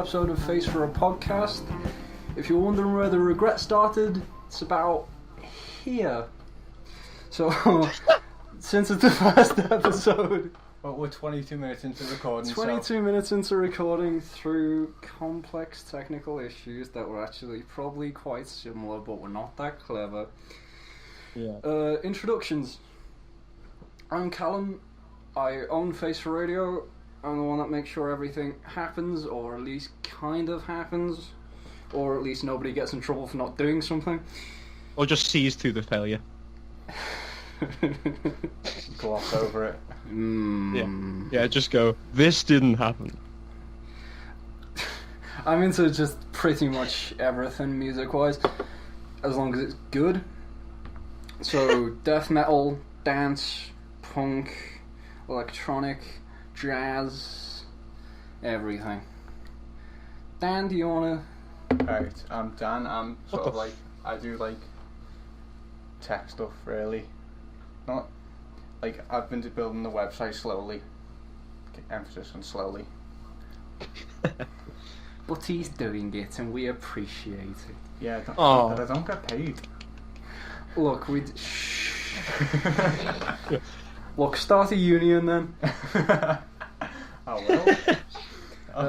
episode of Face for a Podcast. If you're wondering where the regret started, it's about here. So, since it's the first episode... But we're 22 minutes into recording. 22 minutes into recording through complex technical issues that were actually probably quite similar, but we're not that clever. Yeah. Introductions. I'm Callum. I own Face for Radio. I'm the one that makes sure everything happens, or at least kind of happens, or at least nobody gets in trouble for not doing something. Or just sees through the failure. Gloss over it. Yeah, just go, this didn't happen. I'm into just pretty much everything music-wise, as long as it's good. So, death metal, dance, punk, electronic, jazz, everything. Dan, do you wanna... Right, I'm Dan. I'm sort of like, I do like tech stuff really. Not like, I've been building the website slowly. Emphasis on slowly. But he's doing it and we appreciate it. Yeah, but I don't get paid. Look, Look, start a union then. Oh well.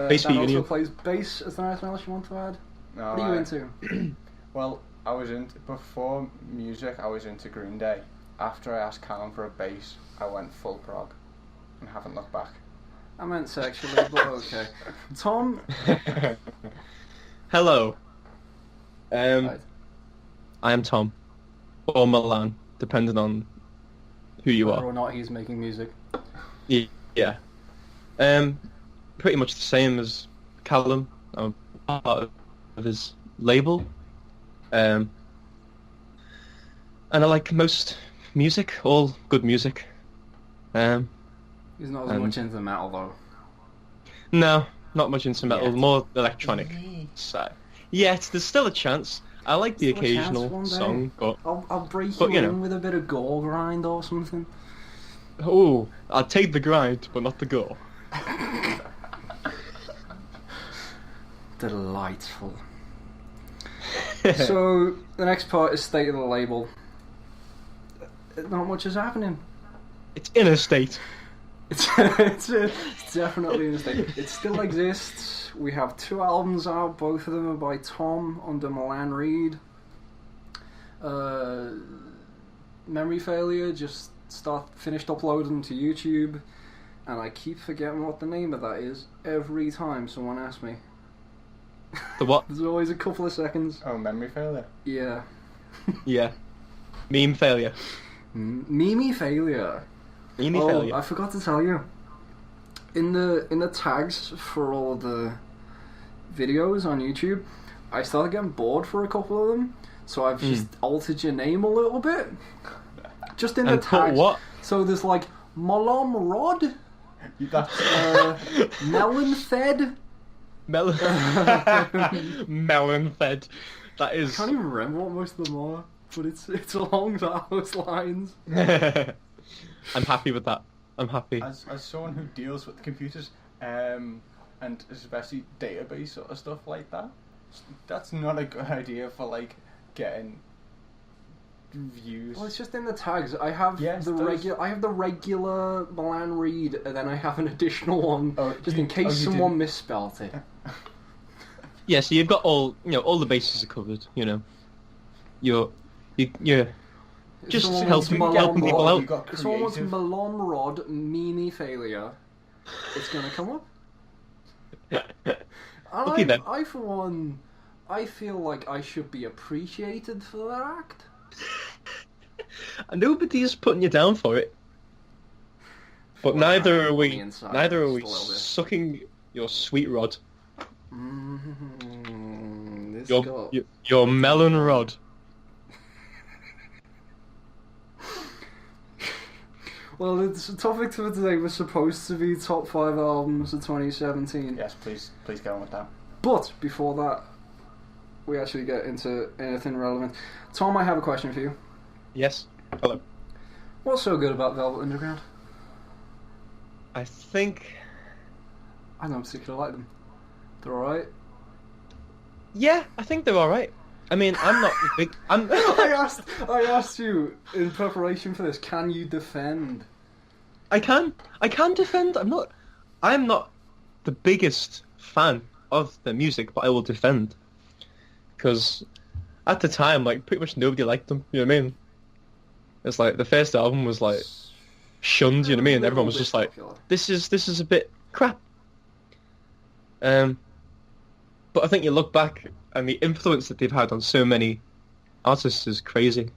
Bass for Dan also union. plays bass. Is there anything else you want to add? No, What are you into? Well, I was into, before music, I was into Green Day. After I asked Callum for a bass, I went full prog and haven't looked back. I meant sexually, but okay. Tom? Hello. Right. I am Tom. Or Milan, depending on who you Whether are. or not he's making music. Yeah. Pretty much the same as Callum. I'm part of his label. And I like most music, all good music. He's not as And- much into metal though. No, not much into metal, Yet. more electronic. So, yet, there's still a chance. I like the Still a chance occasional one day. song, but I'll break But, you you know. in with a bit of gore grind or something. oh, I'll take the grind, but not the gore. Delightful. So, the next part is state of the label. Not much is happening. It's in a state. It's definitely in a state. It still exists. We have 2 albums out. Both of them are by Tom under Milan Reed. Memory Failure just finished uploading to YouTube, and I keep forgetting what the name of that is every time someone asks me. The what? There's always a couple of seconds. Oh, memory failure. Yeah. Yeah. Meme failure. Mimi Failure. Meme Oh, failure. I forgot to tell you. In the tags for all of the videos on YouTube, I started getting bored for a couple of them, so I've just altered your name a little bit. Just in the And put tags. what? So there's like Molom Rod, That's Melon Fed. Melon. Melon fed. That I is. can't even remember what most of them are, but it's along those lines. I'm happy with that. I'm happy. as someone who deals with computers, and especially database sort of stuff like that, that's not a good idea for like getting views. Well, it's just in the tags. I have Yes, the those- regular. I have the regular Milan Reed, and then I have an additional one just in case you someone didn't- misspelt it. Yeah, so you've got all the bases are covered. You know, you're just Someone helping wants helping Malone people Rod. out. You got If someone wants creative. Malone Rod Mimi Failure, it's gonna come up. And Okay, then. I for one, I feel like I should be appreciated for that act. And nobody's putting you down for it. But Well, neither are on we. the inside, Neither are we just a little bit. sucking your sweet rod. This Your got... your melon rod. Well, the topic for today was supposed to be top 5 albums of 2017. Yes, please go on with that. But before that, we actually get into anything relevant. Tom, I have a question for you. Yes. Hello. What's so good about Velvet Underground? I think I don't particularly like them. They're alright. Yeah, I think they're alright. I mean, I'm not big. I'm. I asked you in preparation for this. Can you defend? I can defend. I'm not the biggest fan of the music, but I will defend. Because at the time, like, pretty much nobody liked them. You know what I mean? It's like the first album was like shunned. You know what I mean? Everyone was just like, "This is a bit crap." But I think you look back and the influence that they've had on so many artists is crazy.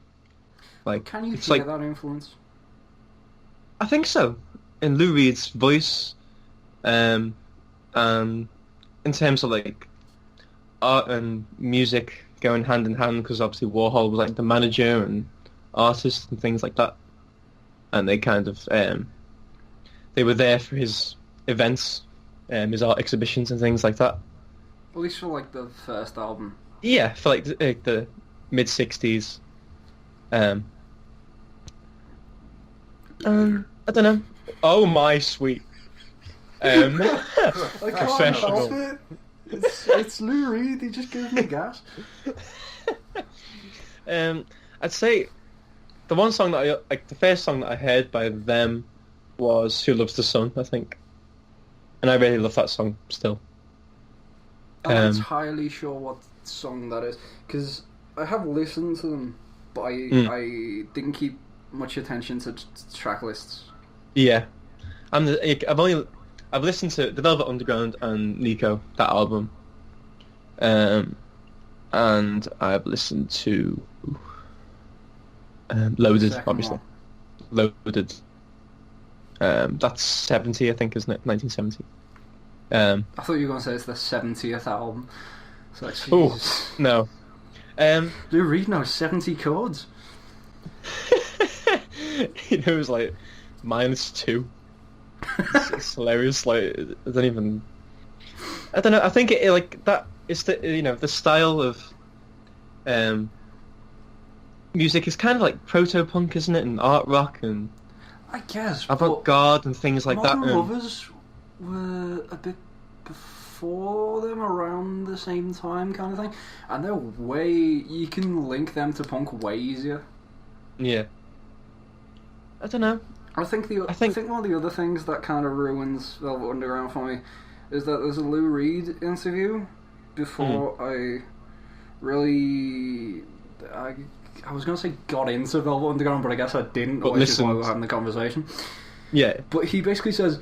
Like, can you it's hear like, that influence? I think so. In Lou Reed's voice, and in terms of like art and music going hand in hand, because obviously Warhol was like the manager and artist and things like that, and they kind of they were there for his events, his art exhibitions and things like that. At least for like the first album. Yeah, for like the mid '60s. I don't know. Oh my sweet. I can't Professional. help it. It's Lou Reed. He just gives me gas. I'd say the one song that the first song that I heard by them was "Who Loves the Sun," I think, and I really love that song still. I'm not entirely sure what song that is, because I have listened to them, but I didn't keep much attention to track lists. Yeah, I've listened to The Velvet Underground and Nico, that album, and I've listened to Loaded, Second obviously. one. Loaded. That's 70, I think, isn't it? 1970. I thought you were going to say it's the 70th album. So like, Oh, Jesus. no. Lou Reed knows 70 chords. He knows like -2. It's hilarious. Like, it doesn't even. I don't know. I think it like that is the style of music is kind of like proto-punk, isn't it, and art rock and I guess. avant-garde and things like that. Modern Lovers were a bit before them, around the same time, kind of thing, and they're way. You can link them to punk way easier. Yeah. I don't know. I think one of the other things that kind of ruins Velvet Underground for me is that there's a Lou Reed interview before I really. I was going to say got into Velvet Underground, but I guess I didn't, which is why we're having the conversation. Yeah. But he basically says,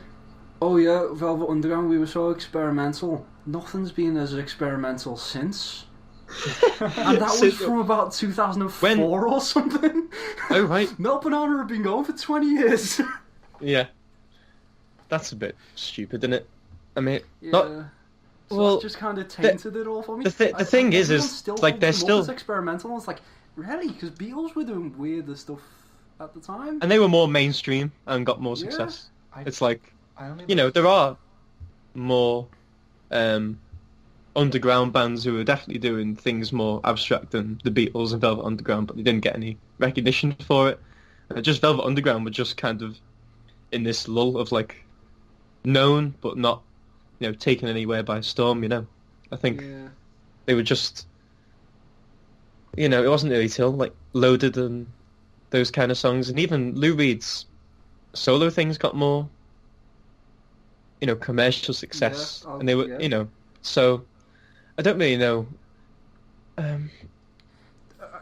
"Oh yeah, Velvet Underground, we were so experimental. Nothing's been as experimental since." And that was from about 2004 or something. Oh, right. Melt Banana had been going for 20 years. Yeah. That's a bit stupid, isn't it? I mean, Yeah. not... So well, that just kind of tainted it all for me. The thing is like they're still as experimental. It's like, really, because Beatles were doing weirder stuff at the time, and they were more mainstream and got more success. It's like, there are more underground bands who are definitely doing things more abstract than the Beatles and Velvet Underground, but they didn't get any recognition for it. Just Velvet Underground were just kind of in this lull of like known but not, taken anywhere by storm. I think they were just, it wasn't really till like Loaded and those kind of songs, and even Lou Reed's solo things got more, commercial success, and they were, so I don't really know. I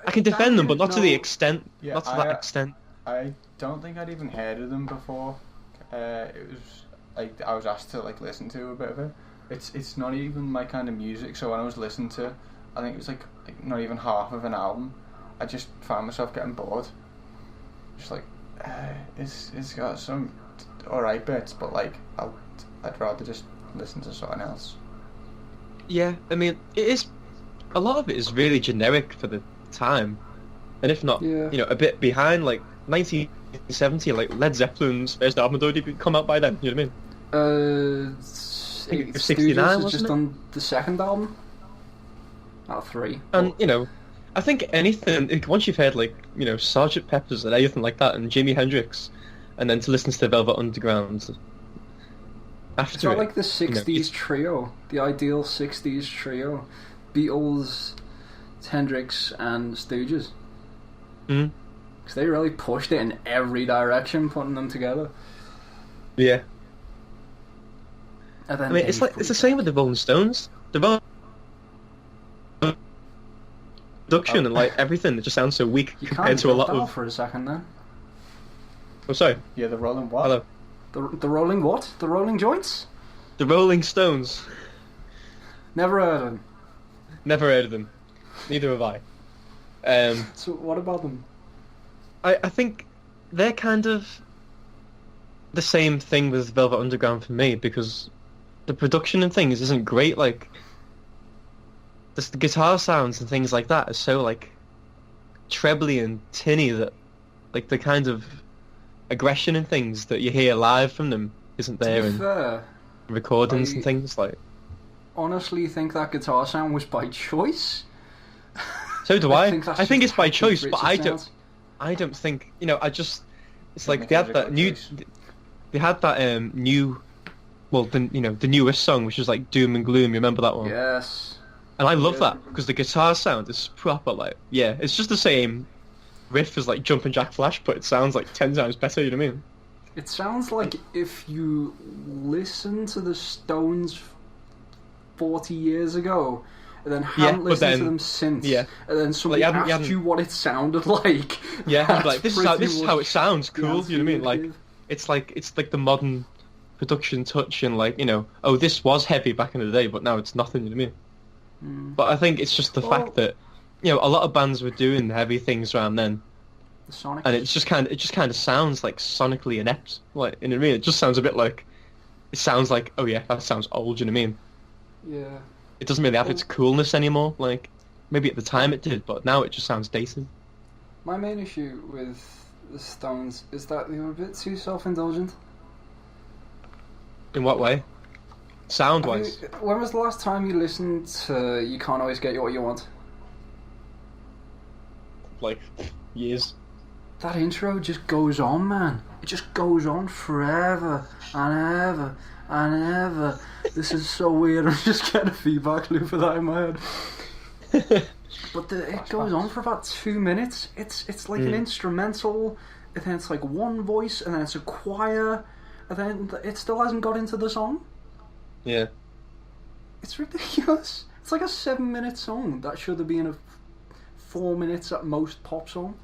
can defend them, but not to the extent, not to that extent. I don't think I'd even heard of them before. It was like I was asked to like listen to a bit of it. It's not even my kind of music. So when I was listening to, I think it was like not even half of an album, I just found myself getting bored. Just like it's got some alright bits, but like I'd rather just listen to something else. Yeah, I mean, a lot of it is really generic for the time, and if not, a bit behind. Like 1970, like Led Zeppelin's first album had already come out by then. You know what I mean? I think it was 69, was just on the second album. Out of 3. And I think anything once you've heard like Sgt. Pepper's and anything like that, and Jimi Hendrix, and then to listen to the Velvet Underground, after It's not it. like the you know, 60s trio, the ideal 60s trio. Beatles, Hendrix, and Stooges. Mm, Because they really pushed it in every direction, putting them together. yeah. And then I mean, it's the same with the Rolling Stones. The production and like everything, it just sounds so weak You compared can't to a lot drop that of. for a second then. Oh, sorry. Yeah, the Rolling what? Hello. The Rolling what? The Rolling Joints? The Rolling Stones. Never heard of them. Never heard of them. Neither have I. So what about them? I think they're kind of the same thing with Velvet Underground for me, because the production and things isn't great. Like the guitar sounds and things like that are so like trebly and tinny that like the kind of aggression and things that you hear live from them isn't there To be in fair, recordings I- and things like. honestly think that guitar sound was by choice. So do I. think that's I think just it's by how choice, Keith but Richards sounds. I don't think, you know, I just, it's Don't like think they it had was a that good new, choice. they had that new, well, the newest song, which is like Doom and Gloom. You remember that one? Yes. And I love Yeah. that because the guitar sound is proper. Like, yeah, it's just the same riff as like Jumpin' Jack Flash, but it sounds like 10 times better. You know what I mean? It sounds like if you listen to the Stones 40 years ago and then haven't but listened to then- them since, yeah. and then somebody you hadn't- asked you hadn't- you what it sounded like. Yeah, you'd be that's like this pretty is how it much sounds. the Cool. answer You know what I mean? you'd Like, give. it's like the modern production touch and like, you know, oh, this was heavy back in the day, but now it's nothing. You know what I mean? But I think it's just the Well- fact that, you know, a lot of bands were doing heavy things around then, The Sonic. and it just kind of sounds like sonically inept. Like, you know what I mean? It just sounds a bit like, it sounds like, oh yeah, that sounds old. You know what I mean? Yeah. It doesn't really have its coolness anymore. Like, maybe at the time it did, but now it just sounds dated. My main issue with the Stones is that they were a bit too self-indulgent. In what way? Sound Have wise. you- when was the last time you listened to You Can't Always Get What You Want? Like, years. That intro just goes on, man. It just goes on forever and ever and ever. This is so weird. I'm just getting a feedback loop of that in my head. But it goes on for about 2 minutes. It's like an instrumental, and then it's like one voice, and then it's a choir, and then it still hasn't got into the song. Yeah. It's ridiculous. It's like a 7-minute song that should have been a 4 minutes at most pop song.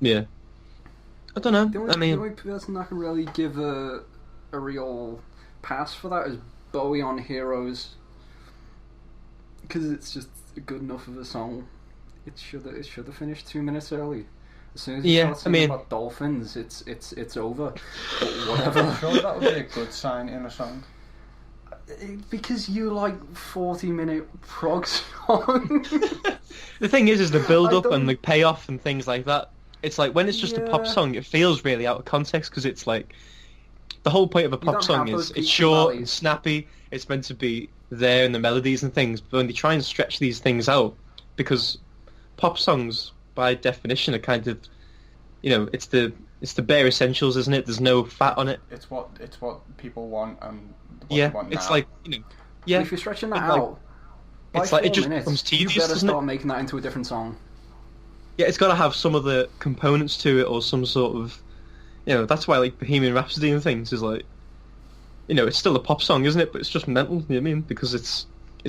Yeah. I don't know. The I mean, only person that can really give a real pass for that is Bowie on Heroes, because it's just good enough of a song. It should have finished 2 minutes early. As soon as you Yeah, start singing I mean- about dolphins, it's over. But whatever. I'm sure that would be a good sign in a song. Because you like 40-minute prog song. the thing is the build I up don't- and the payoff and things like that. It's like when it's just a pop Yeah. song, it feels really out of context because it's like the whole point of a pop don't song have those is peaks it's and short and valleys. snappy. It's meant to be there in the melodies and things, but when they try and stretch these things out, because pop songs by definition are kind of, you know, it's the bare essentials, isn't it? There's no fat on it. It's what people want and what Yeah, they want it's now. like, you know, yeah. If you're stretching that but, like, out, by it's like it 4 just minutes, becomes tedious, you better doesn't it? start making that into a different song. Yeah, it's got to have some of the components to it or some sort of, you know, that's why like Bohemian Rhapsody and things is like, you know, it's still a pop song, isn't it? But it's just mental, you know what I mean? Because it's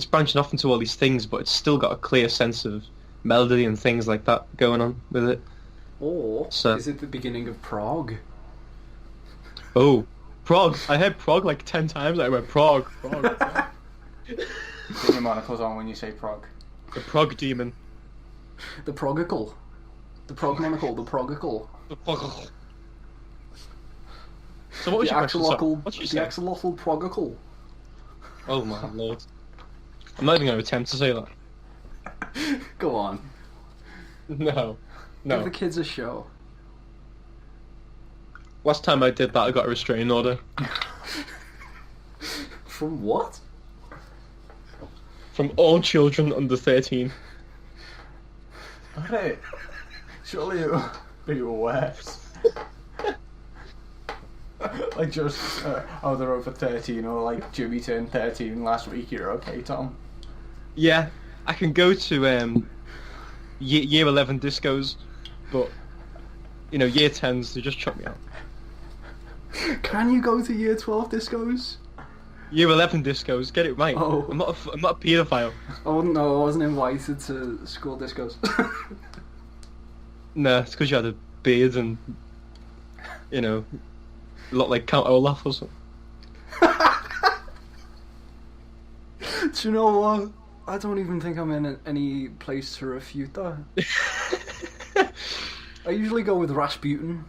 branching off into all these things, but it's still got a clear sense of melody and things like that going on with it. Or So- is it the beginning of prog? Oh, prog. I heard prog like 10 times. I went prog. Get your monocles on when you say prog. The prog demon. The progical. The progmonical, the progical. So what was The your question? Sorry, axolotl, what did you the say? axolotl progical. Oh my lord. I'm not even going to attempt to say that. Go on. No. Give No. the kids a show. Last time I did that, I got a restraining order. From what? From all children under 13. Alright. Surely it'll be worse. Like just, oh, they're over 13, or like Jimmy turned 13 last week, you're okay, Tom? Yeah, I can go to year 11 discos, but year 10s they just chuck me out. Can you go to year 12 discos? Year 11 discos, get it right. Oh. I'm not a paedophile. Oh no, I wasn't invited to school discos. Nah, it's because you had a beard and look like Count Olaf or something. Do you know what? I don't even think I'm in any place to refute that. I usually go with Rasputin.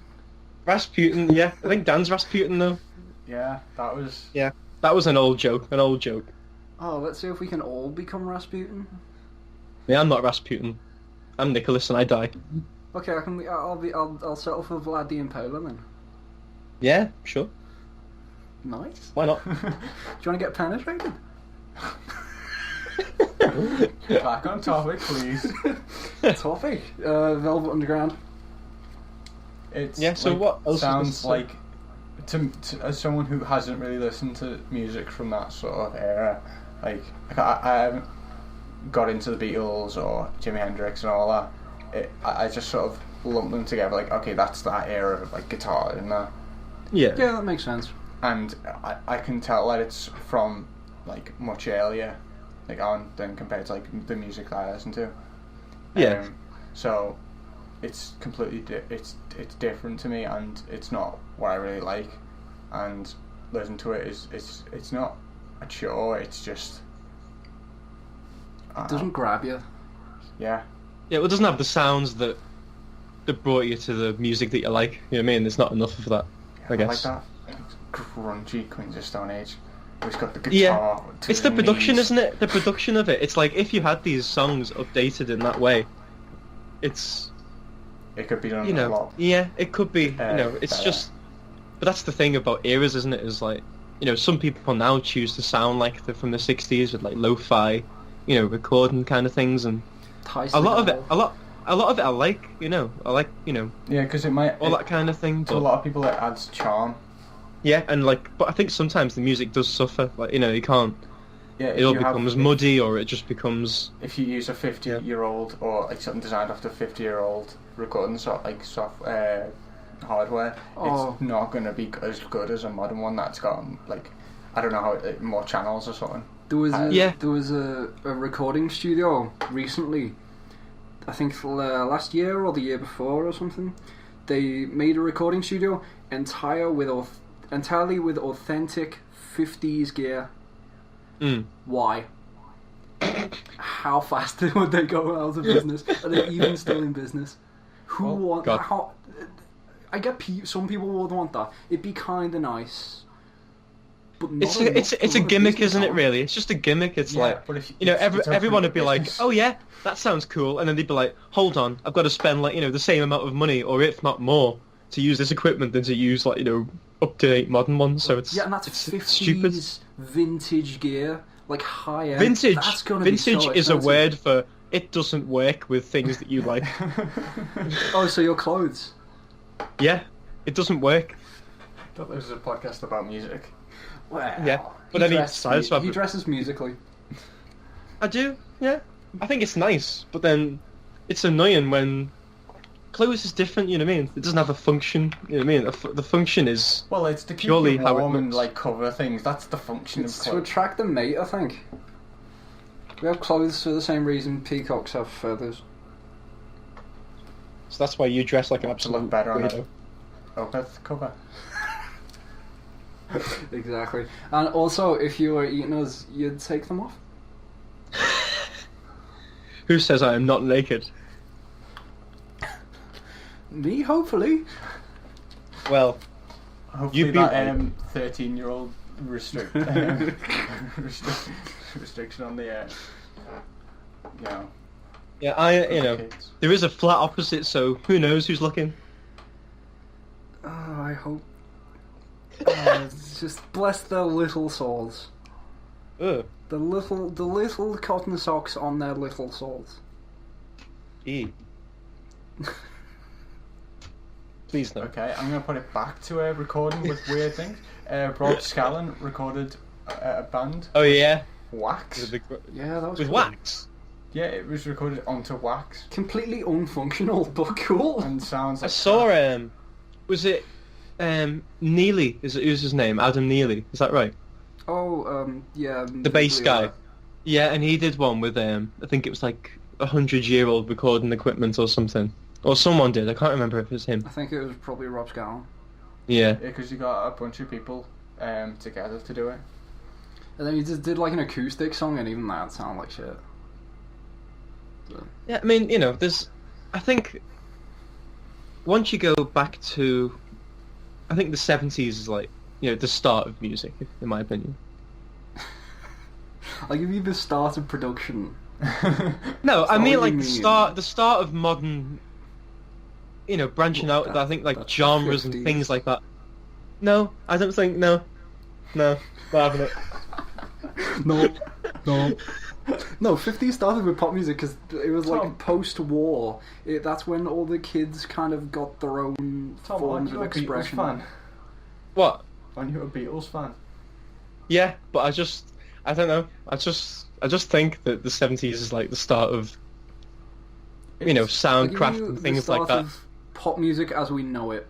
Rasputin, yeah. I think Dan's Rasputin though. Yeah, that was... Yeah, that was an old joke. Oh, let's see if we can all become Rasputin. Yeah, I'm not Rasputin. I'm Nicholas and I die. Okay, I'll settle for Vlad the Impaler then. Yeah, sure. Nice. Why not? Do you want to get penetrated? Back on topic, please. Topic? Velvet Underground. It's so what else sounds like to as someone who hasn't really listened to music from that sort of era, like I haven't got into the Beatles or Jimi Hendrix and all that. I just sort of lump them together, like, okay, that's that era of like guitar and that. Yeah, that makes sense. And I can tell that it's from like much earlier, like on than compared to like the music that I listen to. Yeah. So it's completely it's different to me, and it's not what I really like. And listening to it it's not a chore. It's just it doesn't grab you. Yeah. Yeah, well, it doesn't have the sounds that brought you to the music that you like. You know what I mean? There's not enough of that, I guess. I like that grungy Queens of Stone Age. It's got the guitar. Yeah, to it's the production, knees. isn't it? The production of it. It's like if you had these songs updated in that way, it could be done a lot. Yeah, it could be. It's better. just. But that's the thing about eras, isn't it? Is like, some people now choose to sound like they're from the '60s with like lo-fi, recording kind of things, and a lot of it I like. I like. Yeah, because it might all that kind of thing. To a lot of people, it adds charm. Yeah, and but I think sometimes the music does suffer. Like, you can't. Yeah, it all becomes muddy, or it just becomes. If you use a 50-year-old or like something designed after a 50-year-old recording software, hardware, it's not going to be as good as a modern one that's got like, I don't know how more channels or something. There was a recording studio recently, I think last year or the year before or something. They made a recording studio entirely with authentic 50s gear. Why? How fast would they go out of business? Are they even still in business? I get some people would want that. It'd be kind of nice. But it's a gimmick, isn't it? Really, it's just a gimmick. It's like, but if everyone would be like, business. "Oh yeah, that sounds cool," and then they'd be like, "Hold on, I've got to spend like the same amount of money, or if not more, to use this equipment than to use like up to date modern ones." So it's and that's it's 50s stupid. Vintage gear, like high end. Vintage. That's gonna Vintage be so is a expensive. word for it doesn't work with things that you like. Oh, so your clothes? Yeah, it doesn't work. I thought this was a podcast about music. Well, Yeah, but then he dresses musically. I do, yeah. I think it's nice, but then it's annoying when clothes is different. You know what I mean? It doesn't have a function. You know what I mean? The function is It's to keep purely you how it warm and looks. like cover things. That's the function It's of to clothes. attract the mate, I think. We have clothes for the same reason peacocks have feathers. So that's why you dress like an To absolute look better on weirdo. it. Opeth cover. Exactly. And also, if you were eating us, you'd take them off. Who says I am not naked? Me, hopefully. Well, Hopefully You'd be that 13-year-old restriction on the yeah, kids. there is a flat opposite, so who knows who's looking? Oh, I hope. Just bless their little souls. Ugh. The little cotton socks on their little souls. E. Please no. Okay, I'm gonna put it back to recording with weird things. Rob Scallon recorded a band. Oh yeah. Wax. Yeah, that was With cool. Wax. Yeah, it was recorded onto Wax Completely unfunctional, but cool. and sounds I like. saw was it Neely? It was his name? Adam Neely. Is that right? Oh, yeah. The bass guy. Yeah, and he did one with I think it was like 100-year-old recording equipment or something. Or someone did. I can't remember if it was him. I think it was probably Rob Scallon. Yeah. Yeah, because you got a bunch of people together to do it. And then he just did like an acoustic song, and even that sounded like shit. So. Yeah, I mean, you know, I think once you go back to, I think the 70s is like, you know, the start of music, in my opinion. I'll give you the start of production. No, I mean what like you the start of modern, you know, branching out. I think like that's genres 50s. and things like that. No, I don't think no, not having it. No. No, 50s started with pop music because it was Tom. like post-war. That's when all the kids kind of got their own Tom, forms aren't you of a Beatles expression. fan? What? Aren't you a Beatles fan? Yeah, but I don't know. I just think that the 70s is like the start of, you know, I'll give soundcraft you and the things start like that. of pop music as we know it,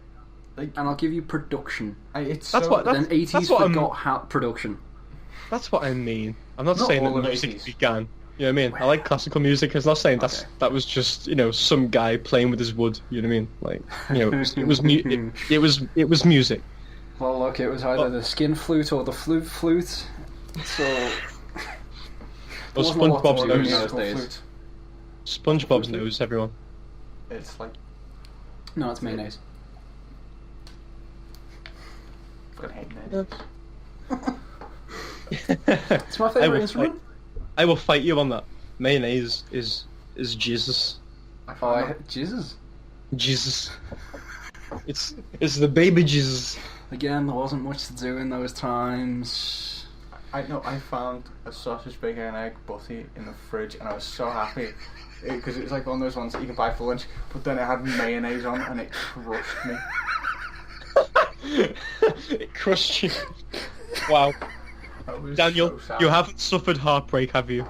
Like, and I'll give you production. it's That's so, what- But then That's 80s what I'm- forgot production. That's what I mean. I'm not Not saying all that of music 80s. began. You know what I mean? I like classical music. I'm not saying Okay. that was just, you know, some guy playing with his wood. You know what I mean? Like, you know, it was music. Well, look, it was either the skin flute or the flute. So. Or wasn't a lot to SpongeBob's do in nose. those days. flute. SpongeBob's nose, everyone. It's like No, it's mayonnaise. fucking hate it. It's my I favourite will instrument. I will fight you on that. Mayonnaise is Jesus. Jesus. Jesus. It's the baby Jesus. Again, there wasn't much to do in those times. I know. I found a sausage, bacon, and egg butty in the fridge, and I was so happy because it was like one of those ones that you can buy for lunch. But then it had mayonnaise on, and it crushed me. It crushed you. Wow. I was Daniel, so sad. you haven't suffered heartbreak, have you?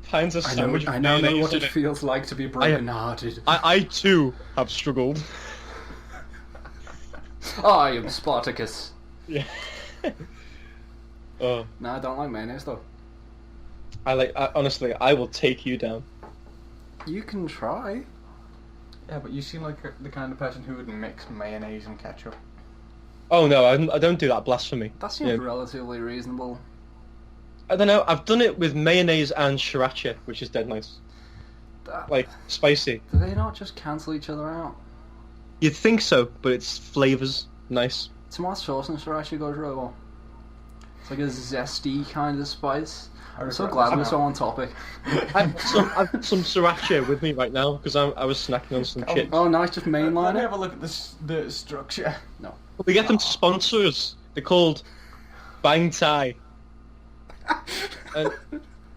Finds a sandwich with I now know mayonnaise what in it it. feels like to be broken-hearted. I too have struggled. I am Spartacus. Yeah. Oh, No, I don't like mayonnaise though. honestly, I will take you down. You can try. Yeah, but you seem like the kind of person who would mix mayonnaise and ketchup. Oh no, I don't do that blasphemy. That seems Yeah. relatively reasonable. I don't know. I've done it with mayonnaise and sriracha, which is dead nice. Like spicy. Do they not just cancel each other out? You'd think so, but it's flavors nice. Tomato sauce and sriracha goes really well. It's like a zesty kind of spice. I'm so glad we're so on topic. I've got some sriracha with me right now because I was snacking on some chips. Oh, nice, just Let mainline me it. have a look at the structure. No. We get them to sponsor us. They're called Bang Thai. And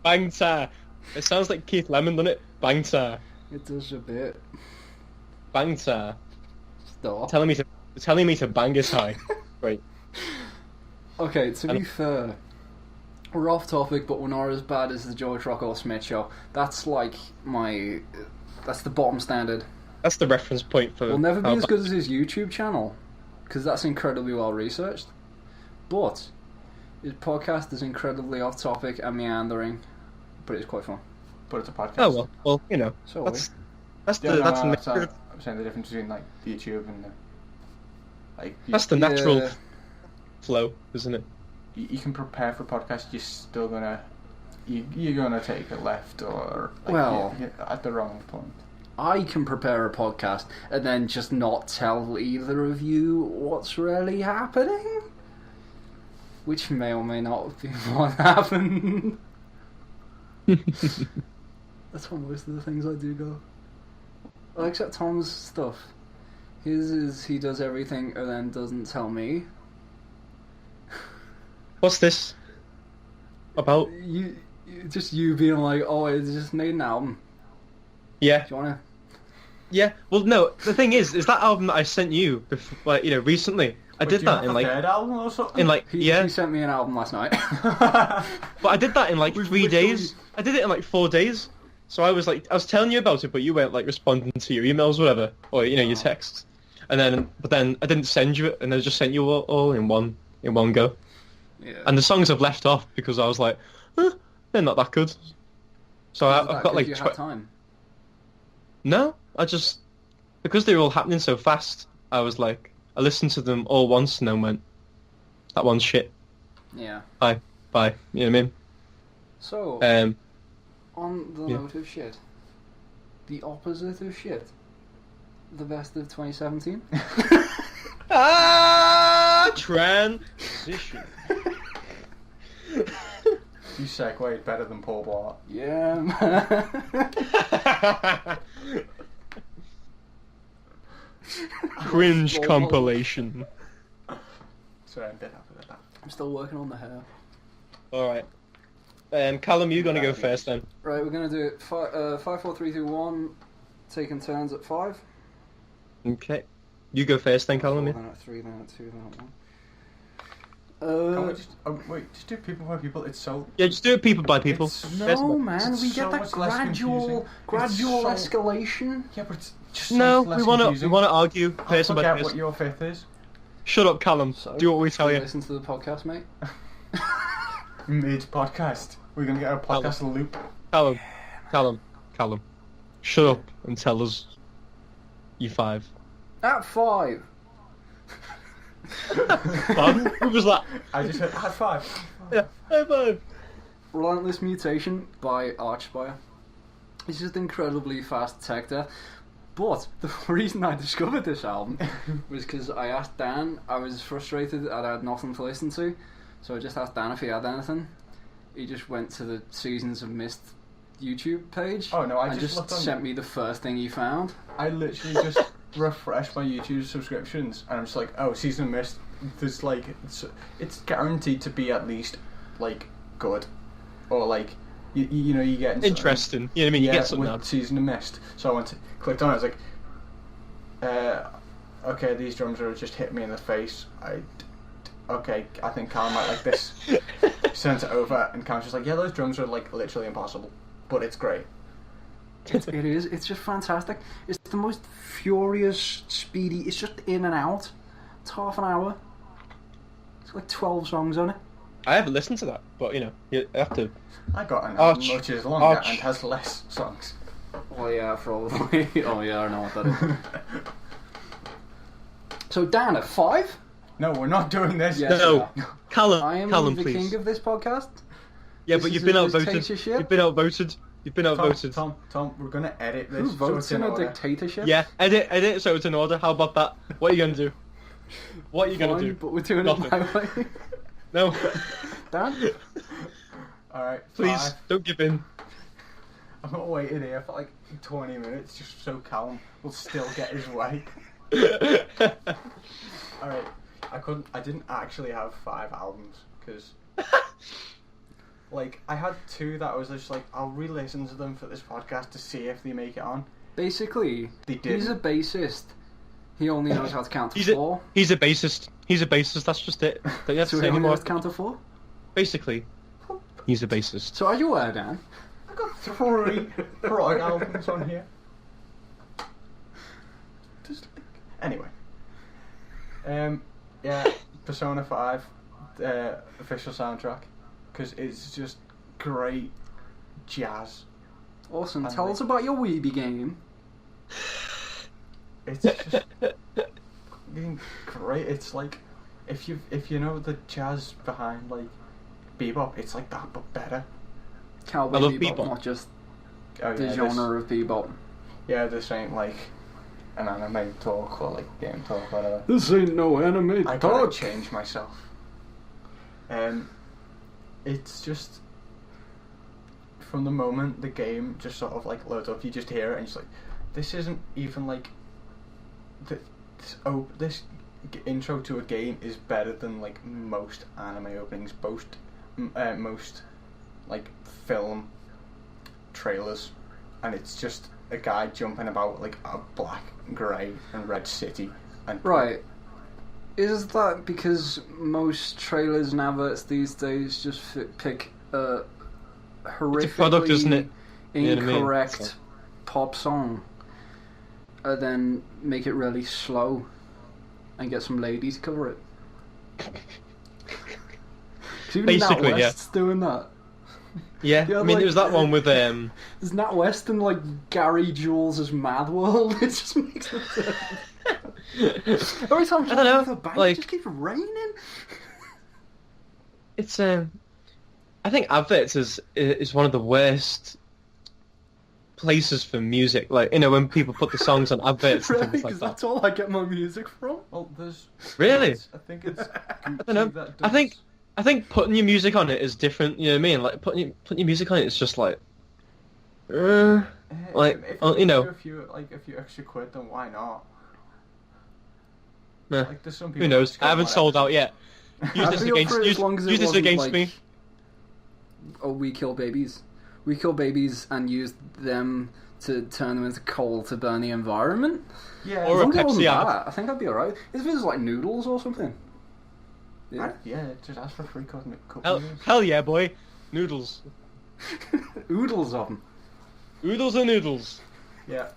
Bang Thai. It sounds like Keith Lemon, doesn't it? Bang Thai. It does a bit. Bang Thai. Stop. Telling me to bang his high. Right. Okay, to be fair, we're off topic, but we're not as bad as the George Rockall-Schmidt show. That's like that's the bottom standard. That's the reference point for. We'll never be how as bad- good as his YouTube channel, because that's incredibly well researched. But his podcast is incredibly off topic and meandering, but it's quite fun. But it's a podcast. Oh well, you know. So That's Yeah, the no, that's the that's nature. I'm saying the difference between like YouTube and like That's the natural Yeah. flow, isn't it? you can prepare for a podcast. You're still gonna you're gonna take a left or like, Well- you're at the wrong point. I can prepare a podcast and then just not tell either of you what's really happening, which may or may not be what happened. That's what most of the things I do go. Well, except Tom's stuff. His is he does everything and then doesn't tell me. What's this about? Just you being like, oh, I just made an album. Yeah. Do you wanna? Yeah. Well, no. The thing is that album that I sent you, before, like, recently. I did that in like third album or something? in like He sent me an album last night. But I did that in like We've 3 literally- days. I did it in like 4 days. So I was telling you about it, but you weren't like responding to your emails, or whatever, or your texts. But then I didn't send you it, and I just sent you all in one go. Yeah. And the songs I've left off because I was like, they're not that good. So I've got like you had time. No, because they were all happening so fast. I was like, I listened to them all once and then went, that one's shit. Yeah. Bye. You know what I mean? So, on the yeah. note of shit, the opposite of shit, the best of 2017. Transition. You segued better than Paul Blart. Yeah, man. Cringe compilation. Sorry, I'm a bit happy with that. I'm still working on the hair. Alright. Callum, you're gonna go first then. Right, we're gonna do it 5, 4, 3, 2, 1, taking turns at 5. Okay. You go first then, Callum. Then at 3, then at 2, then at 1. Can we just do people by people? It's so... Yeah, just do it people by people. No, man, we It's get so that much less confusing. gradual It's so- escalation. Yeah, but it's just No, so less we want confusing. to argue person by Forget person. what your fifth is. Shut up, Callum. So, Do what we tell you. Listen to the podcast, mate. Mid-podcast. We're going to get a podcast loop. Callum. Shut up and tell us you 5. At 5. Pardon? Who was that? I just said, high five. Yeah, high 5. Relentless Mutation by Archspire. It's just incredibly fast tech death. But the reason I discovered this album was because I asked Dan. I was frustrated that I had nothing to listen to, so I just asked Dan if he had anything. He just went to the Seasons of Mist YouTube page. Oh, no, I and just looked on- sent me the first thing he found. I literally just refreshed my YouTube subscriptions, and I'm just like, oh, Season of Mist, there's like, it's guaranteed to be at least, like, good. Or like, you know, you get... Interesting. You know what I mean? You get something with out. Season of Mist. So I clicked on it, I was like, okay, these drums are just hit me in the face. Okay, I think Callum might like this. Sent it over, and Callum's just like, yeah, those drums are like literally impossible, but it's great. It is. It's just fantastic. It's the most furious, speedy. It's just in and out. It's half an hour. It's like 12 songs on it. I haven't listened to that, but you have to. I got an album which is longer and has less songs. Oh yeah, probably. Oh yeah, I know what that is. So Dan, at 5? No, we're not doing this. Yes, No, we are. Callum, I am the please. king of this podcast. Yeah, This but is you've been a outvoted. dictatorship? You've been outvoted. You've been outvoted. Tom, we're gonna edit this. Who so votes it's in a order. dictatorship? Yeah, edit so it's in order. How about that? What are you gonna do? What are you gonna Fine, do? but we're doing Nothing. it my way. No, Dan? Alright, please 5. don't give in. I'm not waiting here for like 20 minutes just so Callum will still get his way. Alright, I didn't actually have 5 albums, because like, I had 2 that I was just like, I'll re-listen to them for this podcast to see if they make it on. Basically, They didn't. he's a bassist. He only knows how to count to He's 4. He's a bassist. That's just it. Don't you have to So say he only anymore. knows to count to 4? Basically, he's a bassist. So are you aware, Dan? I got 3 prog albums on here. Just anyway. Yeah, Persona 5, official soundtrack, because it's just great jazz. Awesome. And Tell like- us about your Weeby game. It's just fucking great. It's like if you know the jazz behind like bebop, it's like that but better. Cowboy I love bebop, bebop. not just Oh, the genre of bebop. this ain't like an anime talk or like game talk or whatever. This ain't no anime I gotta change myself. It's just from the moment the game just sort of like loads up, you just hear it and it's like, this isn't even like this intro to a game is better than like most anime openings, most like film trailers, and it's just a guy jumping about like a black, grey, and red city. And Right. Is that because most trailers and adverts these days just pick a horrifically It's a product, isn't it? You know what I mean? incorrect So- pop song, and then make it really slow, and get some ladies to cover it? 'Cause even Basically, Nat yeah. West's doing that. Yeah, Yeah, I mean, like- it was that one with There's Nat West and like Gary Jules' Mad World. It just makes no sense. Every time I don't know, the bank, like- it just keeps raining. It's I think adverts is one of the worst places for music. Like, you know, when people put the songs on adverts and Really? things like Because that. that's all I get my music from. well, there's Really? I think it's. I don't know. I think putting your music on it is different. You know what I mean? Like putting your music on it is just like, like, if you know. a few extra quid, then why not? Nah, Like, there's some people who knows? just go, I haven't sold whatever. out yet. Use I'd this be up against for it as long as it use this wasn't, against like, me. Oh, We Kill Babies. We Kill Babies and use them to turn them into coal to burn the environment. Yeah, Or As a long as it wasn't Pepsi ad. that, I think I'd be alright. If it was like noodles or something. Yeah. yeah, just ask for free cup Hell, noodles. hell yeah, boy. Noodles. Oodles of them. Oodles and noodles. Yeah,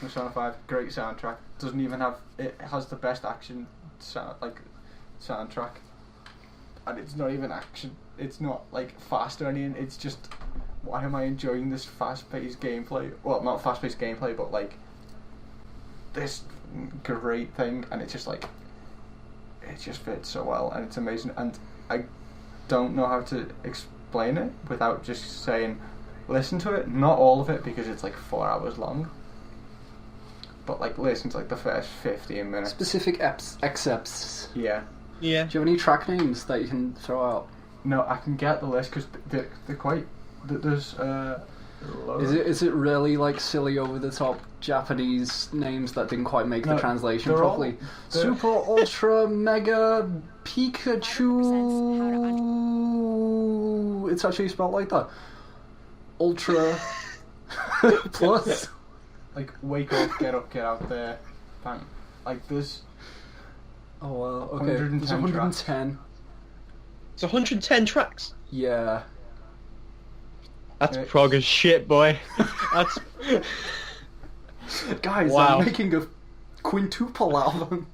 Persona 5, great soundtrack. Doesn't even have it has the best action soundtrack, and it's not even action. It's not like fast or anything. It's just, why am I enjoying this fast-paced gameplay? Well, not fast-paced gameplay, but like this great thing, and it's just like it just fits so well, and it's amazing. And I don't know how to explain it without just saying, listen to it. Not all of it, because it's like 4 hours long. But like listen to like the first 15 minutes. Specific excerpts. Yeah. Yeah. Do you have any track names that you can throw out? No, I can get the list because they're quite. There's loads. Is it really like silly over the top Japanese names that didn't quite make the No, translation they're all- properly? they're- Super Ultra Mega Pikachu. It's actually spelled like that. Ultra Plus. Like wake up, get out there, bang. Like there's Oh well, okay. 110 There's 110. It's 110 tracks. Yeah. That's Yeah. prog as shit, boy. That's Guys, Wow. I'm making a quintuple album.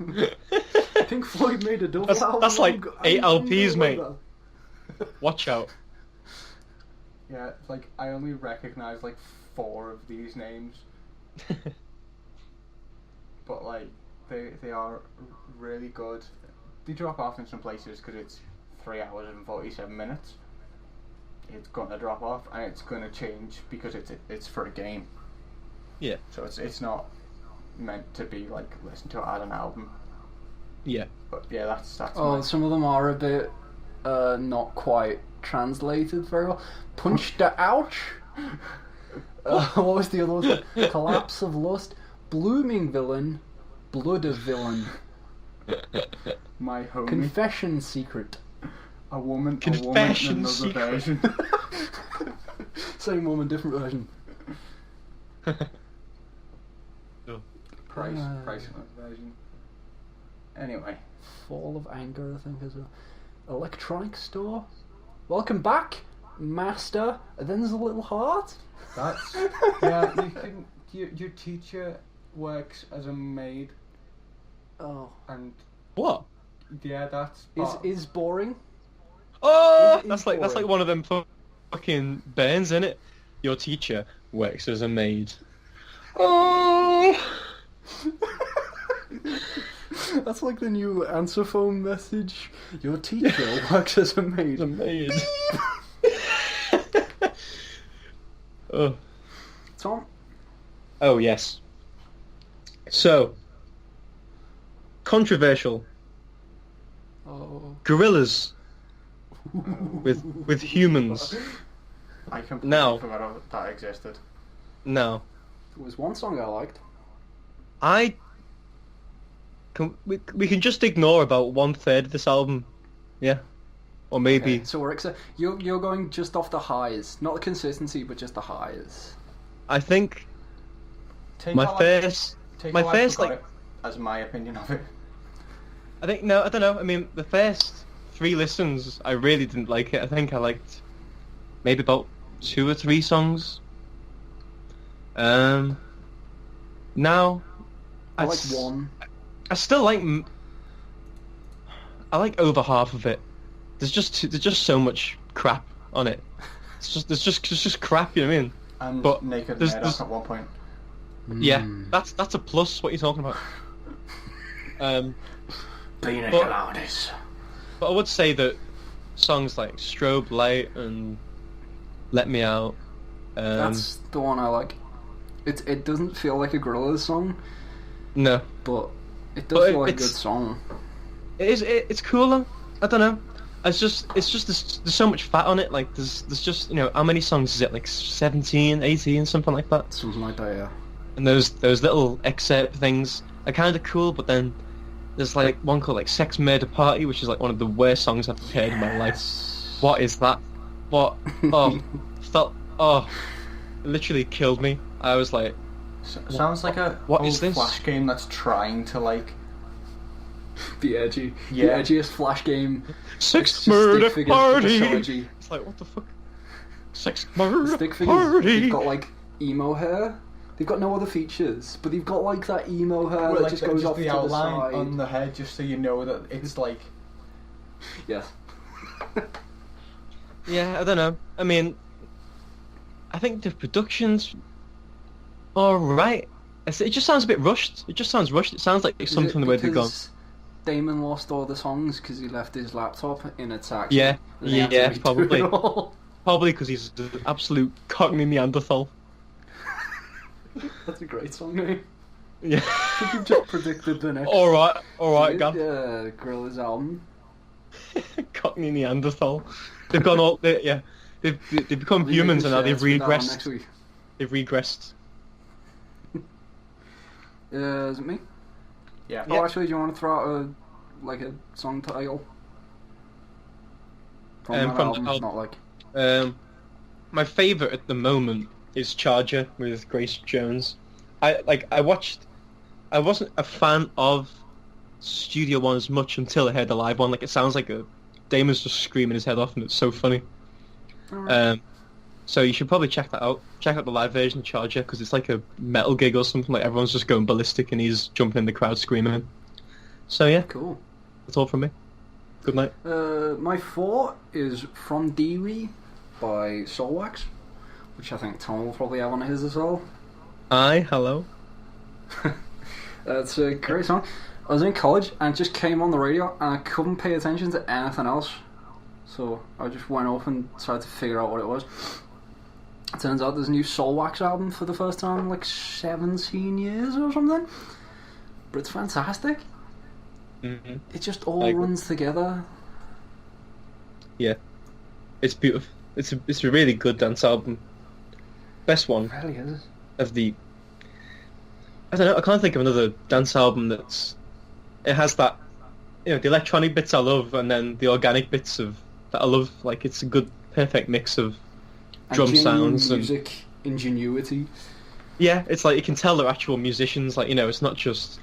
Pink Floyd made a double album. that's like I 8 didn't know LPs, mate. about watch out. yeah. Like I only recognize like 4 of these names, but like they are really good. They drop off in some places because it's 3 hours and 47 minutes. It's gonna drop off and it's gonna change because it's for a game. Yeah. So it's not meant to be like listened to as an album. Yeah. But yeah, that's Oh, my- some of them are a bit not quite translated very well. Punch the Ouch. What was the other one? Collapse of Lust. Blooming Villain. Blood of Villain. my homie. Confession Secret. A woman Confession in another secret. version. Same woman, different version. Price another version. Anyway, Fall of Anger, I think, as well. Electronic Store. Welcome back, Master. And then there's a little heart. that's yeah. You can your teacher works as a maid, Oh, and What? yeah, that's is boring. Oh, It is that's like one of them fucking bands, isn't it? Your teacher works as a maid. Oh. That's like the new answer phone message. Your teacher works as a maid. As a maid. Oh. Tom? Oh yes. So, controversial. Oh. Gorillas with humans. I completely No. forgot that existed. No, There was one song I liked. we can just ignore about 1/3 of this album, yeah, or maybe. Okay, so we're you're going just off the highs, not the consistency, but just the highs. I think My first, like, as my opinion of it. I think no, I don't know. I mean, the first 3 listens, I really didn't like it. I think I liked maybe about 2 or 3 songs. Now I like one. I still like. I like over half of it. There's just so much crap on it. It's just crap. You know what I mean? And but Naked Murdoch at one point. Yeah, that's a plus. What are you talking about? Pina coladas. But I would say that songs like Strobe Light and Let Me Out. That's the one I like. It doesn't feel like a Gorillaz song. No, but it does feel like a good song. It's cool though. I don't know. It's just there's so much fat on it. Like there's just, you know, how many songs is it? Like 17, 18, something like that. Something like that, yeah. And those little excerpt things are kind of cool, but then there's like one called like Sex Murder Party, which is like one of the worst songs I've heard in my life. What is that? What? It literally killed me. I was like, sounds like a what old is this? Flash game that's trying to like be edgy. Yeah. The edgiest Flash game. Sex Murder Party. So edgy. It's like, what the fuck? Sex Murder Stick figures, Party. they've got like emo hair. They've got no other features, but they've got like that emo hair well, that like just goes off the to outline the side. on the head, just so you know that it's like. Yes. Yeah, I don't know. I mean, I think the production's alright. It just sounds a bit rushed. It just sounds rushed. It sounds like something the way they've gone. Damon lost all the songs because he left his laptop in a taxi. Yeah, probably. Probably Probably because he's an absolute Cockney Neanderthal. That's a great song name. Yeah. I think you've just predicted the next. Alright, Gav. Yeah, Gorillaz album. Cockney Neanderthal. They've gone all. They've become humans and now they've regressed. They've regressed. Is it me? Yeah. Oh, actually, do you want to throw out a song title? From that album, not like. My favourite at the moment is Charger with Grace Jones. I wasn't a fan of Studio One as much until I heard the live one. Like, it sounds like Damon's just screaming his head off, and it's so funny. Right. So you should probably check that out. Check out the live version of Charger, because it's like a metal gig or something. Like, everyone's just going ballistic and he's jumping in the crowd screaming. So yeah, Cool. that's all from me. Good night. My 4 is From Dewey by Soulwax, which I think Tom will probably have on his as well. Hi, hello. It's a great song. I was in college and it just came on the radio and I couldn't pay attention to anything else. So I just went off and tried to figure out what it was. It turns out there's a new Soulwax album for the first time in like 17 years or something. But it's fantastic. Mm-hmm. It just all runs together. Yeah, it's beautiful. It's a really good dance album. Best one It really is. of the. I don't know. I can't think of another dance album that's. It has that, you know, the electronic bits I love, and then the organic bits that I love. Like, it's a good, perfect mix of drum sounds and music ingenuity. Yeah, it's like you can tell they're actual musicians. Like, you know, it's not just,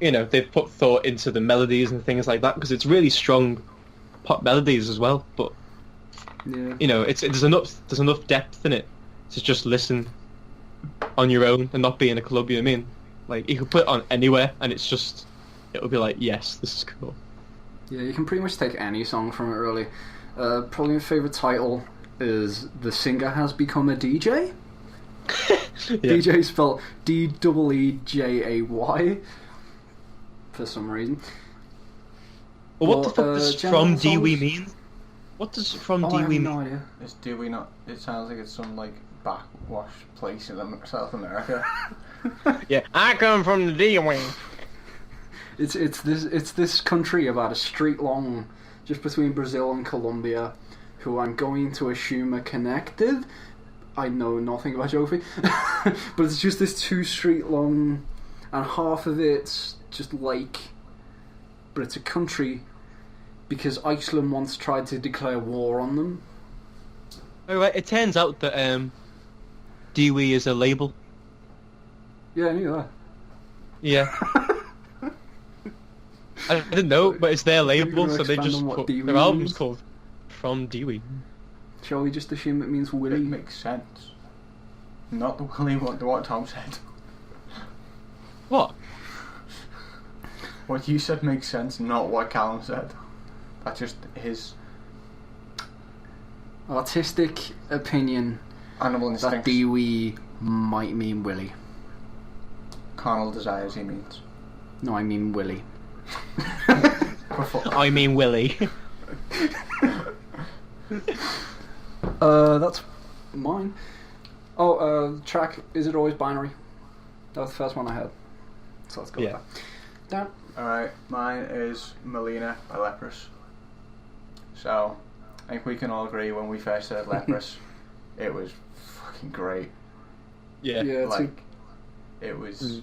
you know, they've put thought into the melodies and things like that, because it's really strong pop melodies as well. But Yeah. you know, there's enough depth in it to just listen on your own and not be in a club. You know what I mean? Like, you could put it on anywhere and it'll be like, yes, this is cool. Yeah, you can pretty much take any song from it, really. Probably my favourite title is The Singer Has Become a DJ. Yeah. DJ spelled DEEJAY for some reason. Well, what the fuck does From general Dewey songs? mean? What does From I Dewey have mean? no idea. It's Dewey not. It sounds like it's some like backwash place in South America. Yeah, I come from the Dewey. It's this country about a street long, just between Brazil and Colombia, who I'm going to assume are connected. I know nothing about geography, but it's just this 2 street long, and half of it's just lake, but it's a country because Iceland once tried to declare war on them. Oh, right, it turns out that Dewey is a label. Yeah, I knew that. Yeah. I didn't know, but it's their label, so they expand just on what put Dewey their album's means? called From Dewey. Shall we just assume it means It Willie? makes sense. Not the Willie, what Tom said. What? What you said makes sense, not what Callum said. That's just his Artistic opinion animal that instincts. Dewey might mean Willie. Carnal desires, he means. No, I mean Willie. I mean Willie. That's mine. Oh, track, is it always binary? That was the first one I had. So let's go with Yeah. that. Dan? Alright, mine is Melina by Leprous. So, I think we can all agree when we first heard Leprous, it was fucking great. Yeah. Yeah, it's Like, it was...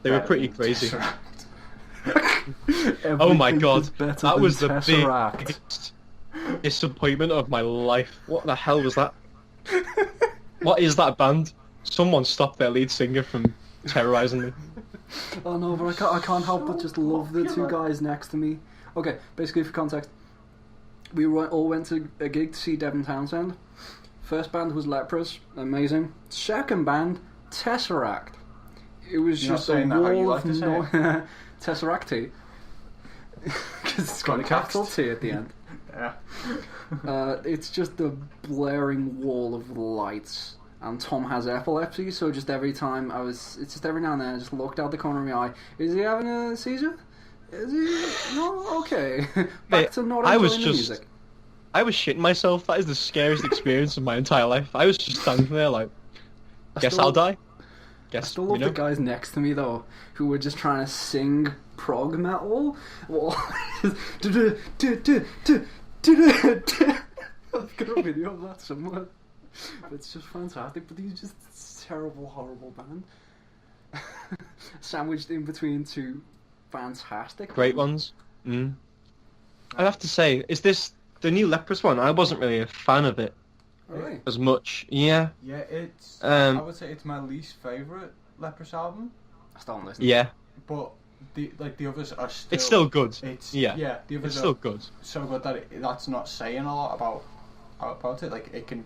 They were better pretty than crazy. Tesseract. Oh my Everything god, is better that than was the Tesseract. biggest disappointment of my life. What the hell was that? What is that band? Someone stop their lead singer from terrorizing me. Oh no, but I can't help but just love the two guys next to me. Okay, basically for context, we all went to a gig to see Devin Townsend. First band was Leprous, amazing. Second band, Tesseract. It was You're not just a saying that how you wall like of to say Tesseract. Because it's got a Context. capital T at the end. Yeah. It's just a blaring wall of lights. And Tom has epilepsy, so just every time it's just every now and then I just looked out the corner of my eye. Is he having a seizure? Is he? No? Okay. Back Mate, to not I enjoying was the just- music. I was shitting myself. That is the scariest experience of my entire life. I was just standing there like, guess still- I'll die. I Guess, still love you know? the guys next to me though, who were just trying to sing prog metal. Well, I've got a video of that somewhere. It's just fantastic, but he's just a terrible, horrible band. Sandwiched in between two fantastic Great bands. ones. I have to say, is this the new Leprous one? I wasn't really a fan of it Alright. as much. Yeah. Yeah, it's... I Um. would say it's my least favourite Leprous album, I still haven't listened. Yeah. but the others are still... It's still good. It's Yeah. the others It's are still good. so good that that's not saying a lot about it. Like, it can...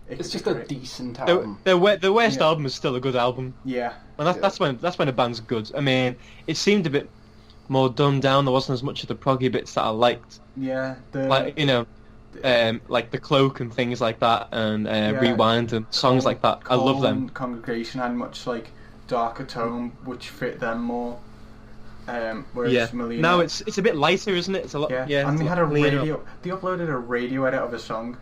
It's just be a great. decent The album. the worst Yeah. album is still a good album. Yeah. And that's when a band's good. I mean, it seemed a bit more dumbed down. There wasn't as much of the proggy bits that I liked. Yeah. Like, you know, like The Cloak and things like that, and Yeah. Rewind and songs like that. I love them. and Congregation had much, like, darker tone, which fit them more. Whereas Yeah. Melina... Now it's a bit lighter, isn't it? It's a lot. Yeah, Yeah. and it's they a had a lot cleaner. radio... They uploaded a radio edit of a song.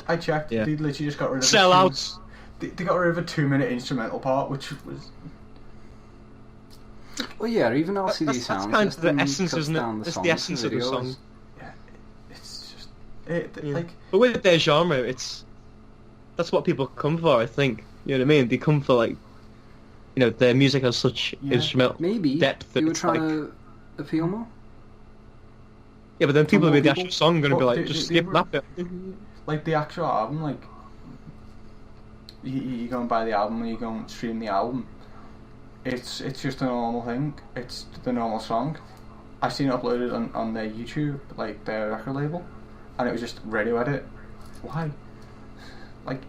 I checked, Yeah. they literally just got rid of Sellouts. They got rid of a 2-minute instrumental part, which was... Well, yeah, even LCD That's Sound kind of the System essence, cuts isn't down it? the It's songs the essence of the videos. song. Yeah, it's just... Yeah. like... But with their genre, that's what people come for. I think. You know what I mean? They come for, like, you know, their music has such Yeah. instrumental Maybe depth that you were it's trying like. to appeal more. Yeah, but then people more with the people- actual song are going to be Well, like, they- just they skip were- that bit. Like, the actual album, like... You go and buy the album, and you go and stream the album. It's just a normal thing. It's the normal song. I've seen it uploaded on their YouTube, like, their record label, and it was just radio edit. Why? Like...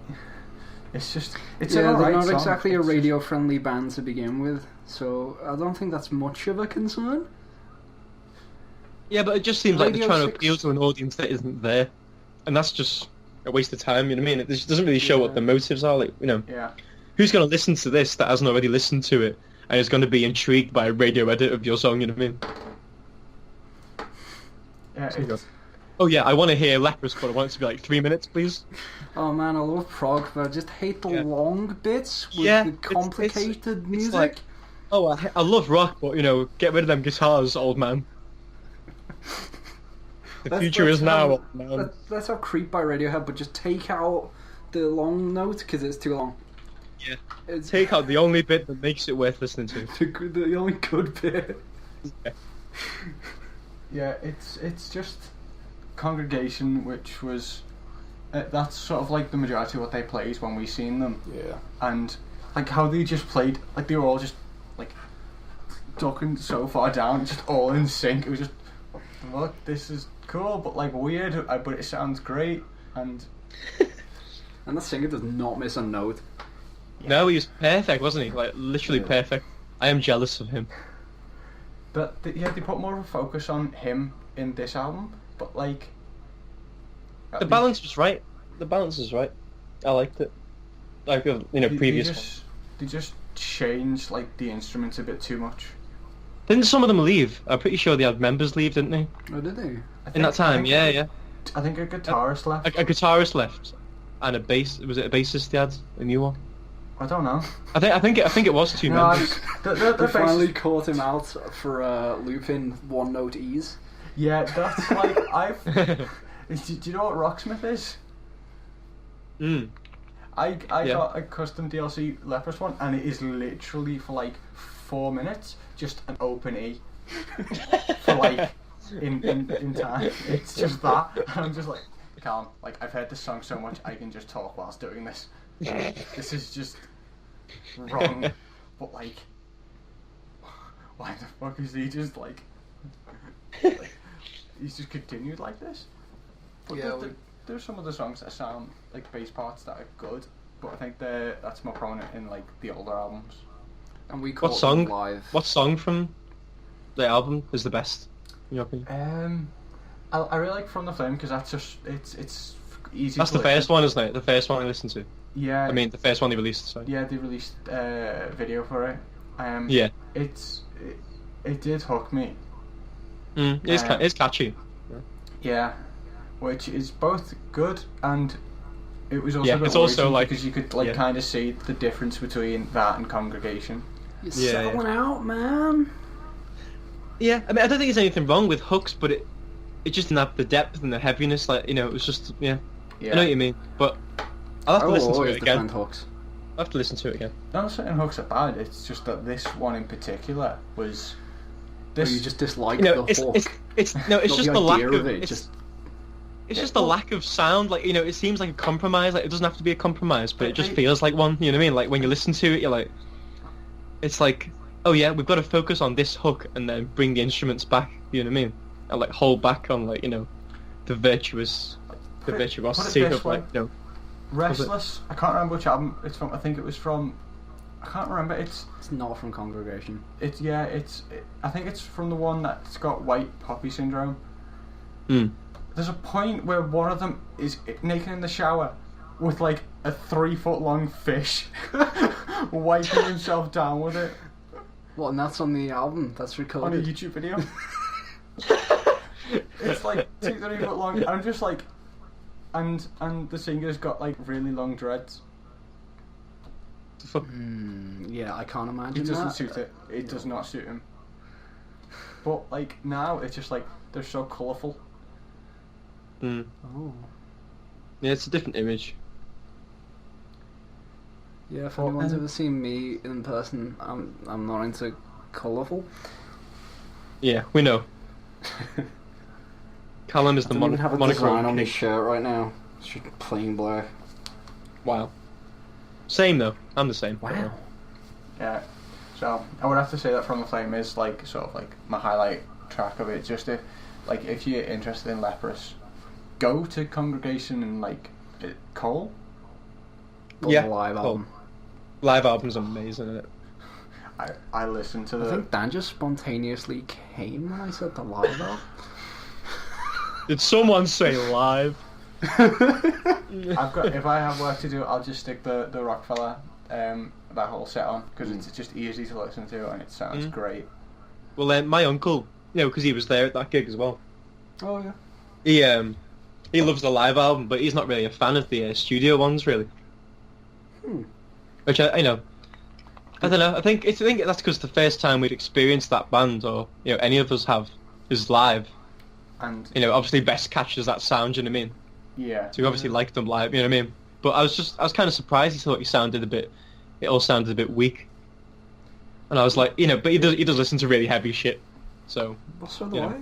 It's just... It's an Yeah, they're alright not song. exactly a It's just- radio-friendly band to begin with, so I don't think that's much of a concern. Yeah, but it just seems like they're Radio trying to 6. appeal to an audience that isn't there, and that's just a waste of time. You know what I mean? It just doesn't really show what the motives are. Like, you know, Yeah. who's going to listen to this that hasn't already listened to it and is going to be intrigued by a radio edit of your song? You know what I mean? Yeah, There you go. it's... Oh yeah, I want to hear Leprous, but I want it to be like 3 minutes, please. Oh man, I love prog, but I just hate the Yeah. long bits with Yeah, the it's- complicated music. It's like, oh, I love rock, but you know, get rid of them guitars, old man. The future is now, old man. Let's have Creep by Radiohead, but just take out the long note because it's too long. Yeah. It's Take out the only bit that makes it worth listening to. the only good bit. Yeah, it's just Congregation, which was... that's sort of like the majority of what they played when we seen them. Yeah. And like how they just played, like they were all just like ducking so far down, just all in sync. It was just, look, this is cool, but like weird, but it sounds great, and the singer does not miss a note. No, he was perfect, wasn't he? Like literally perfect. I am jealous of him. But they put more of a focus on him in this album, but like The balance was right. The balance is right. I liked it. Like previous ones. They just changed like the instruments a bit too much. Didn't some of them leave? I'm pretty sure they had members leave, didn't they? Oh, did they? In that time, yeah. I think a guitarist left. A guitarist left, and a bass. Was it a bassist they had? A new one? I don't know. I think it was two No, members. They finally caught him out for looping one note E's. Yeah, that's like do you know what rockall-schmidt is? I got a custom DLC Leprous one, and it is literally for like 4 minutes just an open E for like in time. It's just that, and I'm just like, Callum, like I've heard this song so much I can just talk whilst doing this. This is just wrong, but like, why the fuck is he just like he's just continued like this? But Yeah, there's some of the songs that sound like bass parts that are good, but I think that's more prominent in like the older albums. And we caught them live. What song from the album is the best, in your opinion? I really like From the Flame because that's just it's easy. That's to the first one, isn't it? The first one I listened to. Yeah. I mean, the first one they released. Sorry. Yeah, they released a video for it. Yeah. It did hook me. It's catchy. Yeah, which is both good and it was also Yeah, it's also like because you could kind of see the difference between that and Congregation. You're selling out, man. Yeah, I mean, I don't think there's anything wrong with hooks, but it just didn't have the depth and the heaviness. Like, it was just I know what you mean, but I'll have to listen to it again. Hooks. I'll have to listen to it again. Not saying hooks are bad. It's just that this one in particular was. This, or you just dislike the hook. It's just the lack of it. It's just the lack of sound. Like, it seems like a compromise. Like, it doesn't have to be a compromise, but it just feels like one. You know what I mean? Like, when you listen to it, you're like, it's like, oh yeah, we've got to focus on this hook and then bring the instruments back. You know what I mean? And like hold back on like the virtuosity of like Restless. I can't remember which album it's from. I think it was from. I can't remember. It's not from Congregation. I think it's from the one that's got white poppy syndrome. There's a point where one of them is naked in the shower with like a 3-foot long fish wiping himself down with it. What? And that's on the album? That's recorded on a YouTube video. It's like 2-3 foot long. I'm just like, and the singer's got like really long dreads. Yeah, I can't imagine. It doesn't suit it. It does not suit him. But like now, it's just like they're so colourful. Oh. Yeah, it's a different image. Yeah, if anyone's ever seen me in person, I'm not into colourful. Yeah, we know. Callum is the I don't even have a monochrome design on his shirt right now. It's just plain black. Wow. Same though. I'm the same. Wow. Yeah. So I would have to say that From the Flame is like sort of like my highlight track of it. Just if you're interested in Leprous, go to Congregation and like Cole. Yeah. Live album. Live album's amazing, isn't it? I listened to I think Dan just spontaneously came when I said the live album. Did someone say live? If I have work to do, I'll just stick the Rockfella that whole set on because it's just easy to listen to and it sounds great. Well, my uncle, because he was there at that gig as well. Oh yeah. He loves the live album, but he's not really a fan of the studio ones, really. Which I don't know. I think that's because the first time we'd experienced that band, or any of us have, is live. And obviously best catches that sound. You know what I mean? Yeah. So we obviously liked them live. You know what I mean? But I was kind of surprised. He thought it all sounded a bit weak. And I was like, but he does listen to really heavy shit. So. What's the way?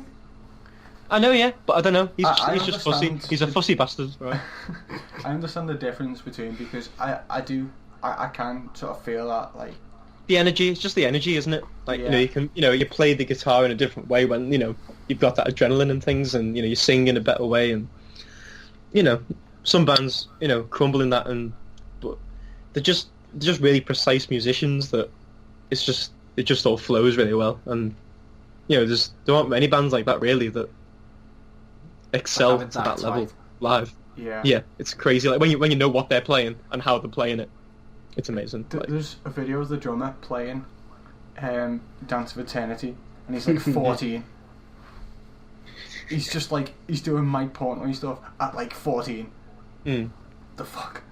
I know, yeah, but I don't know. He's just fussy. He's a fussy bastard, right? I understand the difference between because I do I can sort of feel that, like, The energy, it's just the energy, isn't it? Like, Yeah. you play the guitar in a different way when, you've got that adrenaline and things, and, you sing in a better way, and, some bands, crumble in that, but they're just really precise musicians that it just all flows really well, and, there aren't many bands like that, really, that excel to that level live. yeah. Yeah, it's crazy. Like, when you know what they're playing and how they're playing it, it's amazing. There's a video of the drummer playing Dance of Eternity, and he's like 14. He's just like, he's doing Mike Portnoy stuff at like 14. Mm. The fuck?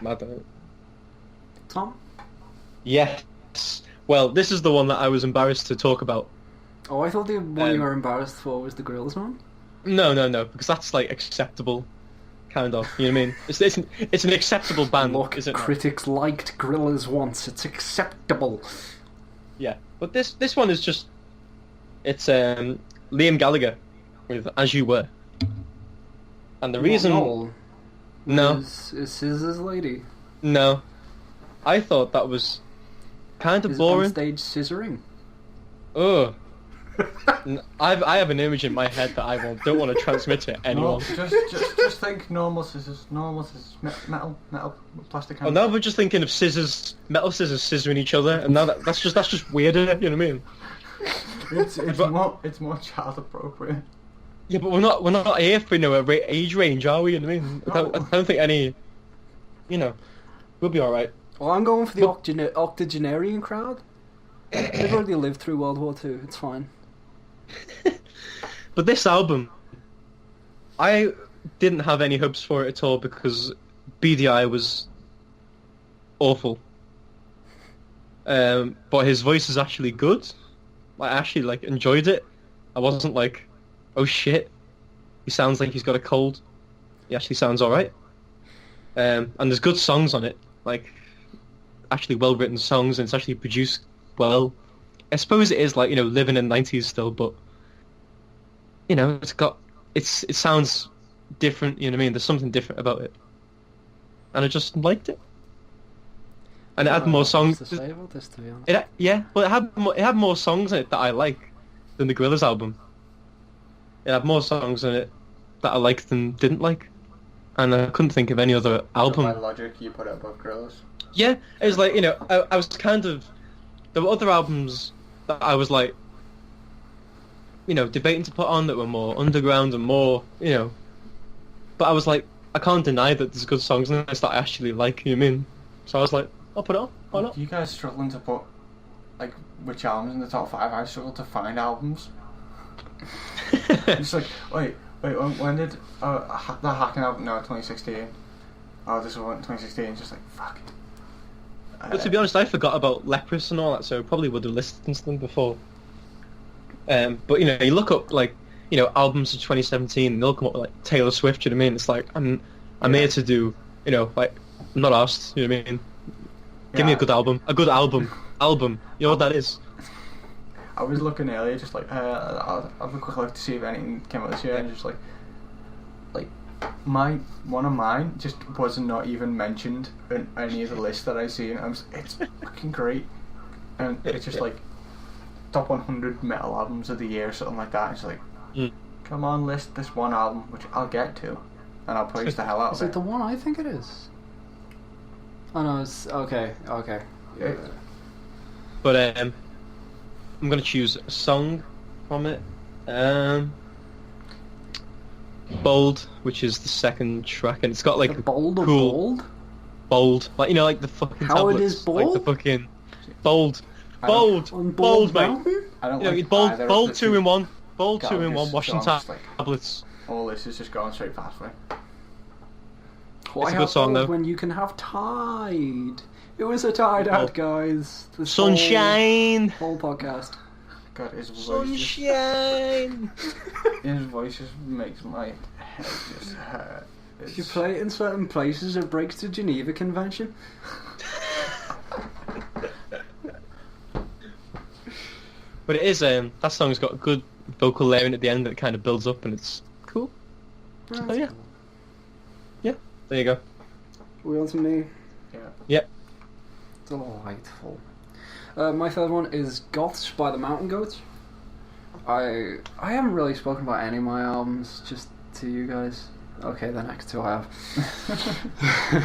Mad, isn't it? Tom? Yes. Well, this is the one that I was embarrassed to talk about. Oh, I thought the one you were embarrassed for was the Grills one. No, because that's like acceptable, kind of. You know what I mean? It's an acceptable band. Look, is it not? critics liked Gorillaz once. It's acceptable. Yeah, but this one is just it's Liam Gallagher with As You Were, and the reason no is Scissors Lady. No, I thought that was kind of Is boring. on stage scissoring. Oh. I have an image in my head that I don't want to transmit to anyone. No, just think normal scissors, metal, plastic. Oh, now we're just thinking of metal scissors scissoring each other, and now that's just weirder. You know what I mean? It's more child appropriate. Yeah, but we're not here for a age range, are we? You know what I mean? I don't think any. We'll be all right. Well, I'm going for the octogenarian crowd. They've already lived through World War II. It's fine. But this album, I didn't have any hopes for it at all because BDI was awful. But his voice is actually good. I actually enjoyed it. I wasn't like, oh shit, he sounds like he's got a cold. He actually sounds alright. And there's good songs on it, actually well written songs, and it's actually produced well. I suppose it is living in the 90s still, but it sounds different, you know what I mean? There's something different about it. And I just liked it. And it had more songs. To say about this, to be honest. It had more songs in it that I like than the Gorillaz album. It had more songs in it that I liked than didn't like. And I couldn't think of any other album. By logic, you put it above Gorillaz. Yeah, it was I was kind of... There were other albums that I was debating to put on that were more underground and more, But I was like, I can't deny that there's good songs in this that I actually like, you know what I mean? So I was like, I'll put it on, why not? You guys struggling to put, which albums in the top 5? I struggled to find albums. It's like, wait, when did the Hacking album? No, 2016. Oh, this one 2016. It's just like, fuck. But to be honest, I forgot about Leprous and all that, so I probably would have listened to them before. But you look up albums of 2017, and they'll come up with Taylor Swift. You know what I mean? It's like I'm here to do. I'm not asked. You know what I mean? Give me a good album. Album. You know what that is? I was looking earlier, just I'll have a quick look to see if anything came out this year, and just one of mine just was not even mentioned in any of the lists that I see, and it's fucking great, and it's just top 100 metal albums of the year or something like that. It's come on, list this one album, which I'll get to, and I'll praise the hell out of it. Is it the one I think it is? Oh no, it's okay. Yeah. But I'm gonna choose a song from it. Bold, which is the second track, and it's got the bold cool of bold, the fucking how tablets, it is bold, the fucking bold, mate. I don't bold 2 in 1, bold Callum 2 in 1 washing tablets. All this is just going straight past me. Why It's a good song though. When you can have Tide. It was a Tide out, guys. This Sunshine. Whole podcast. God, his voice Sunshine. his voice just makes my head just hurt. If you play it in certain places, it breaks the Geneva Convention. But it is that song's got a good vocal layering at the end that kind of builds up, and it's cool. So yeah, there you go. We on to me. Yeah. Yep. Delightful. My third one is Goths by the Mountain Goats. I haven't really spoken about any of my albums, just to you guys. Okay, the next two I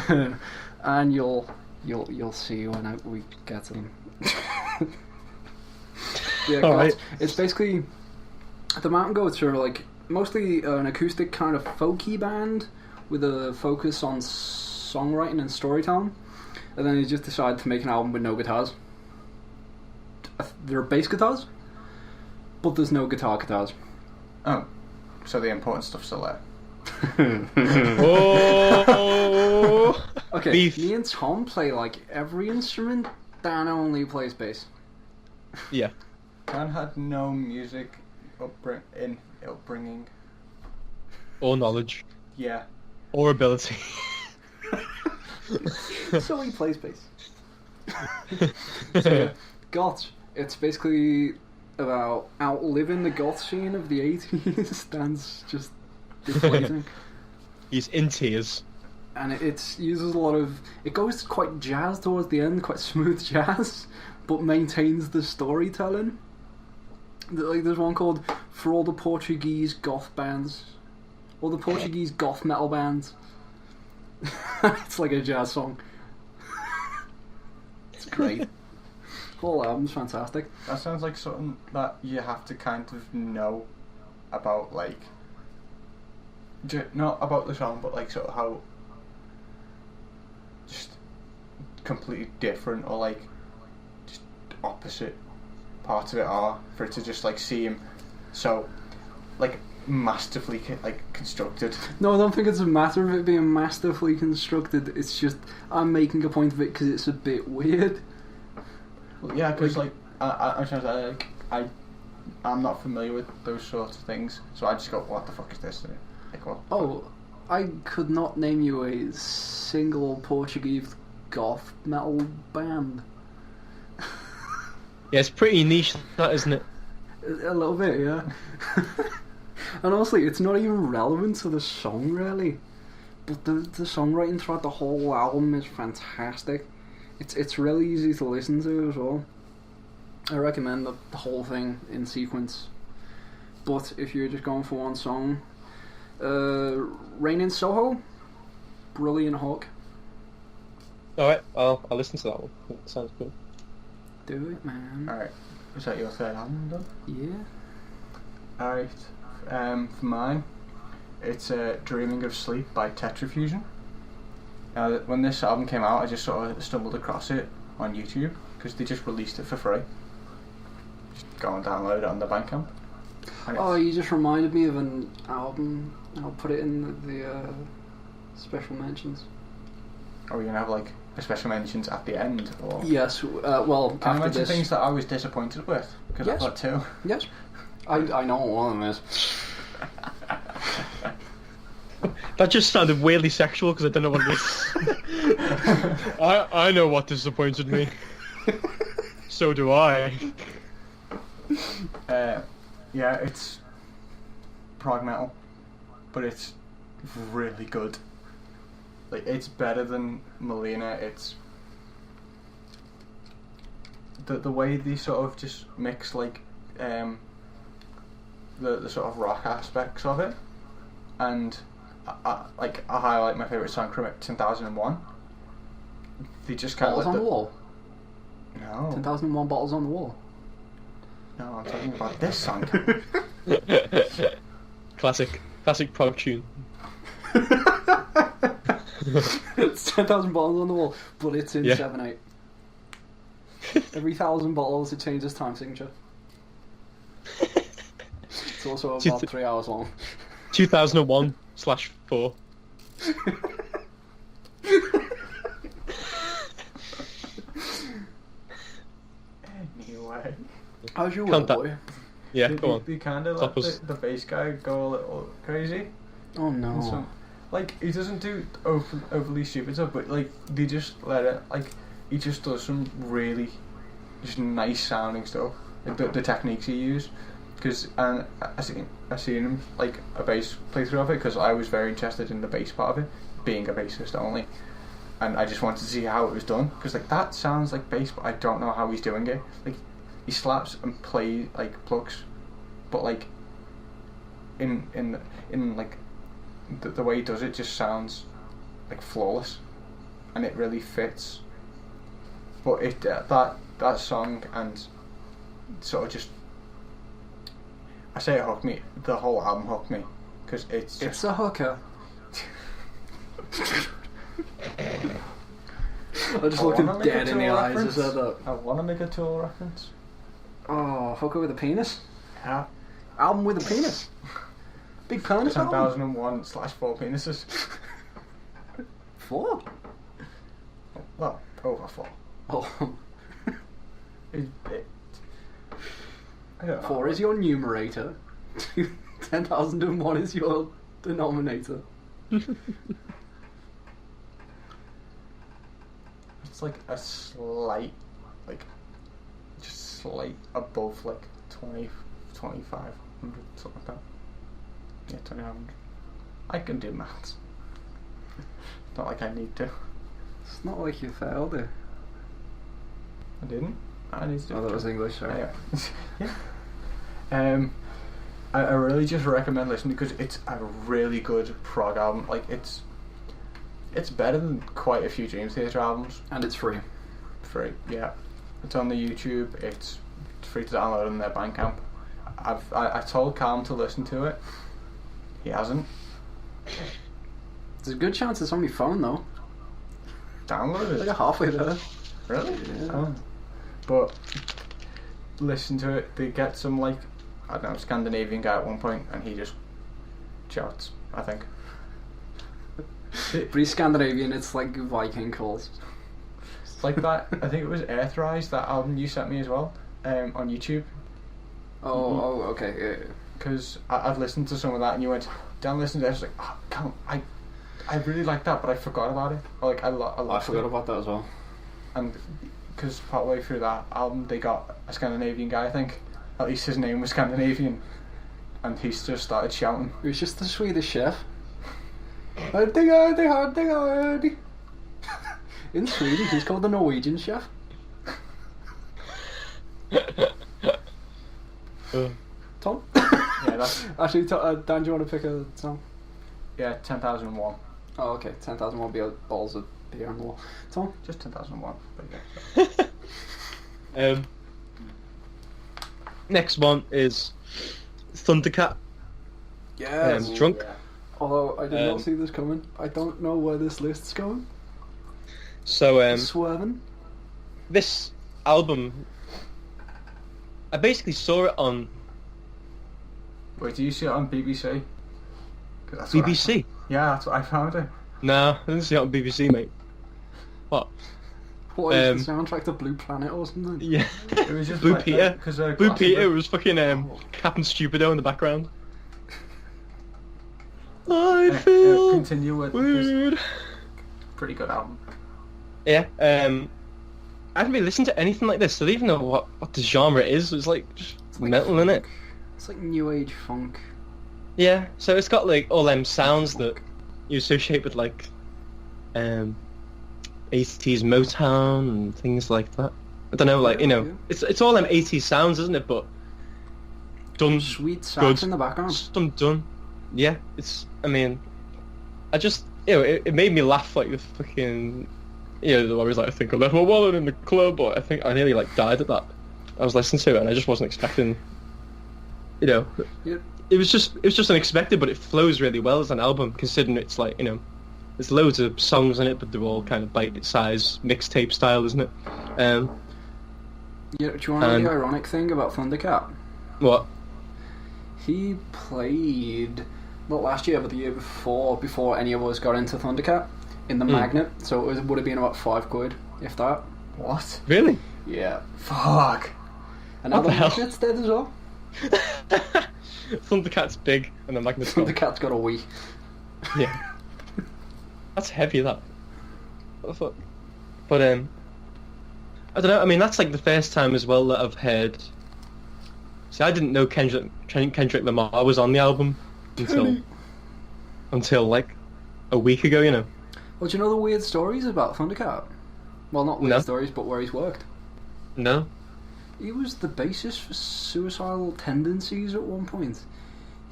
have. And you'll see when we get to them. Yeah, Goths. It's basically the Mountain Goats are like mostly an acoustic kind of folky band with a focus on songwriting and storytelling. And then he just decided to make an album with no guitars. There are bass guitars, but there's no guitars. Oh, so the important stuff's still there. Oh. Okay, Beef. me and Tom play like every instrument. Dan only plays bass. Yeah. Dan had no music upbringing. Or knowledge. Yeah. Or ability. So he plays bass. So yeah, Goths. It's basically about outliving the goth scene of the 80s. Dan's just deflating. He's in tears. And it uses a lot of... It goes quite jazz towards the end, quite smooth jazz, but maintains the storytelling. Like, there's one called For All the Portuguese Goth Bands. Or the Portuguese Goth Metal Bands. It's like a jazz song. It's great. Whole album's fantastic. That sounds like something that you have to kind of know about, like... Not about the song, but like sort of how... Just completely different or like just opposite parts of it are for it to just like seem so like masterfully constructed. No, I don't think it's a matter of it being masterfully constructed. It's just I'm making a point of it because it's a bit weird. Well, yeah, because I'm trying to say, I'm not familiar with those sorts of things, so I just go, what the fuck is this? Like, what? Oh, I could not name you a single Portuguese goth metal band. Yeah, it's pretty niche, that, isn't it? A little bit, yeah. And honestly, it's not even relevant to the song, really. But the songwriting throughout the whole album is fantastic. It's really easy to listen to as well. I recommend the whole thing in sequence. But if you're just going for one song, Rain in Soho, brilliant hook. Alright, I'll listen to that one. That sounds good. Do it, man. Alright, is that your third album done? Yeah. Alright, for mine, it's Dreaming of Sleep by Tetrafusion. Now, when this album came out, I just sort of stumbled across it on YouTube because they just released it for free. Just go and download it on the Bandcamp. Oh, you just reminded me of an album. I'll put it in the special mentions. Are we gonna have like a special mentions at the end? Or Yes. Well, can I after mention this. things that I was disappointed with? Because Yes. I've got two. Yes. I know what one of them is. That just sounded weirdly sexual because I don't know what it is. I know what disappointed me. So do I. Yeah, it's prog metal, but it's really good. Like, it's better than Melina. It's the way they sort of just mix like the sort of rock aspects of it, and I highlight my favourite song from it, 10,001. They just kind Bottles of on the wall. No, 10,001 bottles on the wall. no, I'm talking about this song. Classic prog tune. It's 10,000 bottles on the wall, but it's in Yeah. 7/8. Every 1,000 bottles, it changes time signature. It's also about 3 hours long. 2001/4. Anyway. How's your Can't work, boy? Yeah, go on. They kind of Top let us. the bass guy go a little crazy. Oh no. And so, like, he doesn't do overly stupid stuff, but like they just let it. Like, he just does some really just nice sounding stuff. Like the techniques he used, because I seen him like a bass playthrough of it because I was very interested in the bass part of it, being a bassist only, and I just wanted to see how it was done, because like that sounds like bass, but I don't know how he's doing it. Like he slaps and plays like plucks, but like in like the way he does it just sounds like flawless, and it really fits. But it that song and sort of just, I say it hooked me. The whole album hooked me because It's a hooker. I just looked him dead in the eyes as I said that. I want to make a Tool reference. Oh, hooker with a penis? Yeah. Album with a penis? Big penis album? 10,001/4 penises. 4? Well, over 4. Oh. I don't know. 4 is your numerator. 10,001 is your denominator. It's like a slight, like, just slight above, like, 2,500, something like that. Yeah, 2,500. I can do maths. Not like I need to. It's not like you failed it. I didn't. I need to do Oh, it. that was English, sorry. Yeah. I really just recommend listening because it's a really good prog album. Like it's better than quite a few Dream Theater albums. And it's free. Free, yeah. It's on the YouTube. It's free to download on their Bandcamp. I told Callum to listen to it. He hasn't. There's a good chance it's on your phone though. Download it. Like halfway there. Really? Yeah. Oh. But listen to it. They get some like, I don't know, Scandinavian guy at one point, and he just shouts, I think. But he's Scandinavian, it's like Viking calls. It's like that. I think it was Earthrise, that album you sent me as well, on YouTube. Oh, okay, yeah. Because I've listened to some of that, and you went, Dan, listen to it. I was like, oh, Callum, I really like that, but I forgot about it. Or like I forgot about that as well. And because partway through that album, they got a Scandinavian guy, I think. At least his name was Scandinavian, and he just started shouting. It was just the Swedish chef. In Sweden, he's called the Norwegian chef. Tom? Yeah, that's... Actually, Dan, do you want to pick a song? Yeah, 10,001. Oh, okay. 10,001 balls of beer on the wall. Tom? Just 10,001. Next one is Thundercat. Yes. Drunk. Yeah. Although I did not see this coming. I don't know where this list's going. So Swerving. this album, I basically saw it on Wait, do you see it on BBC? 'Cause that's what BBC. Yeah, that's what I found it. No, I didn't see it on BBC, mate. What? What is the soundtrack to Blue Planet or something? Yeah. It was just Blue like, Peter. Cause, Blue Peter was fucking Captain Stupido in the background. I feel continue with weird. Pretty good album. Yeah. I haven't really listened to anything like this, so I don't even know what the genre is. It's like just metal in it. It's like new age funk. Yeah. So it's got like all them sounds that you associate with like 80s Motown and things like that. I don't know, like it's all them 80s sounds, isn't it? But done Sweet sax good. in the background. Some done. Yeah, I mean, I just, it made me laugh like the fucking, I was like, I think I left my wallet in the club, or I think I nearly like died at that. I was listening to it and I just wasn't expecting, Yep. it was just unexpected, but it flows really well as an album, considering it's like, there's loads of songs in it, but they're all kind of bite-sized mixtape style, isn't it? Yeah, do you want to know the ironic thing about Thundercat? What? He played, not last year, but the year before any of us got into Thundercat, in the Magnet, so it would have been about £5, if that. What? Really? Yeah. Fuck. And now What the the hell? Magnet's dead as well. Thundercat's big, and the Magnet's gone. Thundercat's got a wee. Yeah. That's heavy, that. What the fuck? But, I don't know, I mean, that's like the first time as well that I've heard... See, I didn't know Kendrick Lamar was on the album until like a week ago, Well, Well, do you know the weird stories about Thundercat? Well, not weird No. stories, but where he's worked. No. He was the bassist for Suicidal Tendencies at one point.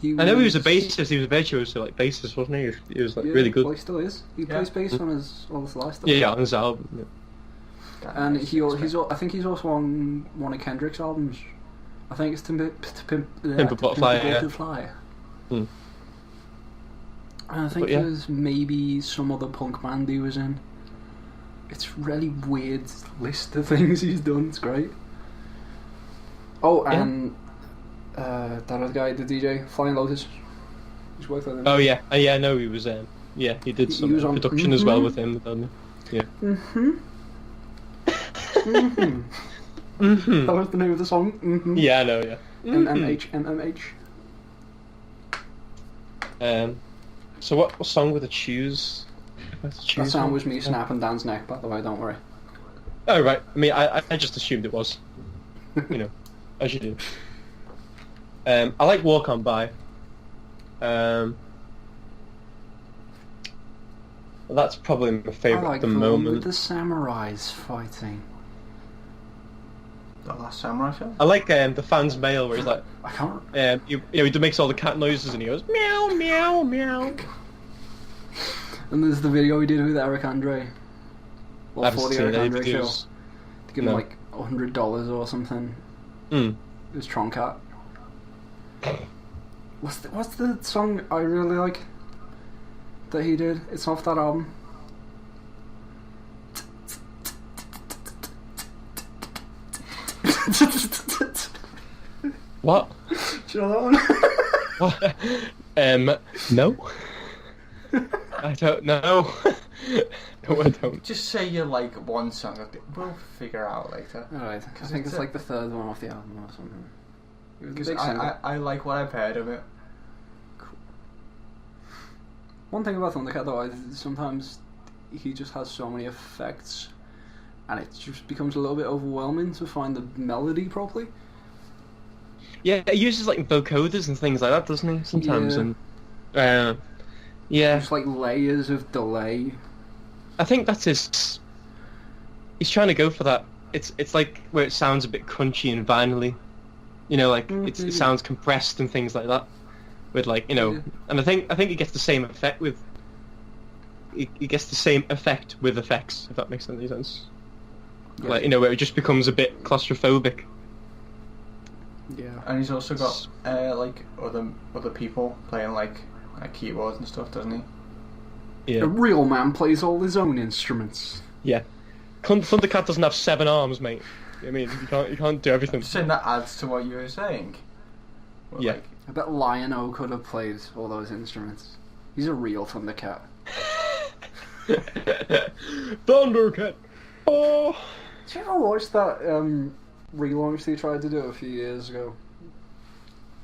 I know he was a bassist. He was a virtuoso, like bassist, wasn't he? He was like really good. Well, he still is. He plays bass on his live stuff. Yeah, on his album. Yeah. And I think he's also on one of Kendrick's albums. I think it's To Pimp a Butterfly. Hmm. And I think there's maybe some other punk band he was in. It's really weird list of things he's done. It's great. Oh, and that other guy, the DJ, Flying Lotus. He's worked with him. Oh yeah, I know he was. Yeah, he did some was on production as well with him. Yeah. That was the name of the song. Yeah, I know. Yeah. MMH. So what song would I choose? That sound was me snapping Dan's neck, by the way. Don't worry. Oh right. I mean, I just assumed it was. You know, as you do. I like Walk On By. That's probably my favourite I like at the the moment. one with the samurais fighting. The Last Samurai film? I like the fan's mail where he's like, I can't. he makes all the cat noises and he goes meow meow meow. And there's the video we did with Eric Andre. Well, I've for the seen Eric any Andre show. videos. To give him like $100 or something. Mm. It was Troncat. What's the song I really like that he did? It's off that album. What? Do you know that one? What? No. I don't know. No, I don't. Just say you like one song. We'll figure out later. Alright, I think it's like the third one off the album or something. Because I like what I've heard of it. Cool. One thing about Thundercat though, sometimes he just has so many effects and it just becomes a little bit overwhelming to find the melody properly. Yeah, he uses like vocoders and things like that, doesn't he? Sometimes, Yeah. and yeah, Just like layers of delay. I think that's his. He's trying to go for that. It's like where it sounds a bit crunchy and vinyl-y. You know, like it sounds compressed and things like that. With like and I think he gets the same effect with. He gets the same effect with effects, if that makes any sense. Yeah. Like where it just becomes a bit claustrophobic. Yeah. And he's also got like other people playing like keyboards and stuff, doesn't he? Yeah. A real man plays all his own instruments. Yeah. Thundercat doesn't have 7 arms, mate. I mean, you can't do everything. I'm just saying that adds to what you were saying. Well, Yeah. Like, I bet Lion-O could have played all those instruments. He's a real Thundercat. Thundercat. Oh. Did you ever watch that relaunch they tried to do a few years ago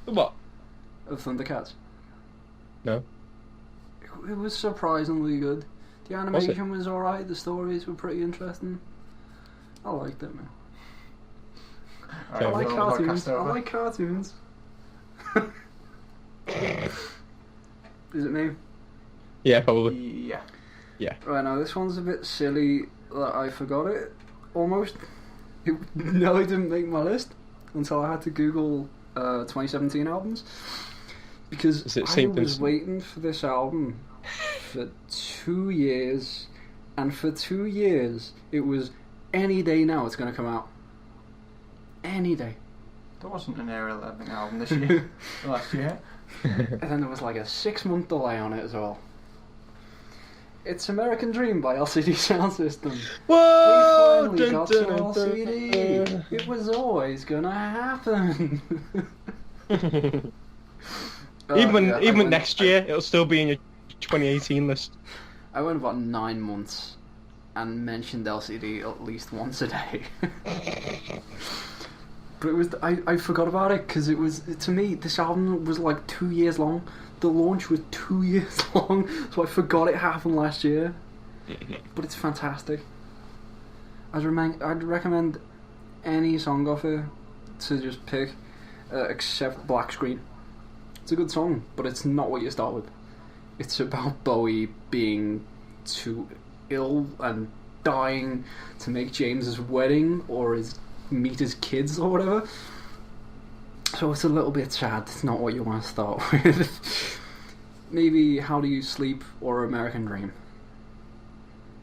What? of Thundercats? No. It was surprisingly good. The animation was alright, the stories were pretty interesting. I liked it, man. alright, I like we'll cartoons. podcast I over. like cartoons. Is it me? Yeah, probably. Yeah. Right, now this one's a bit silly that I forgot it, almost. It nearly didn't make my list until I had to Google 2017 albums. Because Is it I Saint was Vincent? waiting for this album for 2 years, and for 2 years it was any day now it's going to come out. Any day. There wasn't an Air 11 album this year. Last year. And then there was like a 6-month delay on it as well. It's American Dream by LCD Sound System. Whoa! We finally got to LCD. It was always gonna happen. Even next year, it'll still be in your 2018 list. I went about 9 months and mentioned LCD at least once a day. But it was I forgot about it because it was, to me, this album was like 2 years long. The launch was 2 years long, so I forgot it happened last year. But it's fantastic. I'd recommend any song off it to just pick, except Black Screen. It's a good song, but it's not what you start with. It's about Bowie being too ill and dying to make James's wedding or meet his kids or whatever. So it's a little bit sad. It's not what you want to start with. Maybe How Do You Sleep or American Dream.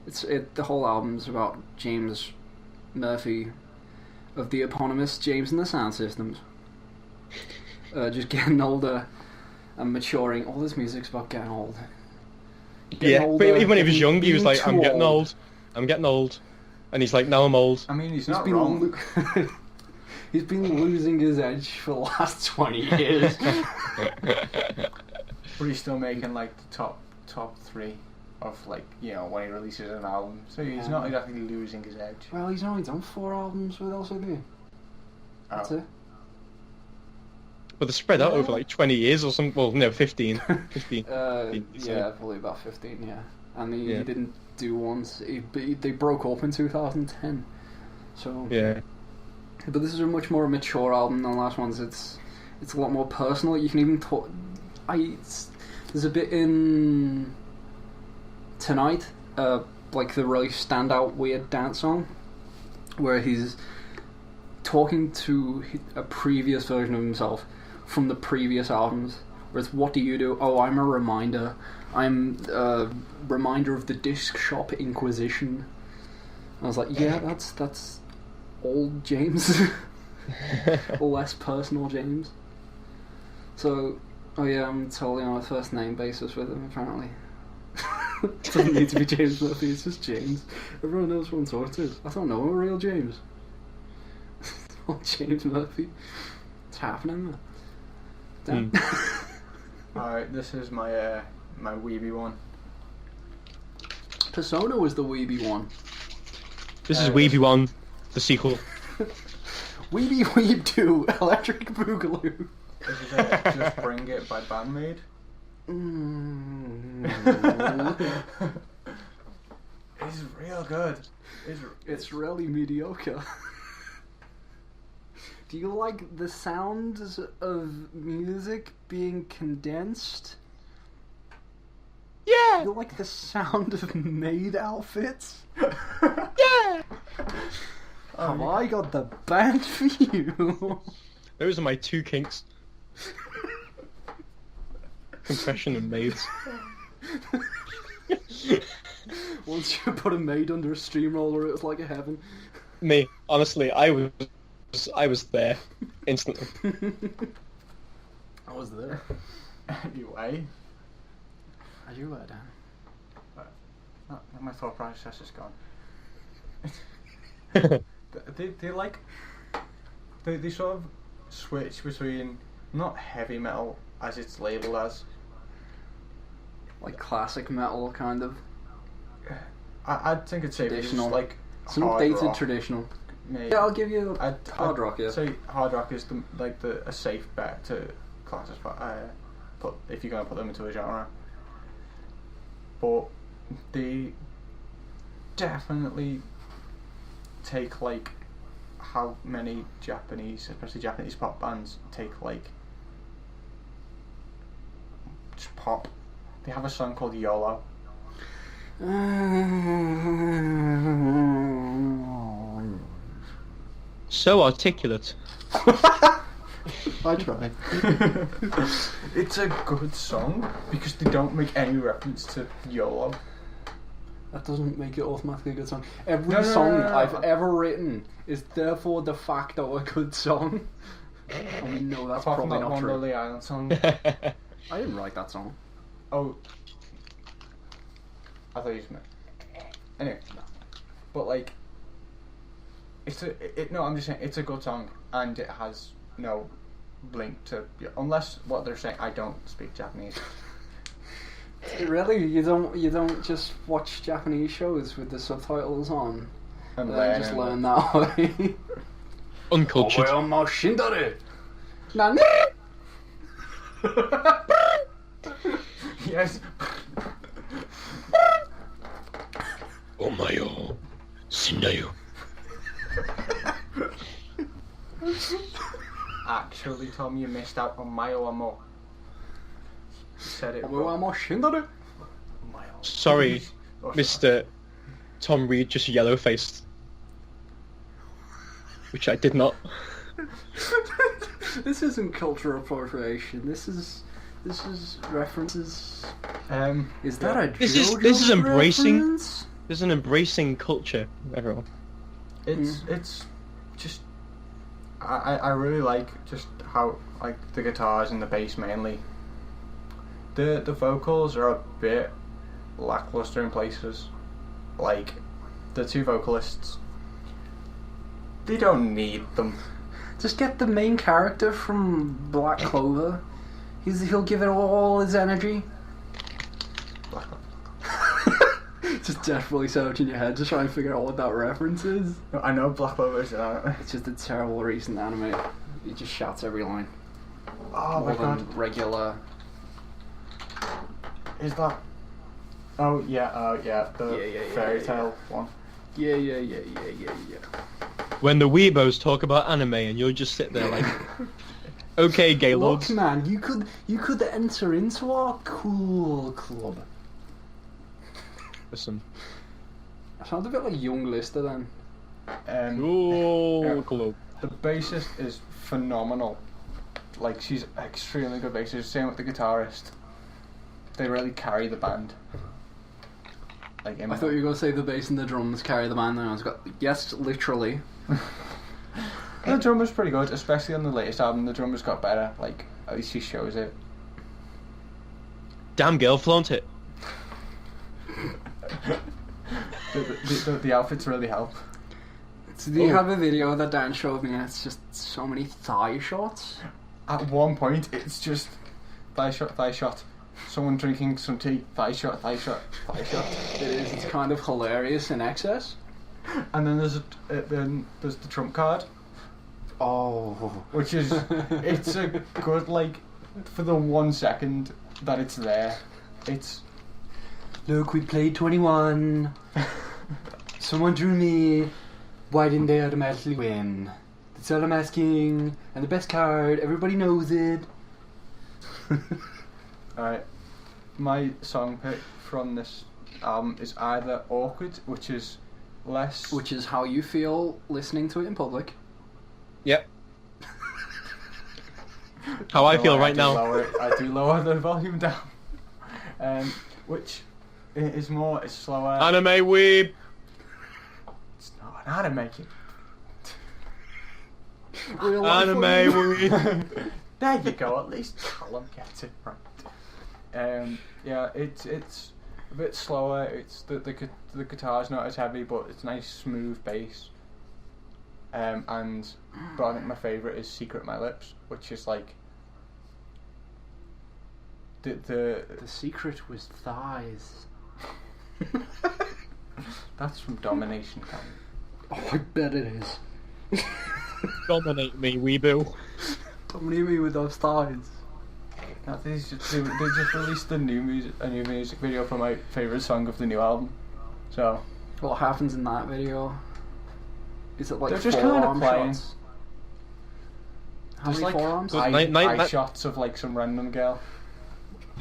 The whole album's about James Murphy of the eponymous James and the Sound Systems. Just getting older and maturing. All this music's about getting old. But even when he was young, he was like, I'm getting old. And he's like, now I'm old. I mean, he's not wrong. He's been losing his edge for the last 20 years. But he's still making like the top 3 of like, you know, when he releases an album. So he's not exactly losing his edge. Well, he's only done 4 albums with LCD. That's it. But they're spread out over like 20 years or something. Well, no, 15. 15. Yeah, probably about 15, yeah. And he didn't do ones. They broke up in 2010. So yeah. But this is a much more mature album than the last ones. It's a lot more personal. You can even talk. There's a bit in Tonight, like the really standout weird dance song, where he's talking to a previous version of himself from the previous albums. Where it's, what do you do? Oh, I'm a reminder. I'm a reminder of the disc shop Inquisition. I was like, yeah, that's old James. Less personal James. So, oh yeah, I'm totally on a first name basis with him, apparently. It doesn't need to be James Murphy, it's just James. Everyone knows who I'm talking to. I don't know a real James. Oh, James Murphy. What's happening, man? Alright, this is my my weeby one. Persona was the weeby one. This is Weeby 1, the sequel. Weeby Weeb 2, Electric Boogaloo. This is Just Bring It by Bandmade. It's real good. It's really mediocre. Do you like the sounds of music being condensed? Yeah! Do you like the sound of maid outfits? Yeah! Have I got the band for you? Those are my 2 kinks. Compression and maids. Once you put a maid under a steamroller, it was like a heaven. Me, honestly, I was there instantly. I was there. Anyway. Are you there, Dan? My thought process is gone. they like they sort of switch between not heavy metal as it's labelled as, like classic metal, kind of. I'd think it's traditional, like it's not dated traditional. Maybe. Yeah, I'll give you hard rock. Yeah, say hard rock is a safe bet to classify. Put if you're gonna put them into a genre, but they definitely take like how many Japanese, especially Japanese pop bands, take like just pop. They have a song called YOLO. So articulate. I tried. It's a good song because they don't make any reference to YOLO. That doesn't make it automatically a good song. Every song I've ever written is therefore de facto a good song. And we know that's Apart probably from that not true. Lonely Island song. I didn't write that song. Oh, I thought you just meant. Anyway, no. But like, I'm just saying it's a good song and it has no link to, unless what they're saying. I don't speak Japanese. Really, you don't just watch Japanese shows with the subtitles on And just learn that way. Uncultured. Nani? Yes. Omayo, Shindayo. Actually, Tom, you missed out on Mayo Amo. You said it wrong. Sorry. Mr. Tom Reed just yellow-faced. Which I did not. This isn't cultural appropriation. This is references. Is that a This is embracing. This is an embracing culture, everyone. It's just I really like just how like the guitars and the bass mainly. The vocals are a bit lackluster in places. Like the two vocalists, they don't need them. Just get the main character from Black Clover. He'll give it all his energy. Just desperately searching your head to try and figure out what that reference is. I know Black Clover is an anime. It's just a terrible recent anime. He just shouts every line. Oh More my god. than regular. Is that? Oh yeah, the fairy tale one. Yeah. When the weebos talk about anime and you'll just sit there like, okay, Gaylords. Look, man, you could enter into our cool club. Listen. I sound a bit like Young Lister then. Cool club. The bassist is phenomenal. Like she's extremely good bassist. Same with the guitarist. They really carry the band. Like I thought you were going to say the bass and the drums carry the band, and I was got yes, literally. The drummer's pretty good, especially on the latest album. The drummer's got better. Like at least he shows it. Damn girl, flaunt it. The outfits really help. So do you have a video that Dan showed me, and it's just so many thigh shots? At one point, it's just thigh shot. Someone drinking some tea, thigh shot. It is. It's kind of hilarious in excess. And then there's the trump card, Oh. which is it's a good like for the 1 second that it's there. It's Look, we played 21. Someone drew me. Why didn't they automatically win? That's all I'm asking. And the best card, everybody knows it. alright. My song pick from this album is either Awkward, which is less. Which is how you feel listening to it in public. Yep. How I feel right now. I do lower the volume down. Which is more, it's slower. Anime weeb. It's not an anime. Real life Anime one. weeb. There you go. At least Callum gets it right. Yeah, it's a bit slower. It's the guitar's not as heavy, but it's nice smooth bass. But I think my favourite is Secret My Lips, which is like the secret was thighs. That's from Domination Camp. Oh, I bet it is. Dominate me, weeboo. Dominate me with those thighs. No, they just released a new music video for my favourite song of the new album. So What happens in that video? Is it like they're just kind of forearm playing. shots? How There's many like forearms? eye shots of like some random girl.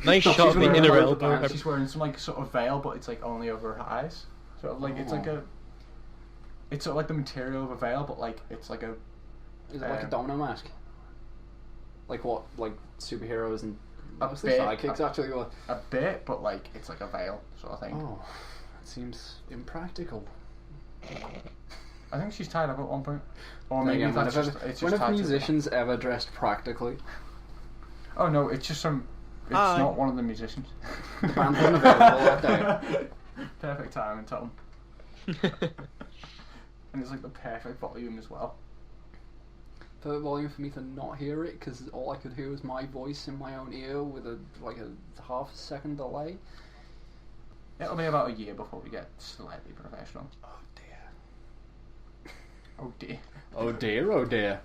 Nice shot of the wearing inner a elbow. band. She's wearing some like sort of veil, but it's like only over her eyes. Sort of like it's like Oh. it's sort of like the material of a veil, but like it's like a. Is it like a domino mask? Like what? Like superheroes and A mostly bit. sidekicks actually? Or... A bit, but like it's like a veil sort of thing. Oh, that seems impractical. I think she's tied up at one point, or Then maybe again, that's when just have, it's when just have tied to musicians ever dressed practically? Oh no, it's just some. It's Hi. not one of the musicians. The band wasn't available that day. Perfect timing, Tom. And it's like the perfect volume as well. Perfect volume for me to not hear it because all I could hear was my voice in my own ear with a half a second delay. It'll be about a year before we get slightly professional. Oh dear. Oh dear. Oh dear.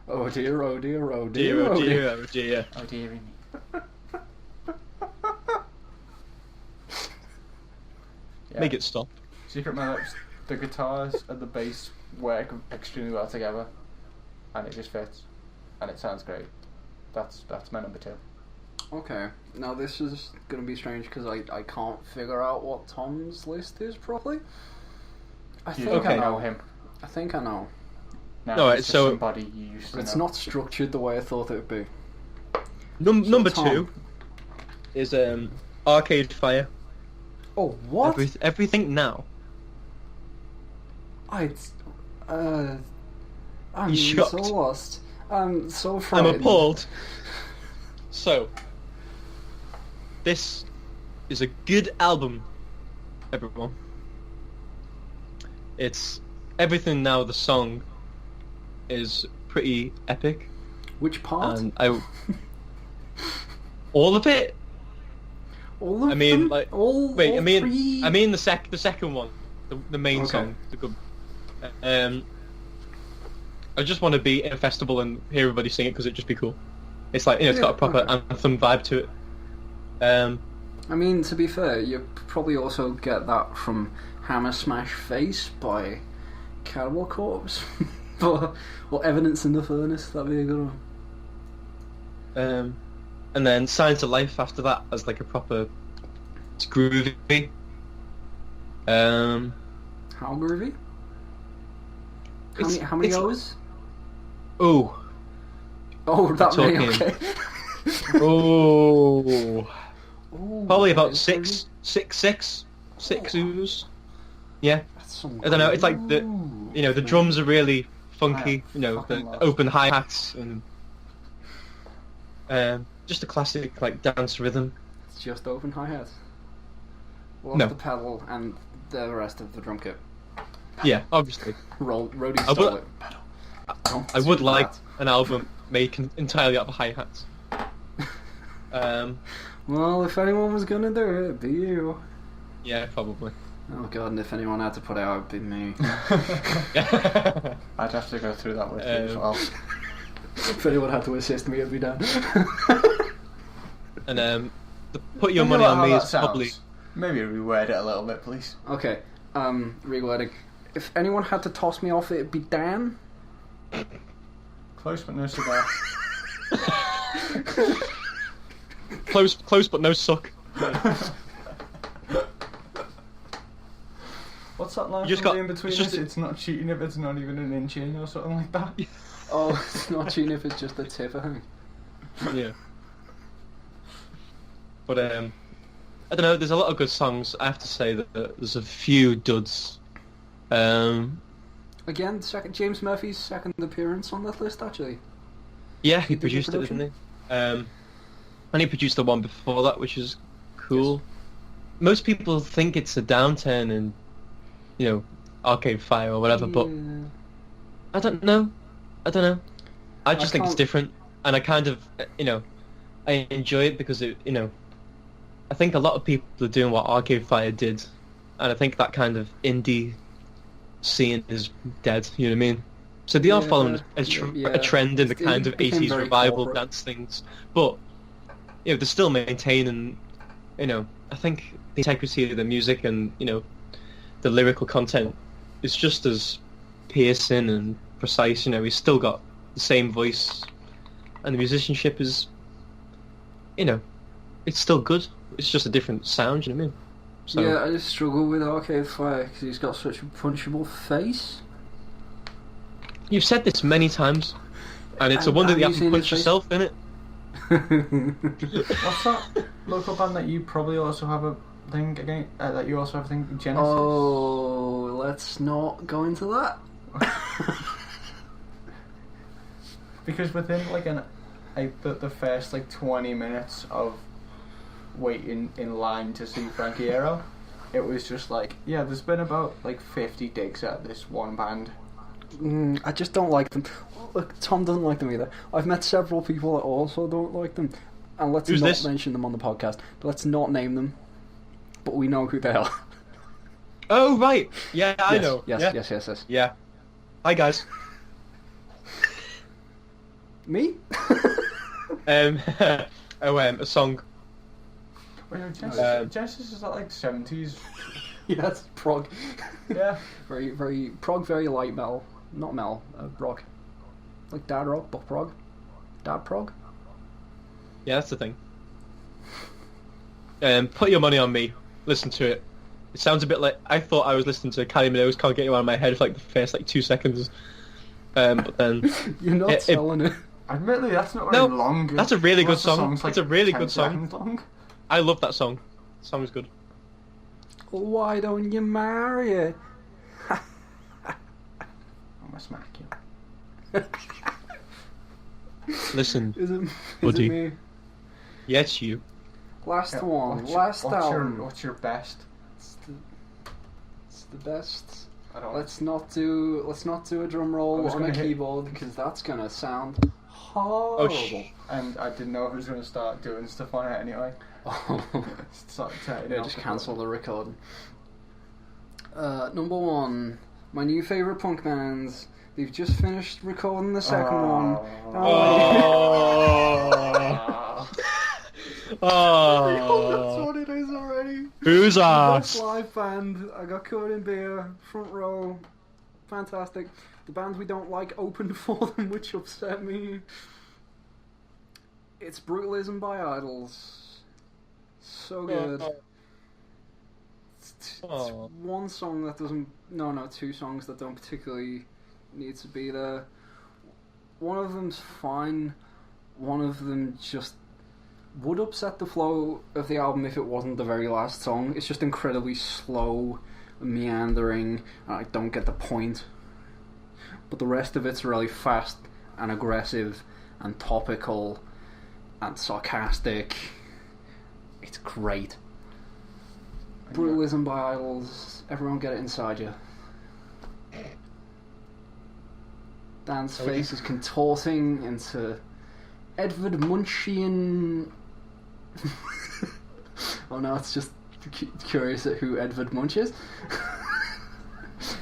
Oh dear. Oh dear. Oh dear. Oh dear. Dear, oh dear, oh dear. Oh dearie me. Yeah. Make it stop. Secret My Lips, the guitars and the bass work extremely well together, and it just fits, and it sounds great. That's my number 2. Okay, now this is going to be strange because I can't figure out what Tom's list is properly. I think I know him. I think I know. No, Alright, it's so- somebody you used to But it's know. not structured the way I thought it would be. Number Tom. 2 is Arcade Fire. Oh, what? Everything now. I'm You shocked? so lost. I'm so I'm frightened. appalled. So, this is a good album, everyone. It's Everything Now, the song is pretty epic. Which part? And all of it. All of I mean, them? like, all wait. three? I mean the second one, the main Okay. song, the good. I just want to be in a festival and hear everybody sing it because it'd just be cool. It's like, it's got a proper anthem vibe to it. I mean, to be fair, you probably also get that from Hammer Smash Face by Cannibal Corpse. or Evidence in the Furnace, that'd be a good one. And then Science of Life after that as like a proper, it's groovy. How groovy? How many it's- hours? Oh, Oh, that many, talking- okay. oh, Ooh, probably that about is six oohs. Yeah, That's some I don't know. It's like the groove, drums are really funky. Yeah, The fucking love. open hi hats and just a classic like dance rhythm. It's just open hi-hats. Lost No. the pedal and the rest of the drum kit. Yeah, obviously. Rody I stole would- it. Pedal. I would do like that. an album made entirely out of hi hats. Well, if anyone was gonna do it, it'd be you. Yeah, probably. Oh god, and if anyone had to put it out, it'd be me. I'd have to go through that with you as well. If anyone had to assist me, it'd be Dan. And the Put Your Think Money about on Me how is that sounds. probably. Maybe reword it a little bit, please. Okay, rewording. If anyone had to toss me off, it'd be Dan. Close but no cigar. Close but no suck. What's that line You just from got- in between it's just us? a- It's not cheating if it's not even an inch in or something like that. Oh, it's not cheating if it's just a tip, I think. Yeah. But I don't know. There's a lot of good songs. I have to say that there's a few duds. Again, James Murphy's second appearance on that list, actually. Yeah, he Did the produced it, production? didn't he? And he produced the one before that, which is cool. Most people think it's a downturn in, Arcade Fire or whatever, but Yeah. I don't know. I just think it's can't- different, and I kind of, I enjoy it because I think a lot of people are doing what Arcade Fire did, and I think that kind of indie scene is dead. You know what I mean? So they are Yeah, following a yeah. trend in the It kind of became 80s very revival corporate. dance things, but they're still maintaining, I think the integrity of the music and the lyrical content is just as piercing and precise. He's still got the same voice, and the musicianship is, it's still good. It's just a different sound. You know what I mean? So, Yeah, I just struggle with Arcade Fire because he's got such a punchable face. You've said this many times, and it's a And wonder that you have you haven't seen his punched face? yourself in it. What's that local band that you probably also have a thing again? That you also have a thing, Genesis? Oh, let's not go into that. Because within the first 20 minutes of waiting in line to see Frankie Aero, it was just there's been about 50 digs at this one band. I just don't like them. Look, Tom doesn't like them either. I've met several people that also don't like them. And let's Who's not this? mention them on the podcast. Let's not name them. But we know who they are. Oh right, yeah, I Yes, know. Yes, yeah. yes. Yeah. Hi guys. Me? A song. Wait, no, Genesis is that 70s? Yes, prog. Yeah. Very, very prog, very light metal. Not metal, rock. Like dad rock, but prog. Dad prog? Yeah, that's the thing. Put Your Money on Me. Listen to it. It sounds a bit like I thought I was listening to Kylie Minogue's "Can't Get You Out of My Head" for like the first 2 seconds. But then You're not selling it. Admittedly, that's not very long. That's a really good Most of the song. songs, like, It's a really 10 good song. seconds long. I love that song. The song is good. Why don't you marry it? I'm gonna smack you. Listen, Is it Buddy. me? yeah, it's you. Last Yeah, one. what's Album. what's your best? It's the best. I don't. Let's not do a drum roll on a keyboard because that's gonna sound horrible. And I didn't know if I was gonna start doing stuff on it anyway. Just cancel the recording. Number 1, my new favourite punk bands. They've just finished recording the second one. That's what it is already. Who's Best ass? live band. I got covered in beer, front row. Fantastic. The band we don't like opened for them, which upset me. It's Brutalism by Idols. So good. It's one song that doesn't... No, 2 songs that don't particularly need to be there. One of them's fine. One of them just would upset the flow of the album if it wasn't the very last song. It's just incredibly slow, meandering, and I don't get the point. But the rest of it's really fast and aggressive and topical and sarcastic. It's great. Brutalism by Idols. Everyone get it inside you. Dan's face is contorting into Edvard Munchian. Oh no, it's just curious at who Edvard Munch is.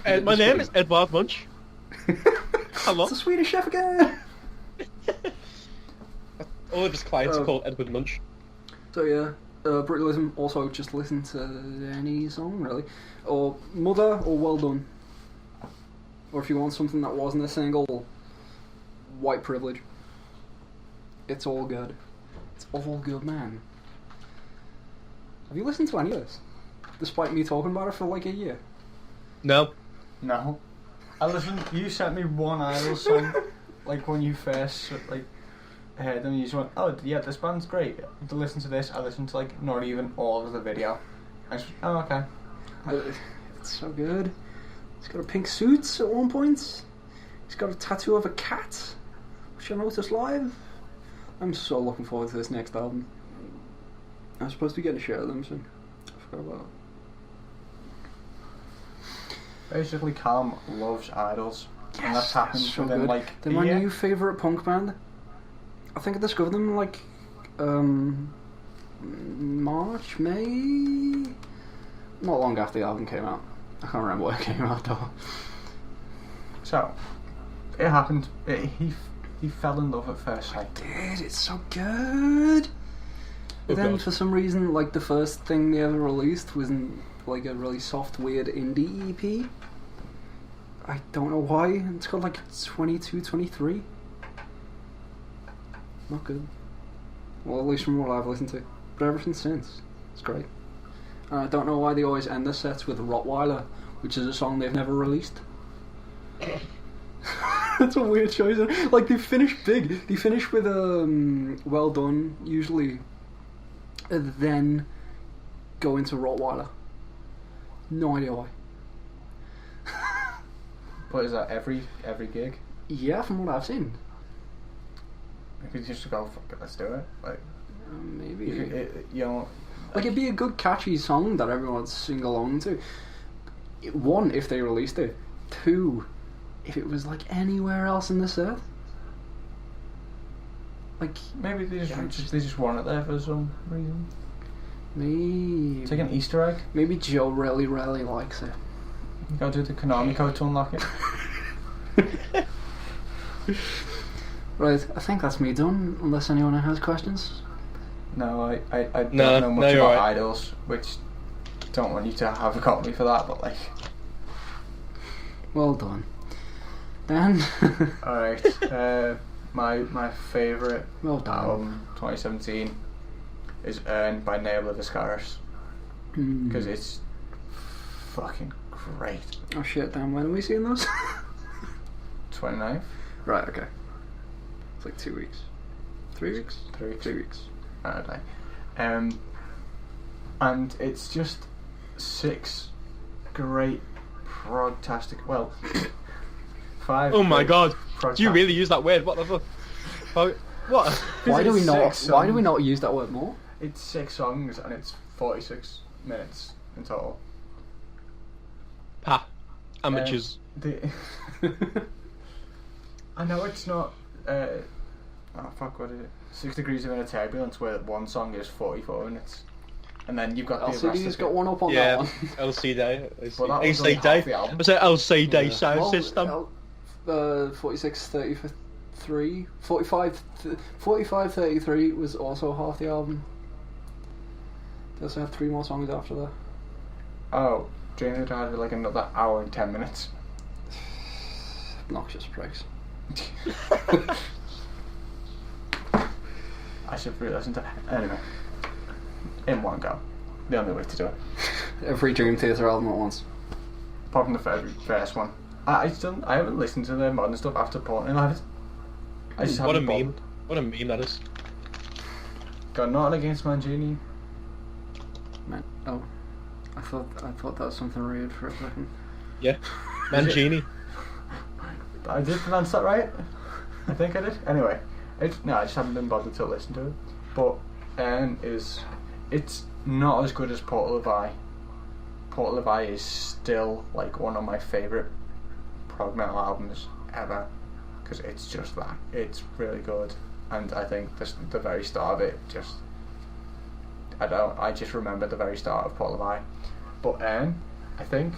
My name is Edvard Munch. Hello. It's a Swedish chef again. All of his clients are called Edvard Munch. So yeah, Brutalism. Also, just listen to any song really, or Mother, or Well Done. Or if you want something that wasn't a single, White Privilege. It's all good. It's all good, man. Have you listened to any of this? Despite me talking about it for like a year. No. I listened. You sent me one Idols song, like when you first heard them. You just went, "Oh yeah, this band's great." To listen to this, I listened to like not even all of the video. I just, oh okay. It's so good. He's got a pink suit at one point. He's got a tattoo of a cat, which I noticed live. I'm so looking forward to this next album. I'm supposed to be getting a share of them soon. I forgot about it. Basically, Callum loves Idols, and that's happened so within good. like They're my new favourite punk band. I think I discovered them like March, May. Not long after the album came out. I can't remember when it came out though. So, it happened. He fell in love at first sight. Dude, it's so good. But then for some reason, like the first thing they ever released was like a really soft, weird indie EP. I don't know why. It's called like 22, 23. Not good. Well, at least from what I've listened to. But everything since, it's great. And I don't know why they always end their sets with Rottweiler, which is a song they've never released. That's a weird choice. Like, they finish big. They finish with Well Done, usually. And then go into Rottweiler. No idea why. But is that every gig? Yeah, from what I've seen. You could just go, fuck it, let's do it. Like, maybe. You know, like, it'd be a good, catchy song that everyone would sing along to. 1, if they released it. 2, if it was like anywhere else in the set. Like, maybe they just want it there for some reason. Maybe. It's like an Easter egg. Maybe Joe really likes it. You gotta do the Konami code to unlock it. Right, I think that's me done, unless anyone has questions. No, I don't know much about Idols, which don't want you to have a copy for that, but like... Well done. Dan? Alright, my favourite well done. album, 2017, is Earn by Nail of Ascaris. Because it's fucking great. Oh shit, damn, when are we seeing those? 29th? Right, okay. It's like 2 weeks. 3 weeks? 3 weeks. 3 weeks. Okay. And it's just 6 great progtastic. Well, 5. Oh my god! progtastic. Do you really use that word? What the fuck? What? Why do we it's not? 6 Why do we songs. not use that word more? It's 6 songs and it's 46 minutes in total. Pa. Amateurs. I know it's not. Oh fuck! What is it? 6 Degrees of Inner Turbulence, where one song is 44 minutes, and then you've got the rest LCD's of got it. one up on Yeah, that one. LCD. Well, that was only half the album. Was it LCD Yeah. sound Well, system? 46, 33, 45, 45, 33 was also half the album. They also had 3 more songs after that. Oh, Jane had had like another hour and 10 minutes. Obnoxious pricks. I should re-listen to. Anyway, in one go, the only way to do it. Every Dream Theater album at once. Apart from the first one, I haven't listened to the modern stuff after Portland. I just What a haven't meme. bothered. What a meme that is. Got nothing against Mangini. Man, oh, I thought that was something weird for a second. Yeah. Mangini. I did pronounce that right. I think I did. Anyway, I just haven't been bothered to listen to it. But it's not as good as Portal of Eye. Portal of Eye is still like one of my favourite prog metal albums ever, because it's just that. It's really good, and I think the very start of it just. I just remember the very start of Portal of Eye. But I think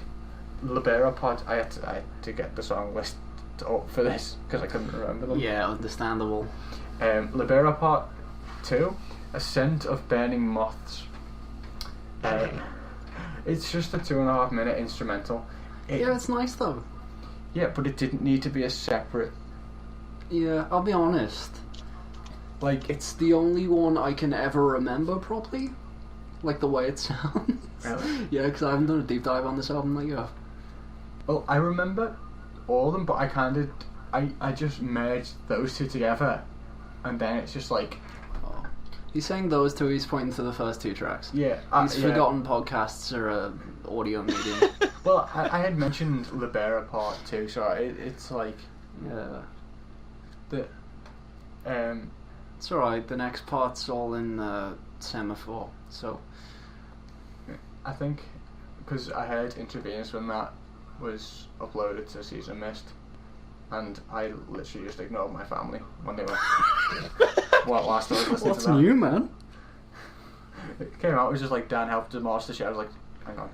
Libera Pod. I had to get the song list up for this because I couldn't remember them. Yeah, understandable. Libera Part 2, Ascent of Burning Moths. It's just a 2.5 minute instrumental. Yeah, it's nice though. Yeah, but it didn't need to be a separate. Yeah, I'll be honest. Like, It's the only one I can ever remember properly. Like the way it sounds. Really? Yeah, because I haven't done a deep dive on this album like you have. well, I remember all of them, but I just merged those two together, and then it's just like, Oh. He's saying those two, he's pointing to the first 2 tracks. yeah. He's forgotten podcasts are a audio medium. Well, I had mentioned Libera Part 2, so it's like Yeah. the It's alright, the next part's all in Semaphore, so... I think because I heard Intravenous when that was uploaded to Season Mist, and I literally just ignored my family when they were whilst I was listening What's to that. new, man? It came out, it was just like Dan helped demolish the shit. I was like, hang on,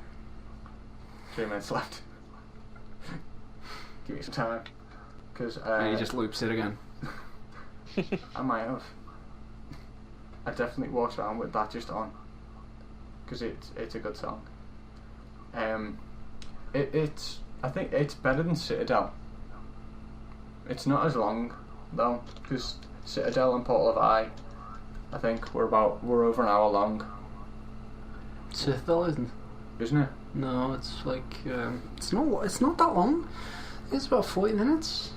3 minutes left. Give me some time, because And he just loops it again. I might have. I definitely walked around with that just on, because it's a good song. It's I think it's better than Citadel. It's not as long though, because Citadel and Portal of Eye, I think we're over an hour long, Citadel isn't. isn't it? No, it's like it's not that long. It's about 40 minutes.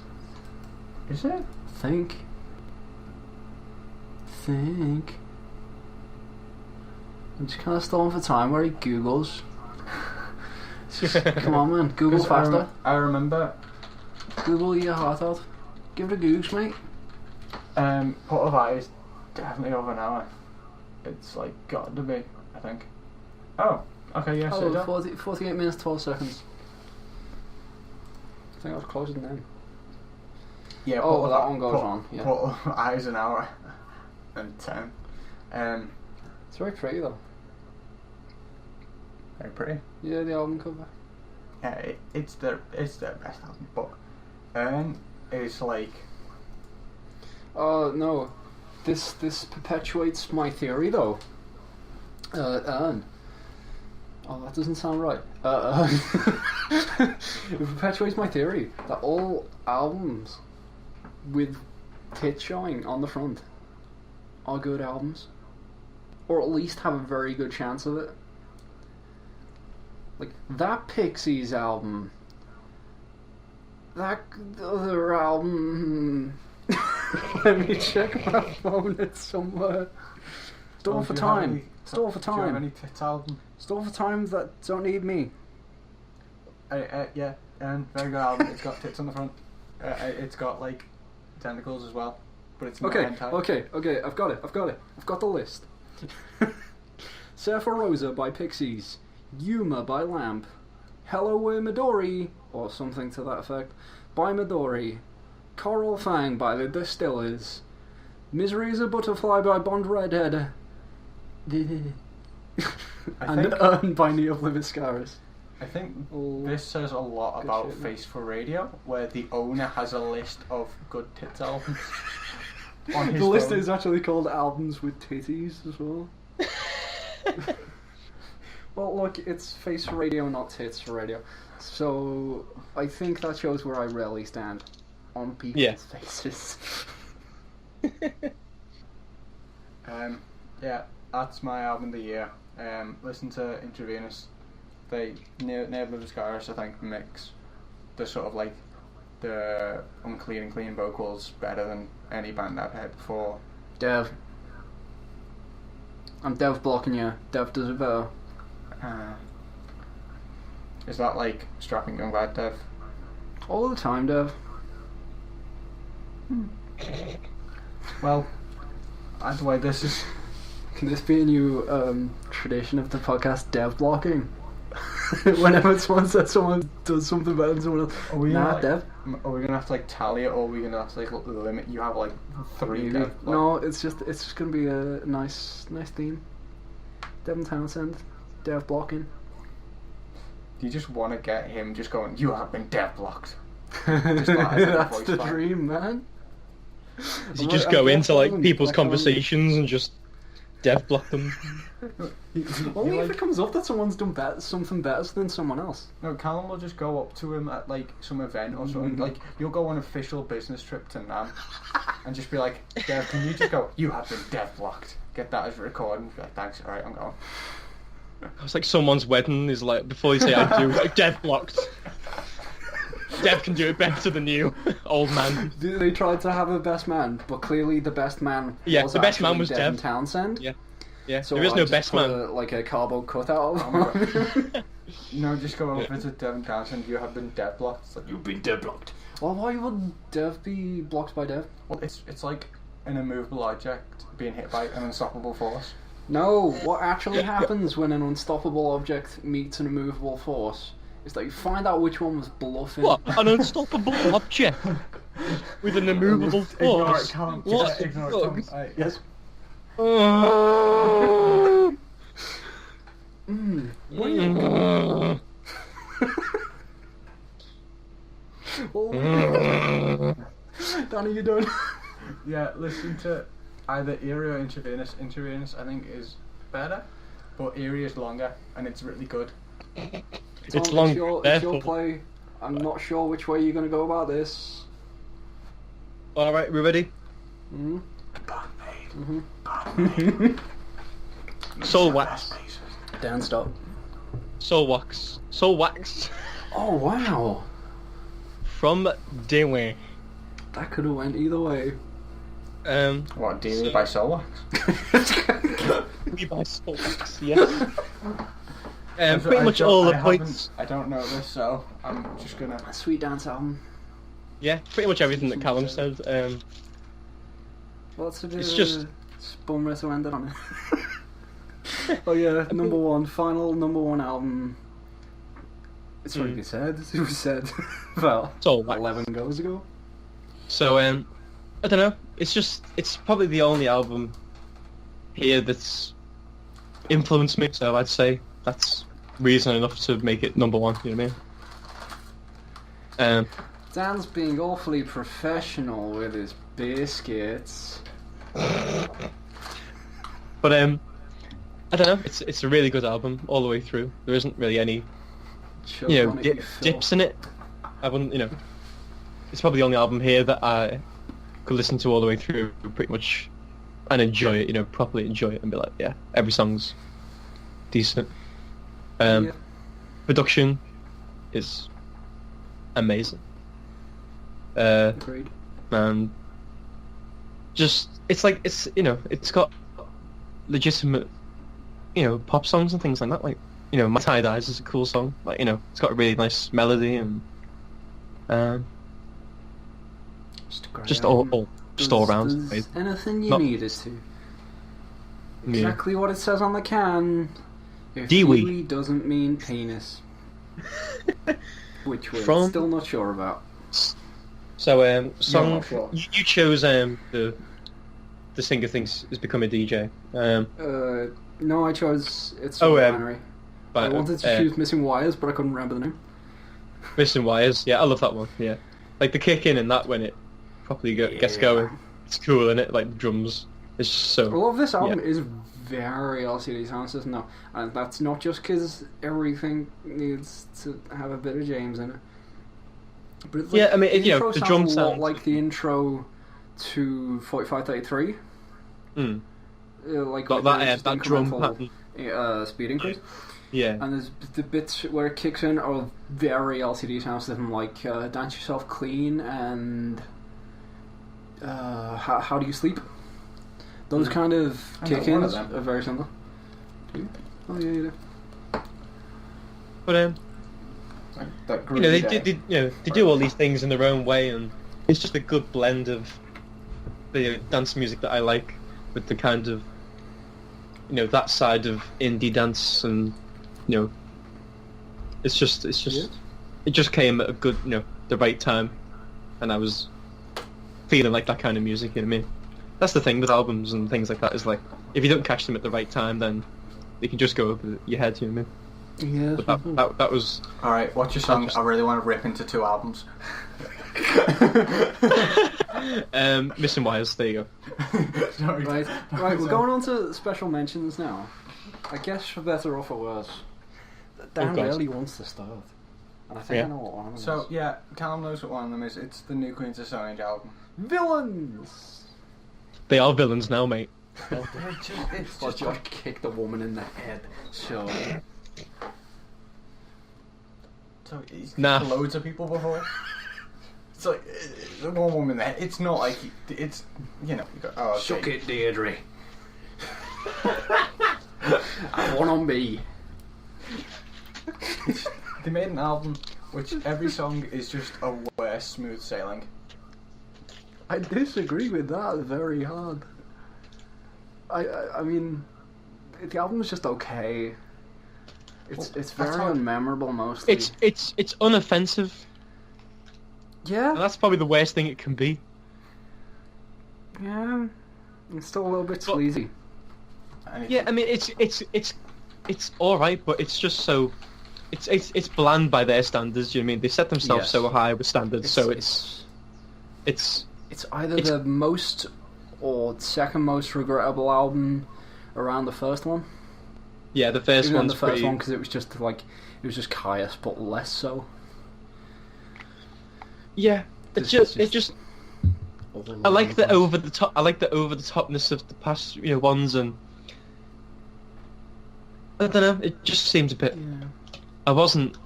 Is it? I think. I'm just kind of stalling for time where he Googles. Come on, man, Google 'Cause faster. I remember Google your heart out. Give it a Google, mate. Portal of Eye is definitely over an hour. It's like got to be, I think. Oh, okay, yeah, Oh, Citadel. 48 minutes, 12 seconds. I think I was closer than them. Yeah, Oh, Portal of that Eye- one goes on, yeah. Portal of Eye is an hour and 10. It's very pretty though. Very pretty. Yeah, the album cover. Yeah, it's their best album, but is like, Oh no, this perpetuates my theory though. Oh, that doesn't sound right. It perpetuates my theory that all albums with tits showing on the front are good albums. or at least have a very good chance of it. Like, that Pixies album, that other album... Let me check my phone, it's somewhere. Stall for time. Stall for time. Do you have any Tits album? Stall for time that don't need me. Yeah, very good album. It's got tits on the front. It's got, like, tentacles as well. But it's not hentai. Okay, I've got it. I've got the list. Surfer Rosa by Pixies. Yuma by Lamp. Hello We're Midori, or something to that effect, by Midori. Coral Fang by the Distillers. Misery is a Butterfly by Bond Redhead. And Urn by Neil Liviscaris. I think this says a lot about shit, Face for Radio, where the owner has a list of good tits albums on his The list phone. is actually called Albums with Titties as well. Well, look, it's Face for Radio, not Tits for Radio. So, I think that shows where I really stand. On people's faces. Yeah, that's my album of the year. Listen to Intravenous. They, Neil Liviscaris, I think, mix the sort of like the unclean and clean vocals better than any band I've heard before. Dev. I'm Dev blocking you. Dev does it better. Is that like strapping young lad Dev? All the time, Dev. Well, either way, this is... Can this be a new tradition of the podcast, Dev blocking? Whenever someone says someone does something better than someone else. Are we Dev. Are we gonna have to like tally it, or are we gonna have to like limit? You have like 3 Maybe. Dev. No, it's just gonna be a nice theme. Devin Townsend, Dev blocking. Do you just want to get him just going? You have been Dev blocked. That's the dream, man. You just go into like people's conversations and just dev block them. Only if it comes up that someone's done something better than someone else. No, Callum will just go up to him at like some event or something. Like you'll go on an official business trip to Nam and just be like, Dev, can you just go? You have been Dev blocked. Get that as a recording. Be like, thanks. All right, I'm going. It's like someone's wedding is like before you say I do, like dev blocked. Dev can do it better than you, old man. They tried to have a best man, but clearly the best man was the best man actually was Devin Dev. Townsend. Yeah. So There is I no just best put man. like a cardboard cutout of him. No, just go over to Devin Townsend. You have been Dev blocked. It's like, you've been Dev blocked. Well, why would Dev be blocked by Dev? Well, it's like an immovable object being hit by an unstoppable force. No, what actually happens when an unstoppable object meets an immovable force is that you find out which one was bluffing. What? An unstoppable object with an immovable Ignore it, force? Callum. What? Ignore it, Callum. Alright, yes. Danny, you done? Yeah, listen to either Eerie or Intravenous. Intravenous, I think, is better, but Eerie is longer, and it's really good. It's Tom, long. It's your Therefore. play. I'm not sure which way you're going to go about this. All right, we ready? Mm-hmm. Soul wax. Dan, stop. Soul wax. Soul wax. Oh, wow. From Dewey. That could have went either way. What, Deary by Solwax? We buy soul wax, yes. Pretty much all the points. I don't know this, so I'm just gonna... Sweet Dance album. Yeah, pretty much everything that Callum said. Well, it's a bit It's of just- a bummer to end it on it. Oh yeah, number one, final number one album. It's already been said. It was said about Soul wax. 11 goes ago. So, I don't know. It's probably the only album here that's influenced me. So I'd say that's reason enough to make it number one. You know what I mean? Dan's being awfully professional with his biscuits. But I don't know. It's a really good album all the way through. There isn't really any dips in it. I wouldn't. It's probably the only album here that I could listen to all the way through pretty much and enjoy it, properly enjoy it, and be like, yeah, every song's decent. Production is amazing. Agreed. And just it's got legitimate, pop songs and things like that. Like, My Tide Eyes is a cool song. Like, it's got a really nice melody and just all around. There's anything you Not- need is to. Yeah. Exactly what it says on the can. If Dewey. Dewey doesn't mean penis. Which we're From- still not sure about. So, song not sure. you chose the singer thinks has become a DJ. No, I chose It's Oh, Binary. I But wanted to choose Missing Wires, but I couldn't remember the name. Missing Wires. Yeah, I love that one. Yeah, like the kick in and that when it properly gets going. It's cool, isn't it? Like the drums. It's just so. I love this album. Is very LCD sound system though, and that's not just because everything needs to have a bit of James in it. But it's Yeah, I mean, the intro the sounds drum a lot sound- like the intro to 4533. Mm. Like Got with that the just that drum incremental, pattern. speed increase. Yeah. And there's the bits where it kicks in are very LCD sound system, like Dance Yourself Clean and How Do You Sleep? Those kind of I know one of kick-ins them. are very similar. Oh yeah, you do. But That they do all these things in their own way, and it's just a good blend of the dance music that I like with the kind of that side of indie dance, and it's just Yeah. it just came at a good the right time, and I was feeling like that kind of music. You know what I mean? That's the thing with albums and things like that, is like if you don't catch them at the right time, then they can just go over your head. You know what I mean? Yeah. But that was Alright, what's your song? I really want to rip into 2 albums. Missing Wires. There you go. Sorry. Right, we're going on to special mentions now. I guess for better or for worse. Dan God. really wants to start. And I think Yeah. I know what one of them So, is. yeah, Callum knows what one of them is. It's the new Queens of Stone Age album. Villains! They are villains now, mate. It's Well, Josh kicked the woman in the head. So, So he's Nah. kicked loads of people before. It's like the one woman there. It's not like it's you go, oh, okay. suck it, Deirdre. Have one on me. They made an album which every song is just a worse smooth sailing. I disagree with that very hard. I mean, the album's just okay. It's Well, very that's how- unmemorable mostly. It's unoffensive, yeah, and that's probably the worst thing it can be. yeah. It's still a little bit But- sleazy. And Yeah, I mean it's all right, but it's just so it's bland by their standards. You know what I mean? They set themselves Yes. so high with standards, so it's It's either It's- the most or second most regrettable album around the first one. yeah. The first Even one's the first pretty. one because it was just Caius but less so. Yeah, it just I like the over the top. I like the over the topness of the past ones, and I don't know. It just seems a bit. Yeah. I wasn't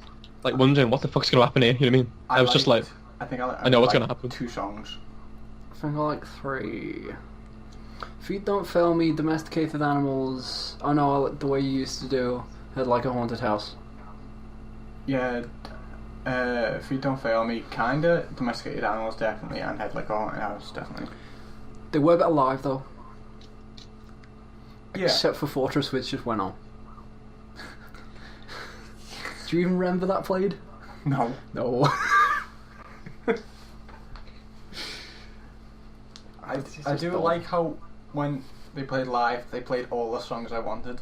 like wondering what the fuck's gonna happen here. You know what I mean? I was just like, I think I know what's gonna happen. 2 songs. I think I like 3. Feet Don't Fail Me, Domesticated Animals. Oh no, the way you used to do. Had like a haunted house. Yeah, If You Don't Fail Me, kinda. Domesticated Animals, definitely. And Head Like a Haunted House, definitely. They were better live though. Yeah. Except for Fortress, which just went on. Do you even remember that played? No. No. I do like how when they played live, they played all the songs I wanted.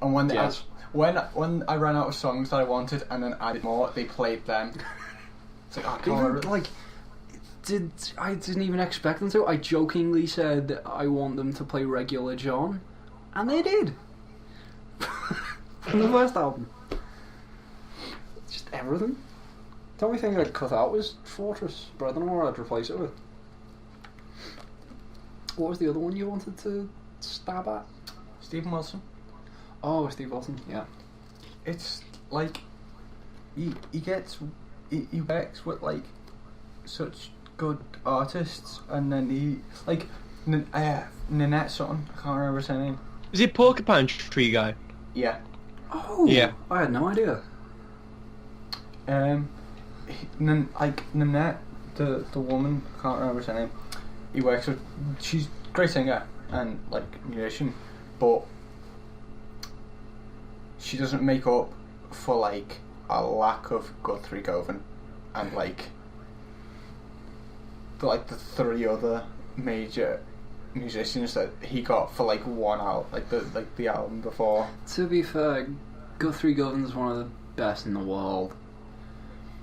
And when they Yes. when I ran out of songs that I wanted and then added more, they played them. It's like, oh, come on. Even, like, I didn't even expect them to. I jokingly said I want them to play Regular John, and they did. From the first album. Just everything. The only thing I'd cut out was Fortress, but I don't know what I'd replace it with. What was the other one you wanted to stab at? Stephen Wilson. Oh, Steve Wilson, yeah. It's like he works with like such good artists, and then he like Nanette something. I can't remember her name. Is he a Porcupine Tree guy? Yeah. Oh, Yeah. I had no idea. Nanette, the woman, I can't remember her name. He works with. She's a great singer and like musician, but she doesn't make up for like a lack of Guthrie Govan and like the three other major musicians that he got for like one out like the album before. To be fair, Guthrie Govan's one of the best in the world,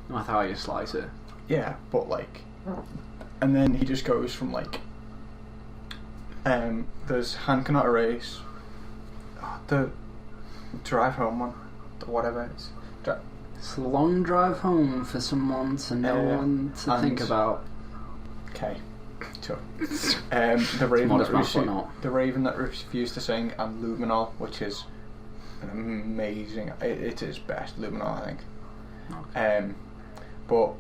no matter how you slice it. Yeah, but like, and then he just goes from like, there's Hand Cannot Erase, the Drive Home one, the whatever it's. It's a long drive home for someone to no one to think about. Okay, sure. The Raven that refused to sing, and Luminol, which is an amazing. It is best Luminol, I think. Okay. But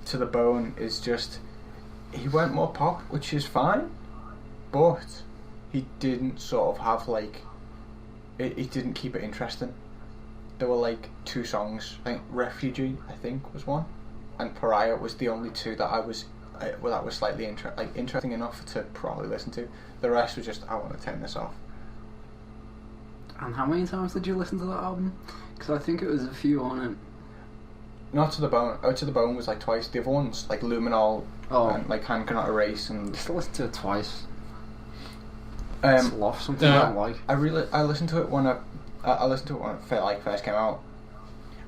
To the Bone is just, he went more pop, which is fine, but he didn't sort of have like, he didn't keep it interesting. There were like two songs. I think Refugee, I think, was one, and Pariah was the only two that I was that was slightly interesting enough to probably listen to. The rest was just, I want to turn this off. And how many times did you listen to that album? Because I think it was a few on it. Not To the Bone. To the Bone was like twice. The other ones like Luminol and like Hand Cannot Erase and. Still listened to it twice. It's lost something I don't like. I listened to it when I listened to it when it like first came out,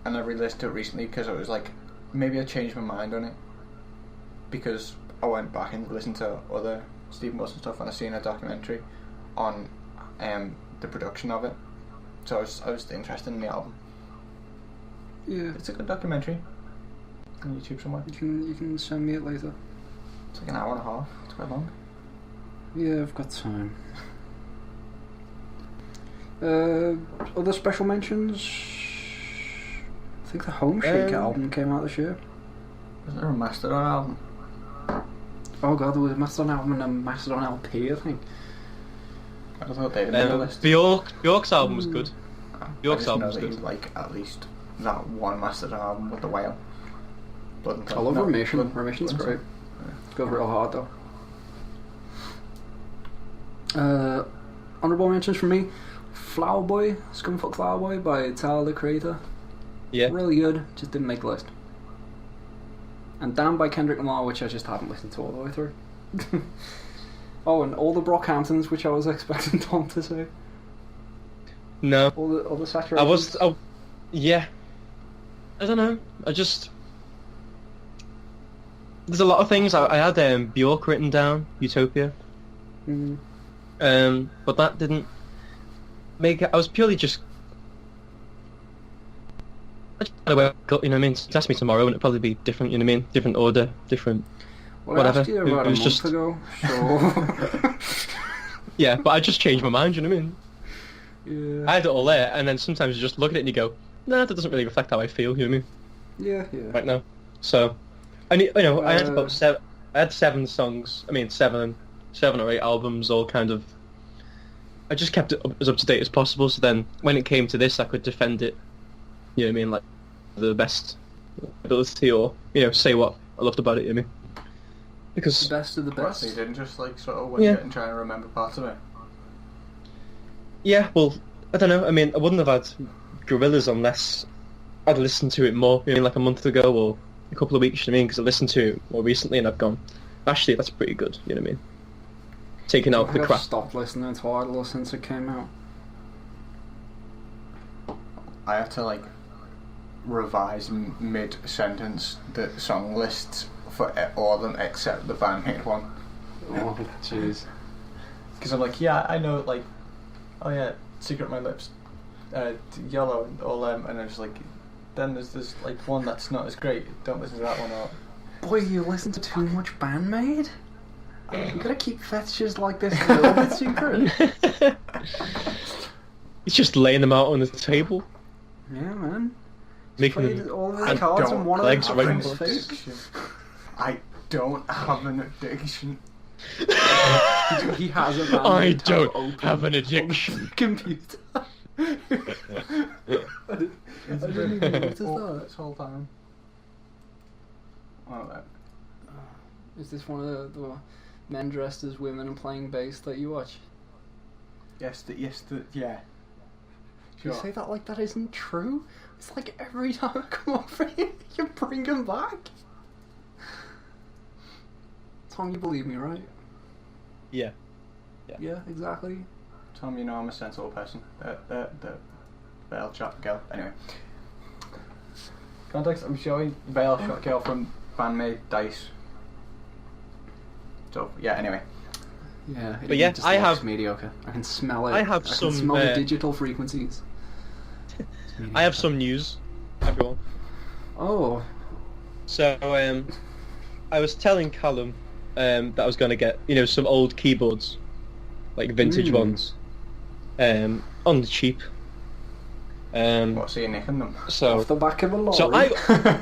and I re-listened to it recently because it was like maybe I changed my mind on it because I went back and listened to other Stephen Wilson stuff and I seen a documentary on the production of it, so I was interested in the album. Yeah, it's a good documentary on YouTube somewhere. You can send me it later. It's like an hour and a half. It's quite long. Yeah, I've got time. Other special mentions? I think the Home Shake album came out this year. Wasn't there a Mastodon album? Oh god, there was a Mastodon album and a Mastodon LP, I think. I thought they didn't list. Bjork's album was good. Bjork's album was good. Like at least that one Mastodon album with the whale. I love Remission. Remission's great. Yeah. It goes real hard though. Honourable mentions from me: Flower Boy, Scumfuck Flower Boy by Tyler the Creator. Yeah. Really good, just didn't make the list. And Damn by Kendrick Lamar, which I just haven't listened to all the way through. Oh, and all the Brockhamptons, which I was expecting Tom to say. No. All the Saturation. Yeah. I don't know. There's a lot of things. I had Bjork written down, Utopia. But that didn't make it. I was purely just. I just had a wake up, you know what I mean? Just ask me tomorrow and it'll probably be different, you know what I mean? Different order, different. Well, whatever. I asked you about a month ago, so. Yeah, but I just changed my mind, you know what I mean? Yeah. I had it all there, and then sometimes you just look at it and you go, nah, that doesn't really reflect how I feel, you know what I mean? Yeah. Right now. So, I had about seven. I had 7 songs. I mean, seven or 8 albums, all kind of. I just kept it as up to date as possible. So then, when it came to this, I could defend it. You know what I mean, like the best ability, or say what I loved about it. You know what I mean? Because the best of the best. So you didn't just like sort of wing it and try and remember parts of it. Yeah, well, I don't know. I mean, I wouldn't have had Gorillaz unless I'd listened to it more. You know, like a month ago or a couple of weeks. You know what I mean? Because I listened to it more recently, and I've gone, actually, that's pretty good. You know what I mean? Taking out the crap. I stopped listening to Idol since it came out. I had to like revise mid-sentence the song lists for all of them except the bandmate one. Oh, jeez. Because I'm like, yeah, I know, like, oh yeah, Secret My Lips, Yellow, and all them, and I was like, then there's like one that's not as great. Don't listen to that one. Or boy, you listen to too much Bandmate. You gotta keep fetishes like this a little bit secret. He's just laying them out on the table. Yeah, man. Making Played them all of the cards and one of legs them right his in face. I don't have an addiction. He has a man. I tab don't open have an on the addiction. computer. I didn't even notice that. This whole time. Oh, that. Is this one of the men dressed as women and playing bass that you watch? Yeah. You say that like that isn't true? It's like every time I come over here, you bring him back. Tom, you believe me, right? Yeah. Yeah, exactly. Tom, you know I'm a sensible person. The veil shot girl. Anyway. Context, I'm showing veil shot girl from bandmate Dice. So, yeah, anyway. Yeah, But yeah, just I looks have- mediocre. I can smell it. I have can some, smell the digital frequencies. I have some news, everyone. Oh, So, I was telling Callum that I was going to get, some old keyboards, like vintage ones, on the cheap. What's he nicking them? So, off the back of a lorry. so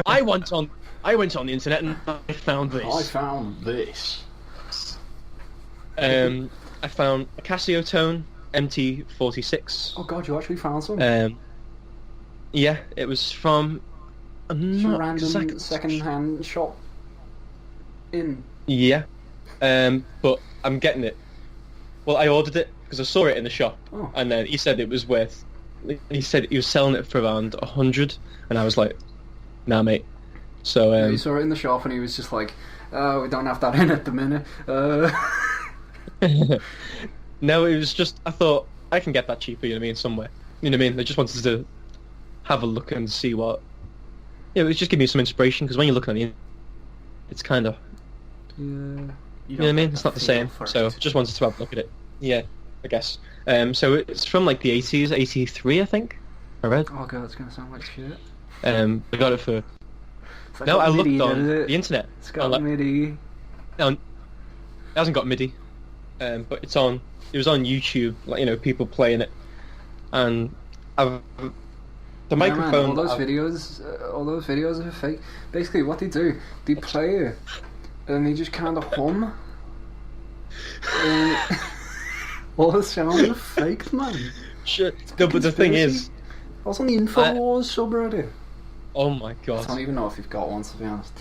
I went on the internet and I found this. I found this. I found a Casio Tone MT46. Oh god, you actually found some? Yeah, it was from Some not random exact- second-hand shop in. Yeah, but I'm getting it. Well, I ordered it because I saw it in the shop, Oh. and then he said it was worth. He said he was selling it for around 100, and I was like, "Nah, mate." So He saw it in the shop and he was just like, "Oh, we don't have that in at the minute." no, it was just I thought I can get that cheaper. You know what I mean? Somewhere. You know what I mean? I just wanted to have a look and see what. Yeah, it was just give me some inspiration because when you're looking at it, it's kind of. Yeah. You know what I mean? It's not the same. So just wanted to have a look at it. Yeah, I guess. So it's from like the 80s, 83, I think. I read. Oh god, it's gonna sound like shit. I got it for. It's like No, got I looked MIDI, on does it? the internet. It's got on, like, MIDI. No, it hasn't got MIDI, but it's on. It was on YouTube, like people playing it, and the Yeah, man, microphone. all those videos are fake. Basically, what they do, they play it, and they just kind of hum. And all the sounds are fake, man. Shit. No, but the thing is, I was on the Infowars subreddit. oh my I god. don't even know if you've got one, to be honest.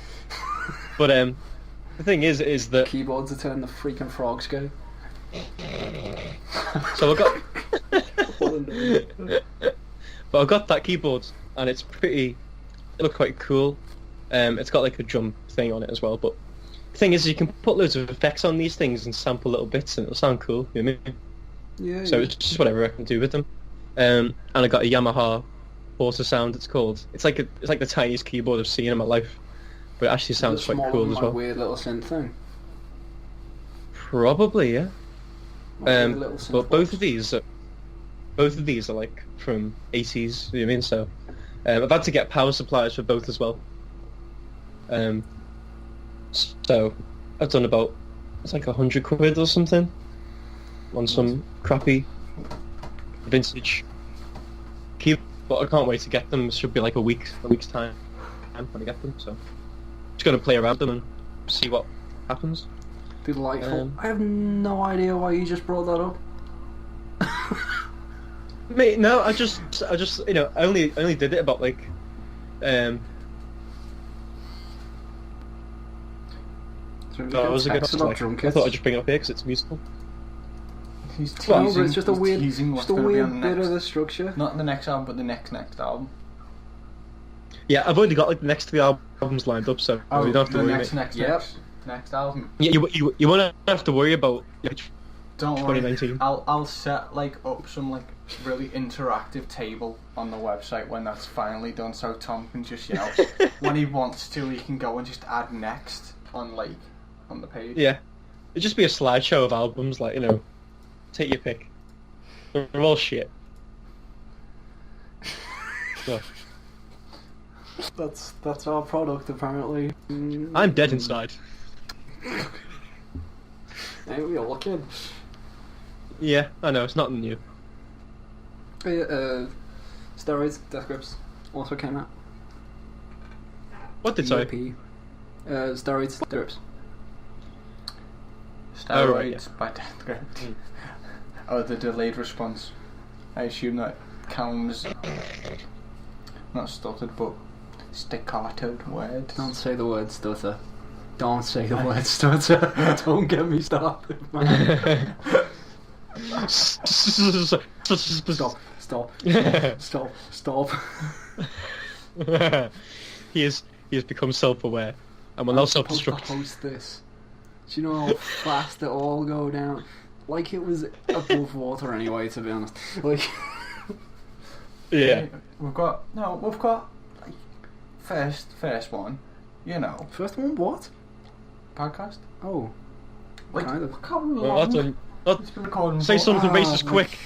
But the thing is that Keyboards are turning the freaking frogs gay. so I got. What a nerd. But I got that keyboard, and it's pretty. It looked quite cool. It's got like a drum thing on it as well. But the thing is, you can put loads of effects on these things and sample little bits, and it'll sound cool. You know what I mean? Yeah. So it's just whatever I can do with them. And I got a Yamaha Porter Sound. It's called. It's like the tiniest keyboard I've seen in my life, but it actually sounds quite cool as well. Weird little synth thing. Probably, yeah. My weird little synth But both box. of these are like from 80s. You know what I mean? So I've had to get power supplies for both as well. So I've done about it's like £100 or something on some crappy vintage keyboard. But I can't wait to get them. It should be like a week's time when I get them. So just gonna play around them and see what happens. Delightful. I have no idea why you just brought that up. Mate, no, I just I only did it about like I was Text about like, drum I kits. thought I'd just bring it up here because it's musical. He's Well, teasing. but it's just a he's weird, teasing what's just a gonna be on weird the bit next, of the structure. not the next album, but the next album. Yeah, I've already got like the next 3 albums lined up, so you don't have to the worry. next, mate. next album. Yeah, you won't have to worry about Don't worry. 2019. I'll set like up some like really interactive table on the website when that's finally done, so Tom can just when he wants to, he can go and just add next on the page. Yeah, it'd just be a slideshow of albums, like take your pick. They're all shit. So, That's our product, apparently. I'm dead inside. Ain't we all kids? Yeah, I know, it's not new. Steroids, Death Grips also came out. What did I? EAP. Steroids, Death Grips. Steroids right, yeah. by Death Grip. Oh, the delayed response. I assume that Callum's not stuttered, but staccatoed words. Don't say the word stutter. Don't say the word stutter. Don't get me started, man. Stop. Stop. He has become self-aware, and we're now I'm supposed to self-destructive. host this. Do you know how fast it all go down? Like it was above water anyway, to be honest. Like, Yeah. We've got like, first one, you know, first one, what? podcast. Oh, Like, kind of. look how long Well, that's it's been recording say for. something Ah, racist like- quick.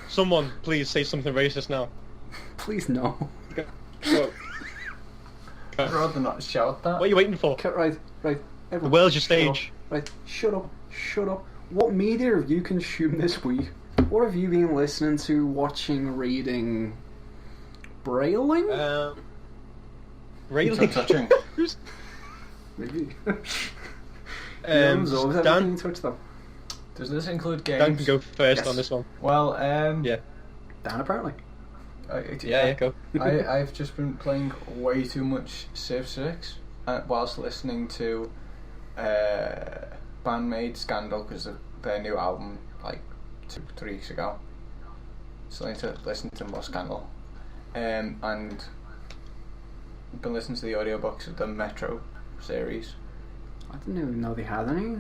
Someone, please say something racist now. Please no. Go. I'd rather not shout that. What are you waiting for? Okay, right. The Everyone, world's your shut up. stage. Right, shut up. What media have you consumed this week? What have you been listening to, watching, reading, brailing? Really? Touching. Maybe. Dan Dan, touch them. Does this include games? can go first Yes. on this one. Well, Yeah. Dan, apparently. Yeah, go. I've just been playing way too much Civ 6 whilst listening to Bandmade Scandal because of their new album like 2-3 weeks ago. So I need to listen to more Scandal. And I've been listening to the audiobooks of the Metro series. I didn't even know they had any.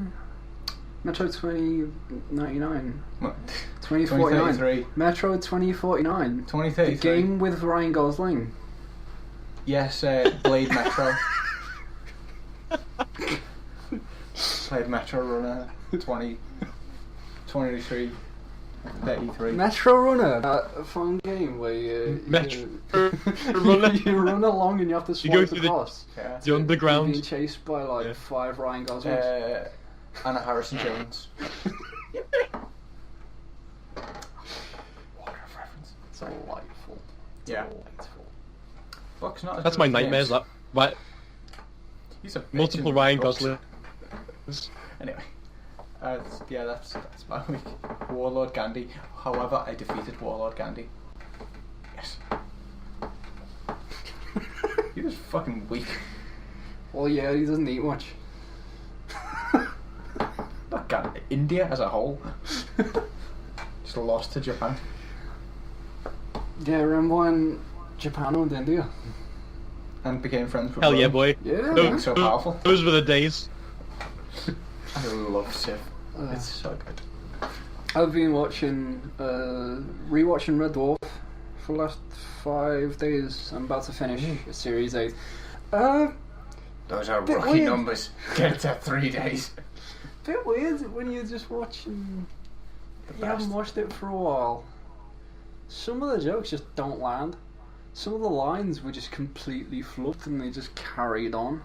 Metro 2099. 2049. 2033. Metro 2049. 2033. The game with Ryan Gosling. Yes, Blade Metro. Played Metro Runner 2023. 33. Metro Runner, a fun game where you Runner. you run along and you have to You go swipe through the- across. Yeah. The You're underground. being chased by like Yeah. 5 Ryan Goslings. Anna Harrison Jones. Water reference. It's delightful. Yeah. Delightful. Fuck's not as That's good my as nightmares. games. That right. He's a bitch Multiple in Ryan books. Gosling. Anyway, that's my week. Warlord Gandhi. However, I defeated Warlord Gandhi. Yes. He was fucking weak. Well, yeah, he doesn't eat much. Not Gandhi. India as a whole. Just lost to Japan. Yeah, remember when Japan owned India? And became friends with Hell yeah, Rome. boy. Yeah, Being man. so powerful. Those were the days. I love Civ. Uh, It's so good. I've been watching, rewatching Red Dwarf for the last 5 days. I'm about to finish Series 8. Those are Bit rookie weird. numbers. Get it to 3 days. Bit weird when you're just watching. The You haven't best. watched it for a while. Some of the jokes just don't land. Some of the lines were just completely flubbed and they just carried on.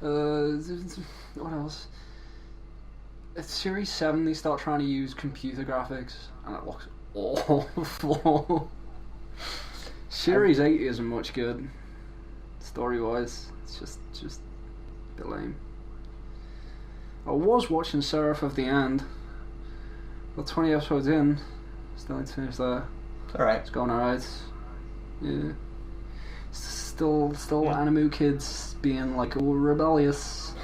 What else? At Series 7 they start trying to use computer graphics and it looks awful. Series 8 isn't much good. Story wise, it's just a bit lame. I was watching Seraph of the End. Got 20 episodes in. Still need to finish that. Alright. It's going alright. Yeah. Still Animu kids being like, oh, rebellious.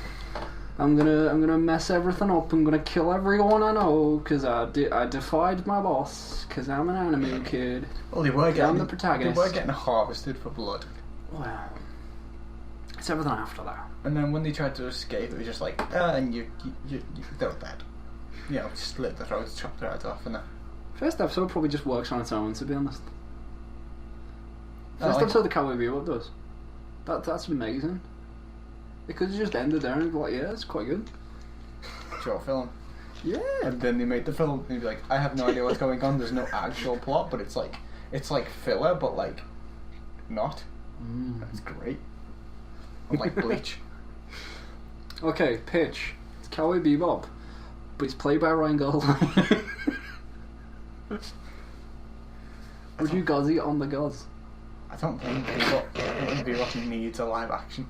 I'm gonna mess everything up. I'm gonna kill everyone I know because I defied my boss because I'm an Animu kid. Well, they were getting the protagonist. They were getting harvested for blood. Well, it's everything after that. And then when they tried to escape, it was just like, and they're dead. You know, slit their throats, chop their heads off, and that. First episode probably just works on its own, to be honest. I First like episode of Cowboy Bebop does. That's amazing. It could have just ended there and be like, yeah, it's quite good. short film. Yeah. And then they made the film, and you'd be like, I have no idea what's going on. There's no actual plot, but it's like filler, but like not. That's great. I'm like Bleach. Okay, pitch. Cowboy Bebop, but it's played by Ryan Gosling. Would you Gozzy on the Goz? I don't think Bebop needs a live action.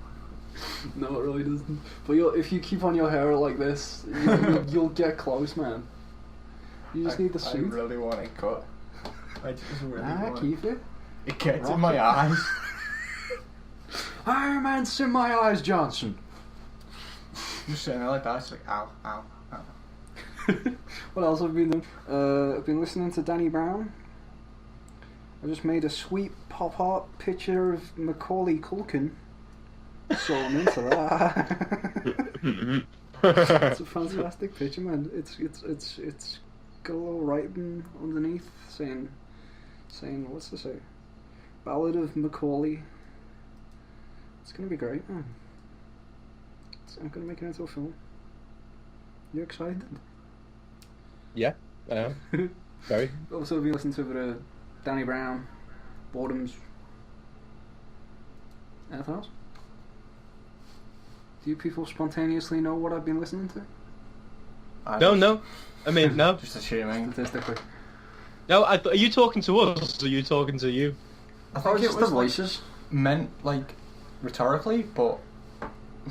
No, it really doesn't. But if you keep on your hair like this, you'll get close, man. You just need the suit. I really want it cut. I just really want keep it. It gets in my eyes. Iron Man's in my eyes, Johnson. Just sitting there like that, it's like, ow, ow, ow. What else have I been doing? I've been listening to Danny Brown. I just made a sweet pop art picture of Macaulay Culkin. So I'm into that. It's a fantastic picture, man. It's got a little writing underneath saying what's to say? Ballad of Macaulay. It's gonna be great, man. I'm gonna make it into a film. You excited? Yeah, I am. Very. Also, have you listened to a bit of Danny Brown, Boredoms? Anything else? Do you people spontaneously know what I've been listening to? No. I mean, no. Just assuming. Statistically. No, are you talking to us or are you talking to you? I think it just was the voices. Meant like rhetorically, but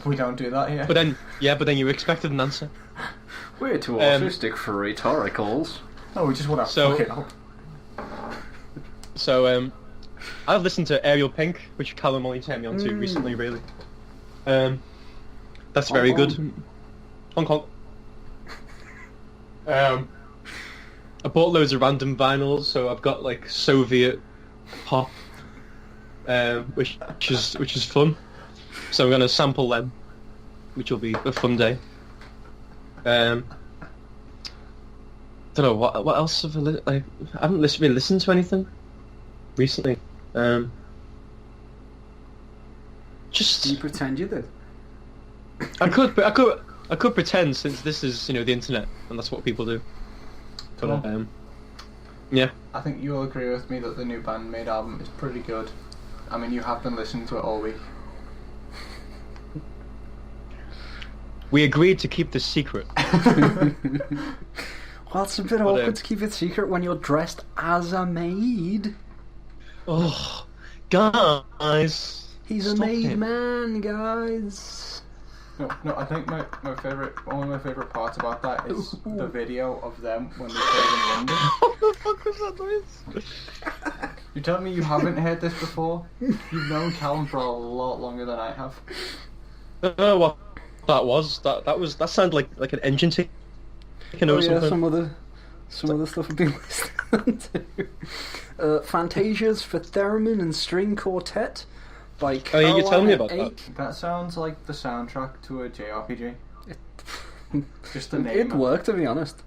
we don't do that here. But then you expected an answer. We're too autistic for rhetoricals. No, we just want to fuck it up. So, I've listened to Ariel Pink, which Callum only turned me on to recently, really. That's Hong very Kong. good. Hong Kong. I bought loads of random vinyls, so I've got like Soviet pop, which is fun. So I'm gonna sample them, which will be a fun day. Don't know what else have I haven't really listened to anything recently. Just Do you pretend you did? I could pretend, since this is the internet and that's what people do. But yeah. I think you'll agree with me that the new Bandmate album is pretty good. I mean, you have been listening to it all week. We agreed to keep this secret. Well, it's a bit awkward to keep it secret when you're dressed as a maid. Oh, guys. He's a made man, guys. No, I think one of my favourite parts about that is the video of them when they played in London. What the fuck was that noise? You're telling me you haven't heard this before? You've known Callum for a lot longer than I have. I don't know what that was. That sounded like an engine taking over something. Some other stuff I've been listening to. Fantasias for Theremin and String Quartet by Callum. You tell me about that. That sounds like the soundtrack to a JRPG. Just the name. It worked, to be honest.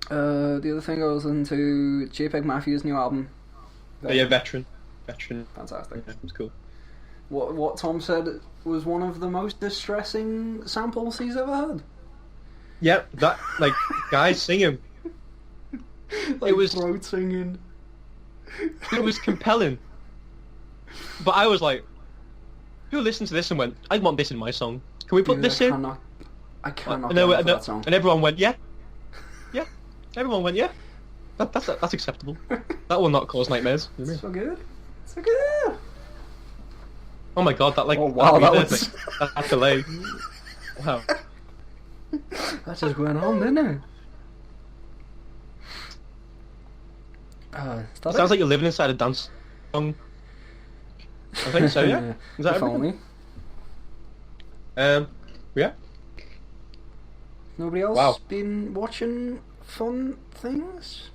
The other thing I was listening to, JPEG Mafia's new album. Oh, yeah, veteran. Fantastic. Yeah, it's cool. What Tom said was one of the most distressing samples he's ever heard. Yeah, that guys singing. It was throat singing. It was compelling. But I was like, who listened to this and went, I want this in my song. Can we put this in? I cannot get into that song. And everyone went, yeah. Yeah. Everyone went, yeah. That's acceptable. That will not cause nightmares. It's so good. So good. Oh my god, that Oh wow, that was that delay. Wow. That just went on, didn't it? Sounds like you're living inside a dance song. I think so, yeah. Is that if only. Yeah. Nobody else been watching fun things?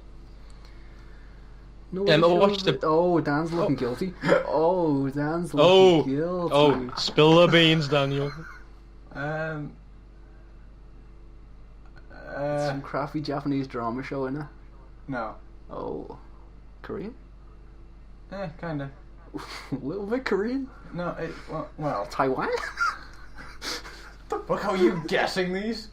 I watched the... Oh, Dan's looking guilty. Oh, Dan's looking guilty. Oh, spill the beans, Daniel. Some crappy Japanese drama show, innit? No. Oh, Korean? Kinda. A little bit Korean? No, well. Taiwan? The fuck are you guessing these?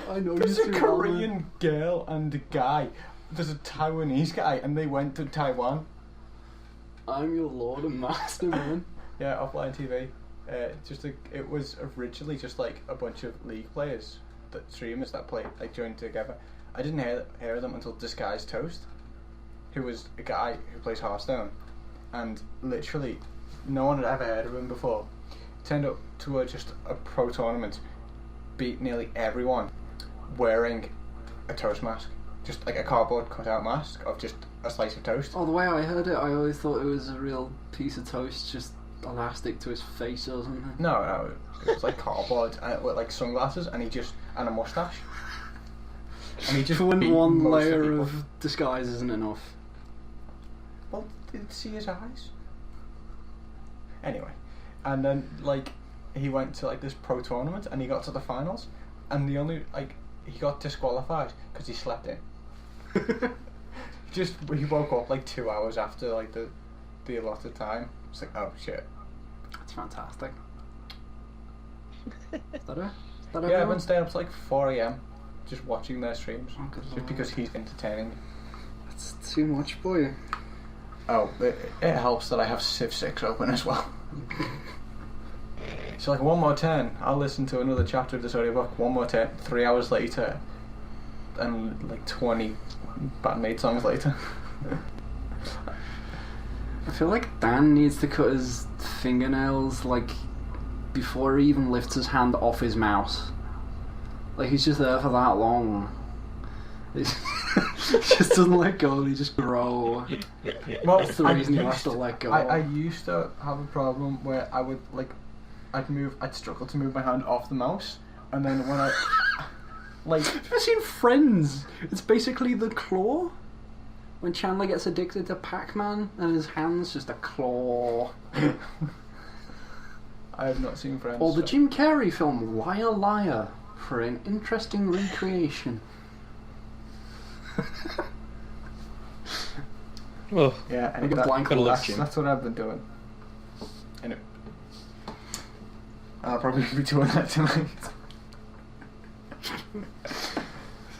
I know. There's a Korean girl and a guy. There's a Taiwanese guy, and they went to Taiwan. I'm your lord and master, man. Yeah, offline TV. It was originally just like a bunch of League players, streamers that played like joined together. I didn't hear of them until Disguised Toast, who was a guy who plays Hearthstone, and literally no one had ever heard of him before. Turned up to just a pro tournament, beat nearly everyone, wearing a toast mask, just like a cardboard cutout mask of just a slice of toast. Oh, the way I heard it, I always thought it was a real piece of toast, just elastic to his face or something. No, it was like cardboard and with like sunglasses, and and a mustache. And he just For when beat one most layer people. of disguise isn't enough. Well, did you see his eyes? Anyway, and then like he went to like this pro tournament and he got to the finals, and he got disqualified because he slept in. He woke up like 2 hours after like the allotted time. It's like, oh shit. That's fantastic. Is that it? Yeah, I've been staying up to like 4 a.m. just watching their streams, Oh, good just lord. because he's entertaining. That's too much, boy. Oh, it helps that I have Civ 6 open as well. So like, one more turn, I'll listen to another chapter of this audiobook. One more turn, 3 hours later, and like 20 Bandmate songs later. I feel like Dan needs to cut his fingernails like before he even lifts his hand off his mouse. Like he's just there for that long. He just doesn't let go. He just grow. Well, That's the reason you have to let go. I used to have a problem where I would I'd struggle to move my hand off the mouse, and then when I like, Have you ever seen Friends? It's basically the claw. When Chandler gets addicted to Pac-Man and his hand's just a claw. I have not seen Friends. Or the so- Jim Carrey film Liar Liar for an interesting recreation. Oh, Yeah, Like a blank gotta love that's, Jim. that's what I've been doing. And I'll probably be doing that tonight.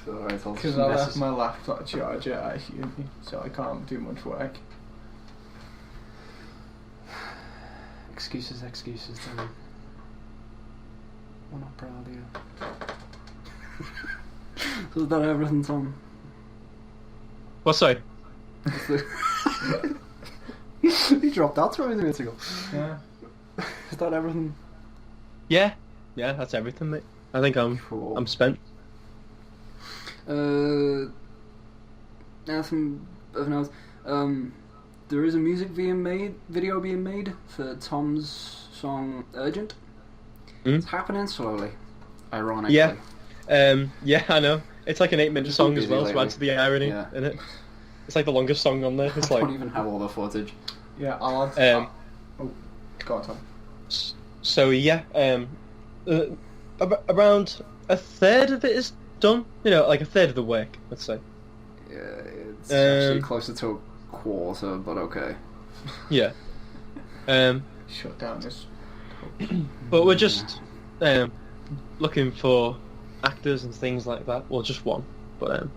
Because I left my laptop charger at uni, so I can't do much work. Excuses, Tom. We're not proud of you. So is that everything, Tom? well, sorry. He dropped out 20 minutes ago. Yeah. Is that everything? Yeah, that's everything, mate. I think Cool. I'm spent. Nothing of note. There is a video being made for Tom's song Urgent. Mm? It's happening slowly, ironically. Yeah. Yeah, I know. It's like an 8-minute Just song been as well, busy so add to the irony Yeah. in it. It's like the longest song on there. It's I like don't even have all the footage. Yeah, I'll add... Um, go on, Tom. so yeah, around a third of it is done. You know, like a third of the work, let's say. Yeah, it's actually closer to a quarter, but okay. Yeah. Shut down this... But we're just looking for actors and things like that. Well, just one, but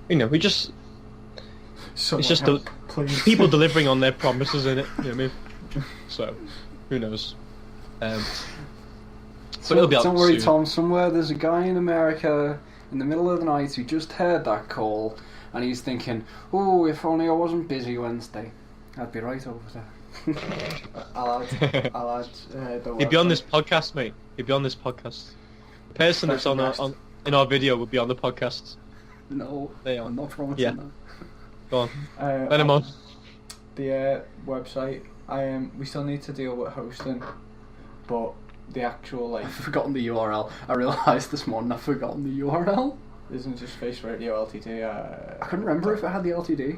you know, we just Someone it's just help, please. people delivering on their promises in it. You know what I mean? So, who knows? But it'll be out Don't worry, soon. Tom. Somewhere there's a guy in America in the middle of the night who just heard that call, and he's thinking, "Oh, if only I wasn't busy Wednesday, I'd be right over there." I'll add the He'd be on website. this podcast, mate. He'd be on this podcast. The person that's Special guest. in our video would be on the podcast. No, They are. I'm not promising Yeah. that. Go on, let him on. The website, we still need to deal with hosting, but the actual, like, I've forgotten the URL. I realised this morning I've forgotten the URL. isn't just Face Radio LTD. I couldn't remember if it had the LTD. Is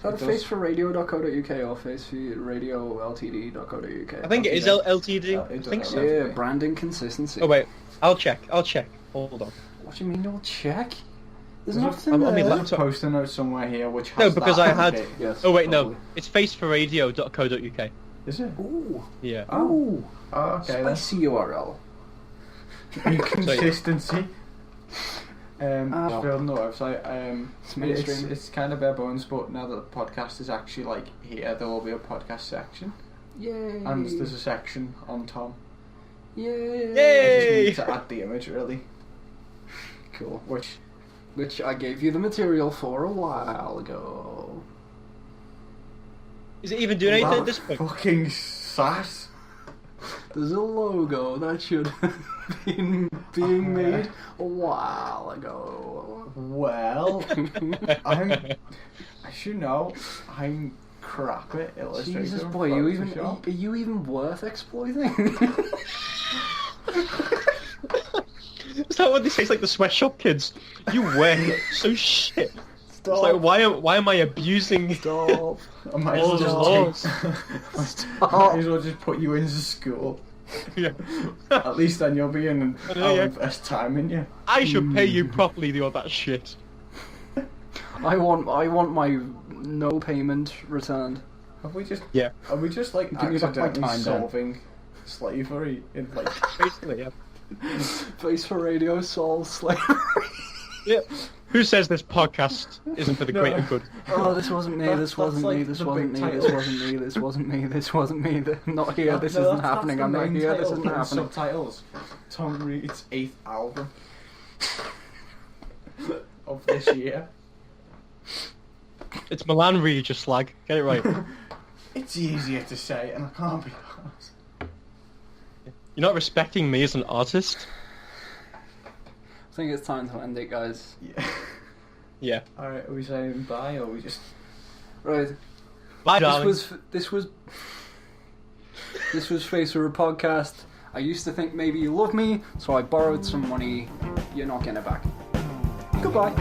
that It does. faceforradio.co.uk or faceforradioltd.co.uk? I think it is LTD. It I think does so. have- Yeah, branding consistency. Oh wait, I'll check. Hold on. What do you mean you'll check? There's There's a- nothing I'm on my there. laptop. There's a poster note somewhere here which has No, because that I had. update. Yes, Oh wait, probably. no. It's faceforradio.co.uk. Is it? Ooh. Yeah. Ooh. Oh, okay then. Spicy URL. Inconsistency. Oh. Just building the website. It's mainstream. It's kind of bare bones, but now that the podcast is actually like here, there will be a podcast section. Yay! And there's a section on Tom. Yay! I just Yay! need to add the image, really. Cool. Which I gave you the material for a while ago. Is it even doing anything at this point? fucking sass. There's a logo that should have been being made a while ago. Well, as you know, I'm crap at Illustrator. Jesus, and boy, Photoshop. are you even worth exploiting? Is that what they say? It's like the sweatshop kids. You work so shit. Stop. It's like, why am I abusing... Stop. I might Oh, as well Lord. might as well just put you into school. Yeah. At least then you'll be in I and know, I'll yeah. invest time in you. I should pay you properly to all that shit. I want my no payment returned. Are we just like Give me back my accidentally time, Dan. solving slavery in like Basically, yeah. Face for Radio solves slavery. Yeah. Who says this podcast isn't for the No. greater good? Oh, this wasn't me. This That's wasn't me. like This the wasn't me. big This title. wasn't me. This wasn't me. This wasn't me. I'm not here. This No, isn't that's happening. the I'm not main here. This title, isn't and happening. Subtitles. Tom Reed's 8th album of this year. It's Milan Reed, just slag. Get it right. It's easier to say, and I can't be honest. You're not respecting me as an artist? I think it's time to end it, guys. Yeah. Yeah. Alright, are we saying bye, or are we just... Right. Bye, darling. This was Face for a Podcast. I used to think maybe you love me, so I borrowed some money. You're not getting it back. Goodbye.